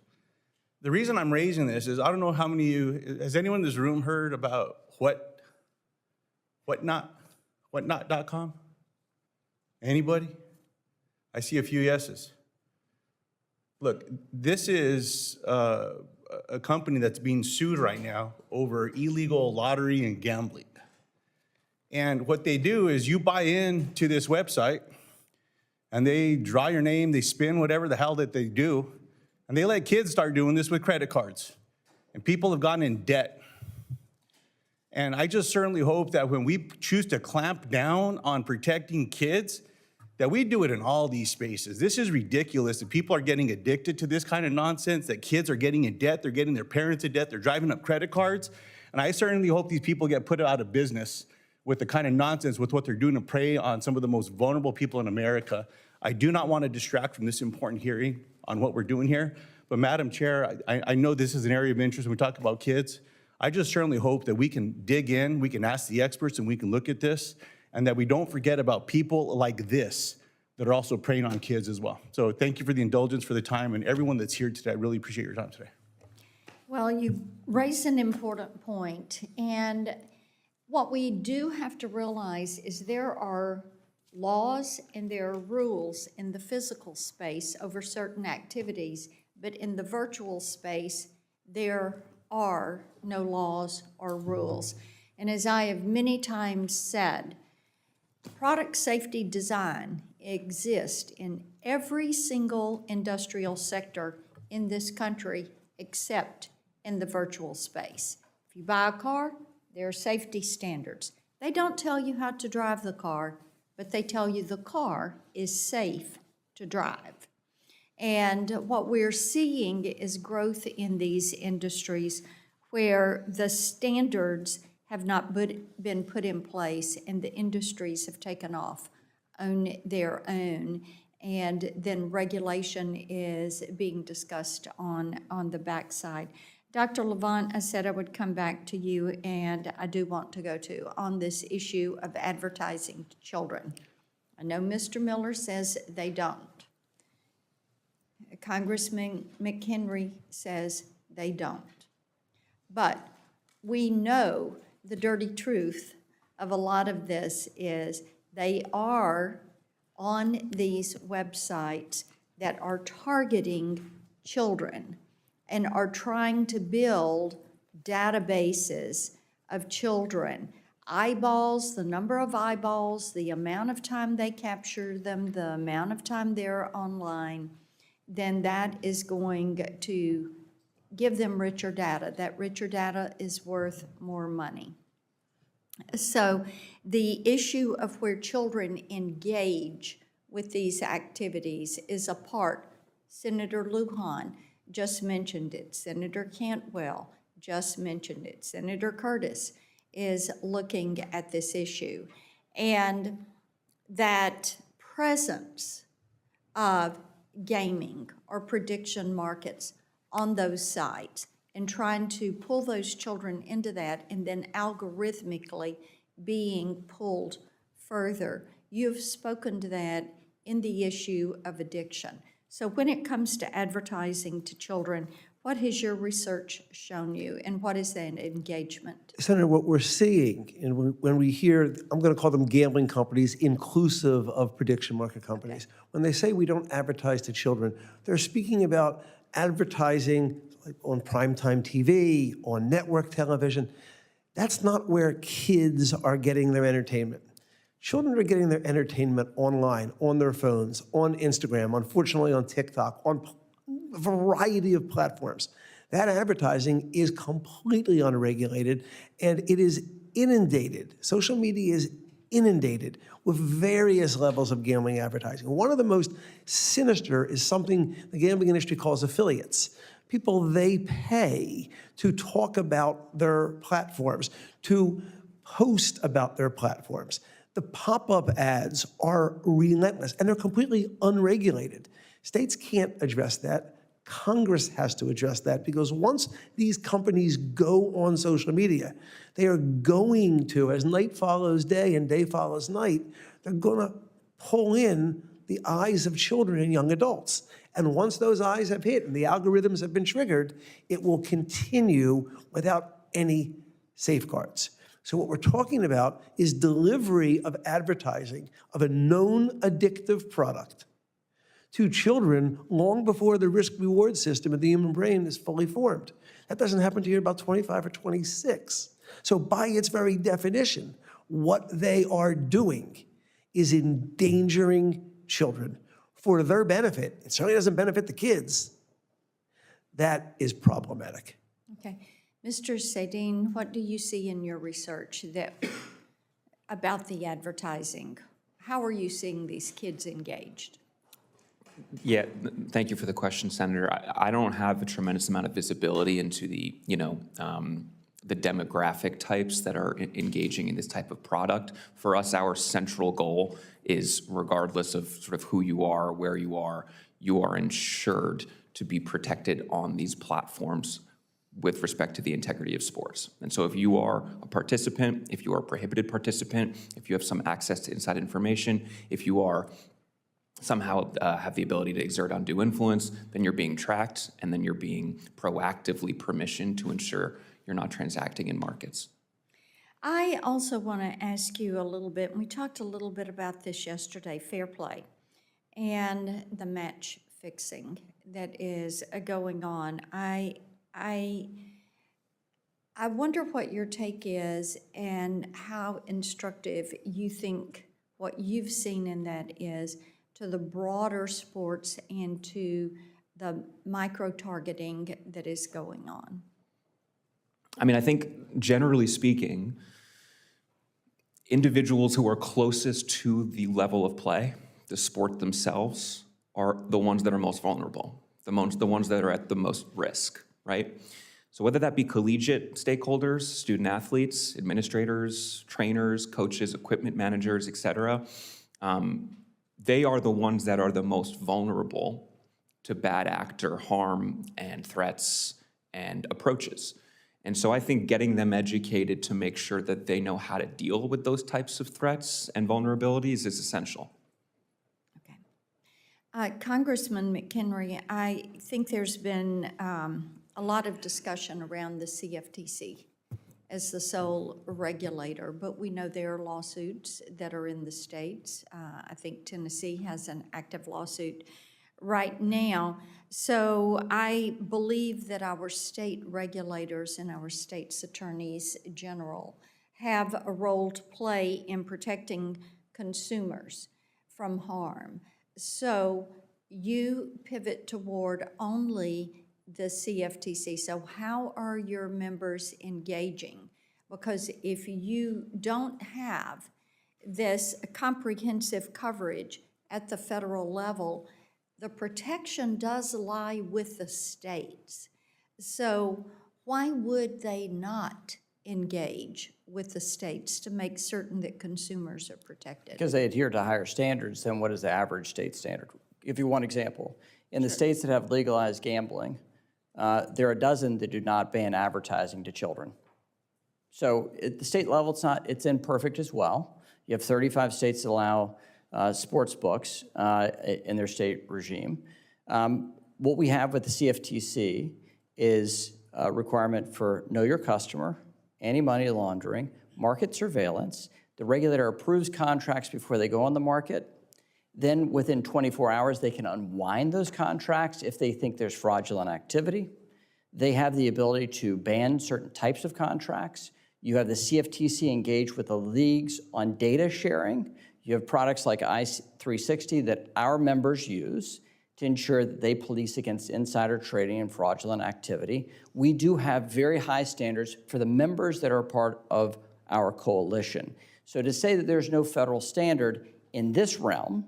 Speaker 14: The reason I'm raising this is, I don't know how many of you, has anyone in this room heard about whatnot.com? Anybody? I see a few yeses. Look, this is a company that's being sued right now over illegal lottery and gambling. And what they do is you buy into this website and they draw your name, they spin whatever the hell that they do, and they let kids start doing this with credit cards. And people have gotten in debt. And I just certainly hope that when we choose to clamp down on protecting kids, that we do it in all these spaces. This is ridiculous that people are getting addicted to this kind of nonsense, that kids are getting in debt, they're getting their parents in debt, they're driving up credit cards. And I certainly hope these people get put out of business with the kind of nonsense with what they're doing to prey on some of the most vulnerable people in America. I do not want to distract from this important hearing on what we're doing here. But Madam Chair, I know this is an area of interest when we talk about kids. I just certainly hope that we can dig in, we can ask the experts, and we can look at this, and that we don't forget about people like this that are also preying on kids as well. So thank you for the indulgence, for the time, and everyone that's here today. I really appreciate your time today.
Speaker 1: Well, you raise an important point, and what we do have to realize is there are laws and there are rules in the physical space over certain activities, but in the virtual space, there are no laws or rules. And as I have many times said, product safety design exists in every single industrial sector in this country except in the virtual space. If you buy a car, there are safety standards. They don't tell you how to drive the car, but they tell you the car is safe to drive. And what we're seeing is growth in these industries where the standards have not been put in place and the industries have taken off on their own. And then regulation is being discussed on the backside. Dr. Levant, I said I would come back to you, and I do want to go to on this issue of advertising to children. I know Mr. Miller says they don't. Congressman McHenry says they don't. But we know the dirty truth of a lot of this is they are on these websites that are targeting children and are trying to build databases of children. Eyeballs, the number of eyeballs, the amount of time they capture them, the amount of time they're online, then that is going to give them richer data. That richer data is worth more money. So the issue of where children engage with these activities is a part Senator Lujan just mentioned it. Senator Cantwell just mentioned it. Senator Curtis is looking at this issue. And that presence of gaming or prediction markets on those sites and trying to pull those children into that and then algorithmically being pulled further. You've spoken to that in the issue of addiction. So when it comes to advertising to children, what has your research shown you, and what is that engagement?
Speaker 7: Senator, what we're seeing, and when we hear, I'm going to call them gambling companies, inclusive of prediction market companies, when they say we don't advertise to children, they're speaking about advertising like on primetime TV, on network television. That's not where kids are getting their entertainment. Children are getting their entertainment online, on their phones, on Instagram, unfortunately on TikTok, on a variety of platforms. That advertising is completely unregulated, and it is inundated. Social media is inundated with various levels of gambling advertising. One of the most sinister is something the gambling industry calls affiliates. People they pay to talk about their platforms, to post about their platforms. The pop-up ads are relentless, and they're completely unregulated. States can't address that. Congress has to address that, because once these companies go on social media, they are going to, as night follows day and day follows night, they're going to pull in the eyes of children and young adults. And once those eyes have hit and the algorithms have been triggered, it will continue without any safeguards. So what we're talking about is delivery of advertising of a known addictive product to children long before the risk-reward system of the human brain is fully formed. That doesn't happen to you about 25 or 26. So by its very definition, what they are doing is endangering children for their benefit. It certainly doesn't benefit the kids. That is problematic.
Speaker 1: Okay. Mr. Sadine, what do you see in your research about the advertising? How are you seeing these kids engaged?
Speaker 5: Yeah, thank you for the question, Senator. I don't have a tremendous amount of visibility into the demographic types that are engaging in this type of product. For us, our central goal is, regardless of sort of who you are, where you are ensured to be protected on these platforms with respect to the integrity of sports. And so if you are a participant, if you are a prohibited participant, if you have some access to inside information, if you are somehow have the ability to exert undue influence, then you're being tracked, and then you're being proactively permissioned to ensure you're not transacting in markets.
Speaker 1: I also want to ask you a little bit, and we talked a little bit about this yesterday, fair play and the match fixing that is going on. I wonder what your take is and how instructive you think what you've seen in that is to the broader sports and to the micro-targeting that is going on.
Speaker 5: I mean, I think generally speaking, individuals who are closest to the level of play, the sport themselves, are the ones that are most vulnerable, the ones that are at the most risk, right? So whether that be collegiate stakeholders, student athletes, administrators, trainers, coaches, equipment managers, et cetera, they are the ones that are the most vulnerable to bad actor harm and threats and approaches. And so I think getting them educated to make sure that they know how to deal with those types of threats and vulnerabilities is essential.
Speaker 1: Okay. Congressman McHenry, I think there's been a lot of discussion around the CFTC as the sole regulator, but we know there are lawsuits that are in the states. I think Tennessee has an active lawsuit right now. So I believe that our state regulators and our state's attorneys general have a role to play in protecting consumers from harm. So you pivot toward only the CFTC. So how are your members engaging? Because if you don't have this comprehensive coverage at the federal level, the protection does lie with the states. So why would they not engage with the states to make certain that consumers are protected?
Speaker 6: Because they adhere to higher standards than what is the average state standard. Give you one example. In the states that have legalized gambling, there are a dozen that do not ban advertising to children. So at the state level, it's imperfect as well. You have 35 states that allow sports books in their state regime. What we have with the CFTC is a requirement for know your customer, anti-money laundering, market surveillance. The regulator approves contracts before they go on the market. Then within 24 hours, they can unwind those contracts if they think there's fraudulent activity. They have the ability to ban certain types of contracts. You have the CFTC engage with the leagues on data sharing. You have products like I360 that our members use to ensure that they police against insider trading and fraudulent activity. We do have very high standards for the members that are part of our coalition. So to say that there's no federal standard in this realm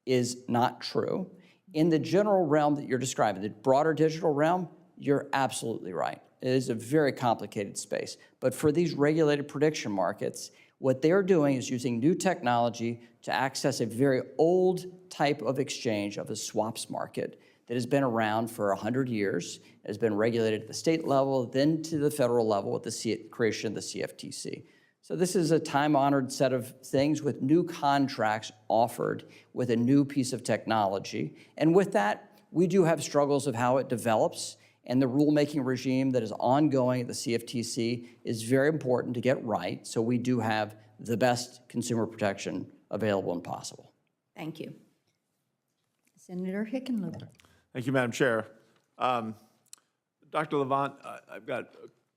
Speaker 6: is not true. In the general realm that you're describing, the broader digital realm, you're absolutely right. It is a very complicated space. But for these regulated prediction markets, what they're doing is using new technology to access a very old type of exchange of a swaps market that has been around for 100 years, has been regulated at the state level, then to the federal level with the creation of the CFTC. So this is a time-honored set of things with new contracts offered with a new piece of technology. And with that, we do have struggles of how it develops, and the rulemaking regime that is ongoing at the CFTC is very important to get right, so we do have the best consumer protection available and possible.
Speaker 1: Thank you. Senator Hickenlooper.
Speaker 2: Thank you, Madam Chair. Dr. Levant, I've got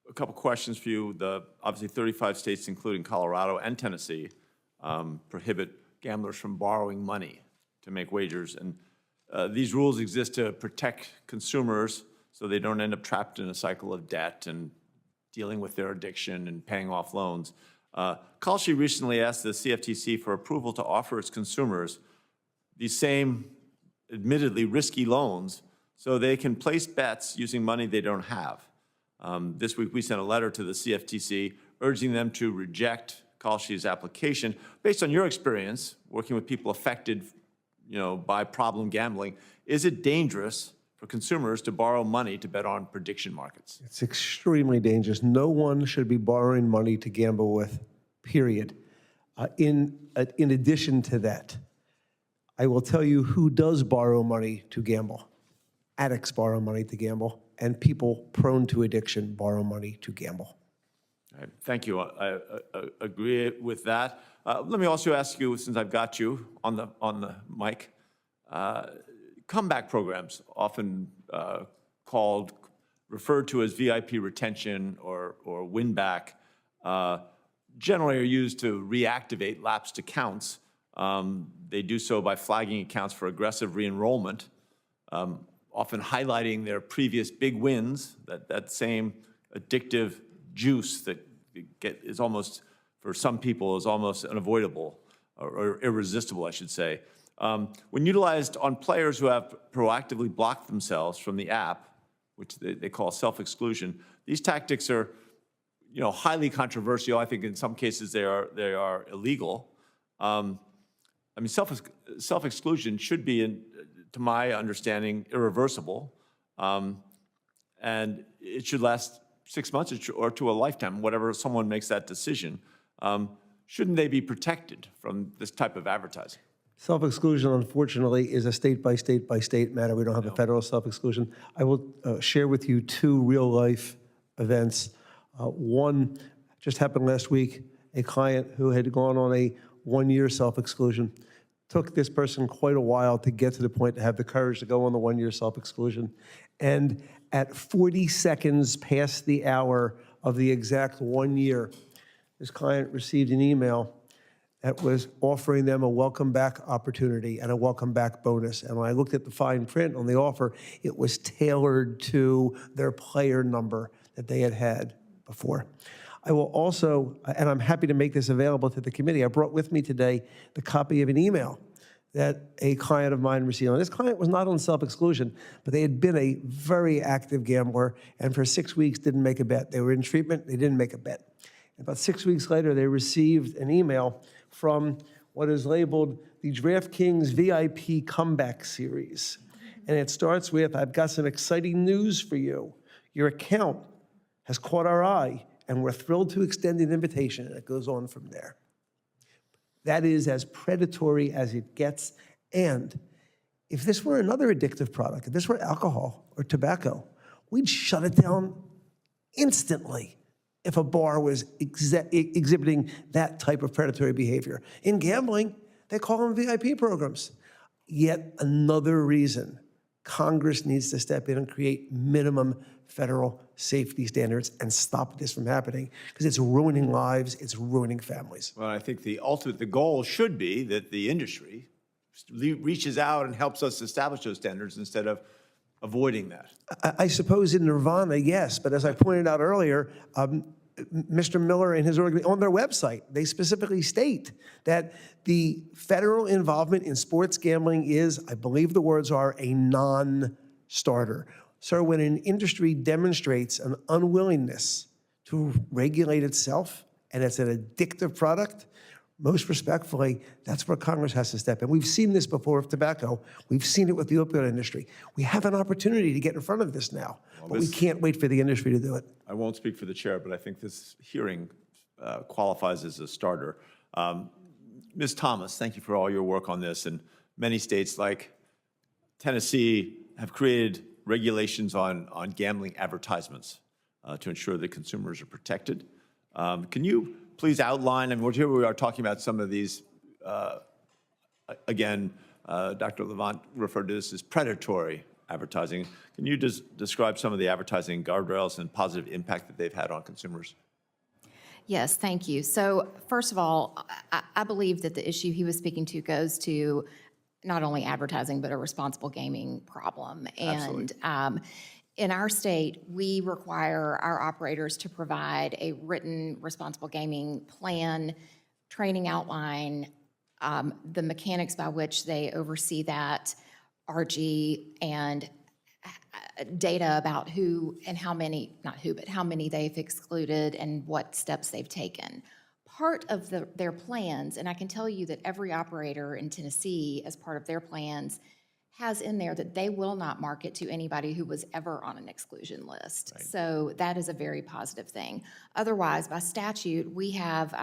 Speaker 2: a couple questions for you. Obviously, 35 states, including Colorado and Tennessee, prohibit gamblers from borrowing money to make wagers. And these rules exist to protect consumers so they don't end up trapped in a cycle of debt and dealing with their addiction and paying off loans. Kalshi recently asked the CFTC for approval to offer its consumers these same admittedly risky loans so they can place bets using money they don't have. This week, we sent a letter to the CFTC urging them to reject Kalshi's application. Based on your experience working with people affected, by problem gambling, is it dangerous for consumers to borrow money to bet on prediction markets?
Speaker 7: It's extremely dangerous. No one should be borrowing money to gamble with, period. In addition to that, I will tell you who does borrow money to gamble. Addicts borrow money to gamble, and people prone to addiction borrow money to gamble.
Speaker 2: All right, thank you. I agree with that. Let me also ask you, since I've got you on the mic, comeback programs, often referred to as VIP retention or win back, generally are used to reactivate lapsed accounts. They do so by flagging accounts for aggressive re-enrollment, often highlighting their previous big wins, that same addictive juice that is almost, for some people, is almost unavoidable or irresistible, I should say. When utilized on players who have proactively blocked themselves from the app, which they call self-exclusion, these tactics are, highly controversial. I think in some cases they are illegal. Self-exclusion should be, to my understanding, irreversible, and it should last 6 months or to a lifetime, whatever someone makes that decision. Shouldn't they be protected from this type of advertising?
Speaker 7: Self-exclusion, unfortunately, is a state-by-state matter. We don't have a federal self-exclusion. I will share with you two real-life events. One just happened last week. A client who had gone on a one-year self-exclusion. Took this person quite a while to get to the point to have the courage to go on the one-year self-exclusion. And at 40 seconds past the hour of the exact 1 year, this client received an email that was offering them a welcome back opportunity and a welcome back bonus. And when I looked at the fine print on the offer, it was tailored to their player number that they had had before. I will also, and I'm happy to make this available to the committee, I brought with me today the copy of an email that a client of mine received. And this client was not on self-exclusion, but they had been a very active gambler, and for 6 weeks didn't make a bet. They were in treatment, they didn't make a bet. About 6 weeks later, they received an email from what is labeled the DraftKings VIP Comeback Series. And it starts with, "I've got some exciting news for you. Your account has caught our eye, and we're thrilled to extend an invitation." And it goes on from there. That is as predatory as it gets. And if this were another addictive product, if this were alcohol or tobacco, we'd shut it down instantly if a bar was exhibiting that type of predatory behavior. In gambling, they call them VIP programs. Yet another reason Congress needs to step in and create minimum federal safety standards and stop this from happening, because it's ruining lives, it's ruining families.
Speaker 2: Well, I think the goal should be that the industry reaches out and helps us establish those standards instead of avoiding that.
Speaker 7: I suppose in nirvana, yes, but as I pointed out earlier, Mr. Miller and his organization, on their website, they specifically state that the federal involvement in sports gambling is, I believe the words are, a non-starter. So when an industry demonstrates an unwillingness to regulate itself, and it's an addictive product, most respectfully, that's where Congress has to step in. We've seen this before with tobacco. We've seen it with the opioid industry. We have an opportunity to get in front of this now, but we can't wait for the industry to do it.
Speaker 2: I won't speak for the chair, but I think this hearing qualifies as a starter. Ms. Thomas, thank you for all your work on this. And many states like Tennessee have created regulations on gambling advertisements to ensure that consumers are protected. Can you please outline, and here we are talking about some of these, again, Dr. Levant referred to this as predatory advertising. Can you just describe some of the advertising guardrails and positive impact that they've had on consumers?
Speaker 4: Yes, thank you. So first of all, I believe that the issue he was speaking to goes to not only advertising, but a responsible gaming problem.
Speaker 2: Absolutely.
Speaker 4: And in our state, we require our operators to provide a written responsible gaming plan, training outline, the mechanics by which they oversee that, RG, and data about who and how many, not who, but how many they've excluded and what steps they've taken. Part of their plans, and I can tell you that every operator in Tennessee, as part of their plans, has in there that they will not market to anybody who was ever on an exclusion list. Right. So that is a very positive thing. Otherwise, by statute, we have,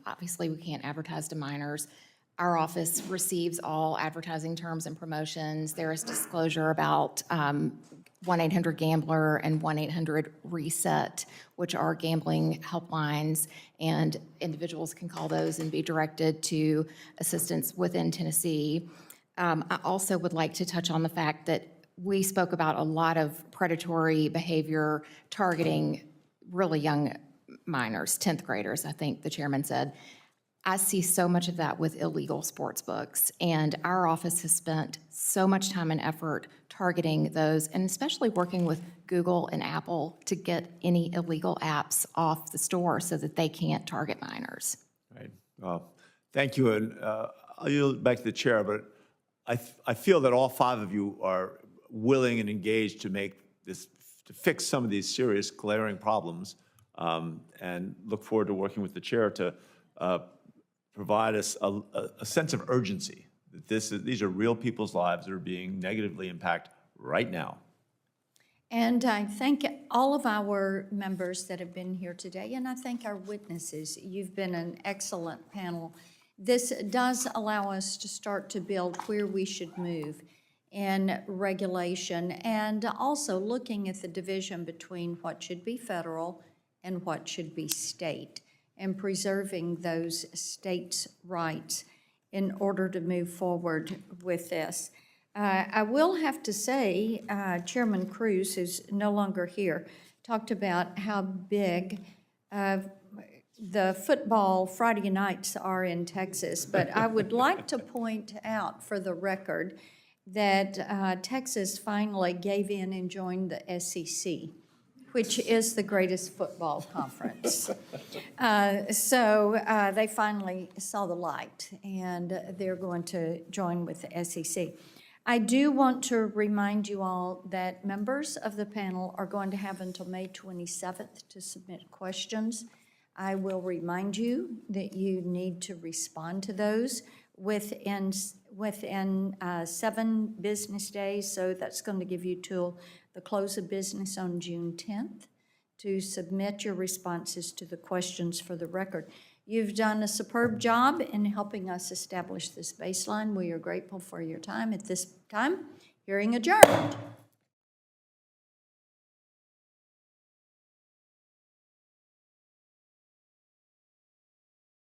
Speaker 4: obviously we can't advertise to minors. Our office receives all advertising terms and promotions. There is disclosure about 1-800-GAMBLER and 1-800-RESET, which are gambling helplines, and individuals can call those and be directed to assistance within Tennessee. I also would like to touch on the fact that we spoke about a lot of predatory behavior targeting really young minors, 10th graders, I think the chairman said. I see so much of that with illegal sports books, and our office has spent so much time and effort targeting those, and especially working with Google and Apple to get any illegal apps off the store so that they can't target minors.
Speaker 2: Right. Well, thank you, and I'll yield back to the chair, but I feel that all five of you are willing and engaged to make this, to fix some of these serious glaring problems, and look forward to working with the chair to provide us a sense of urgency that these are real people's lives that are being negatively impacted right now.
Speaker 1: And I thank all of our members that have been here today, and I thank our witnesses. You've been an excellent panel. This does allow us to start to build where we should move in regulation, and also looking at the division between what should be federal and what should be state, and preserving those states' rights in order to move forward with this. I will have to say, Chairman Cruz, who's no longer here, talked about how big the football Friday nights are in Texas, but I would like to point out for the record that Texas finally gave in and joined the SEC. which is the greatest football conference. So they finally saw the light, and they're going to join with the SEC. I do want to remind you all that members of the panel are going to have until May 27th to submit questions. I will remind you that you need to respond to those within 7 business days, so that's going to give you till the close of business on June 10th to submit your responses to the questions for the record. You've done a superb job in helping us establish this baseline. We are grateful for your time. At this time, hearing adjourned.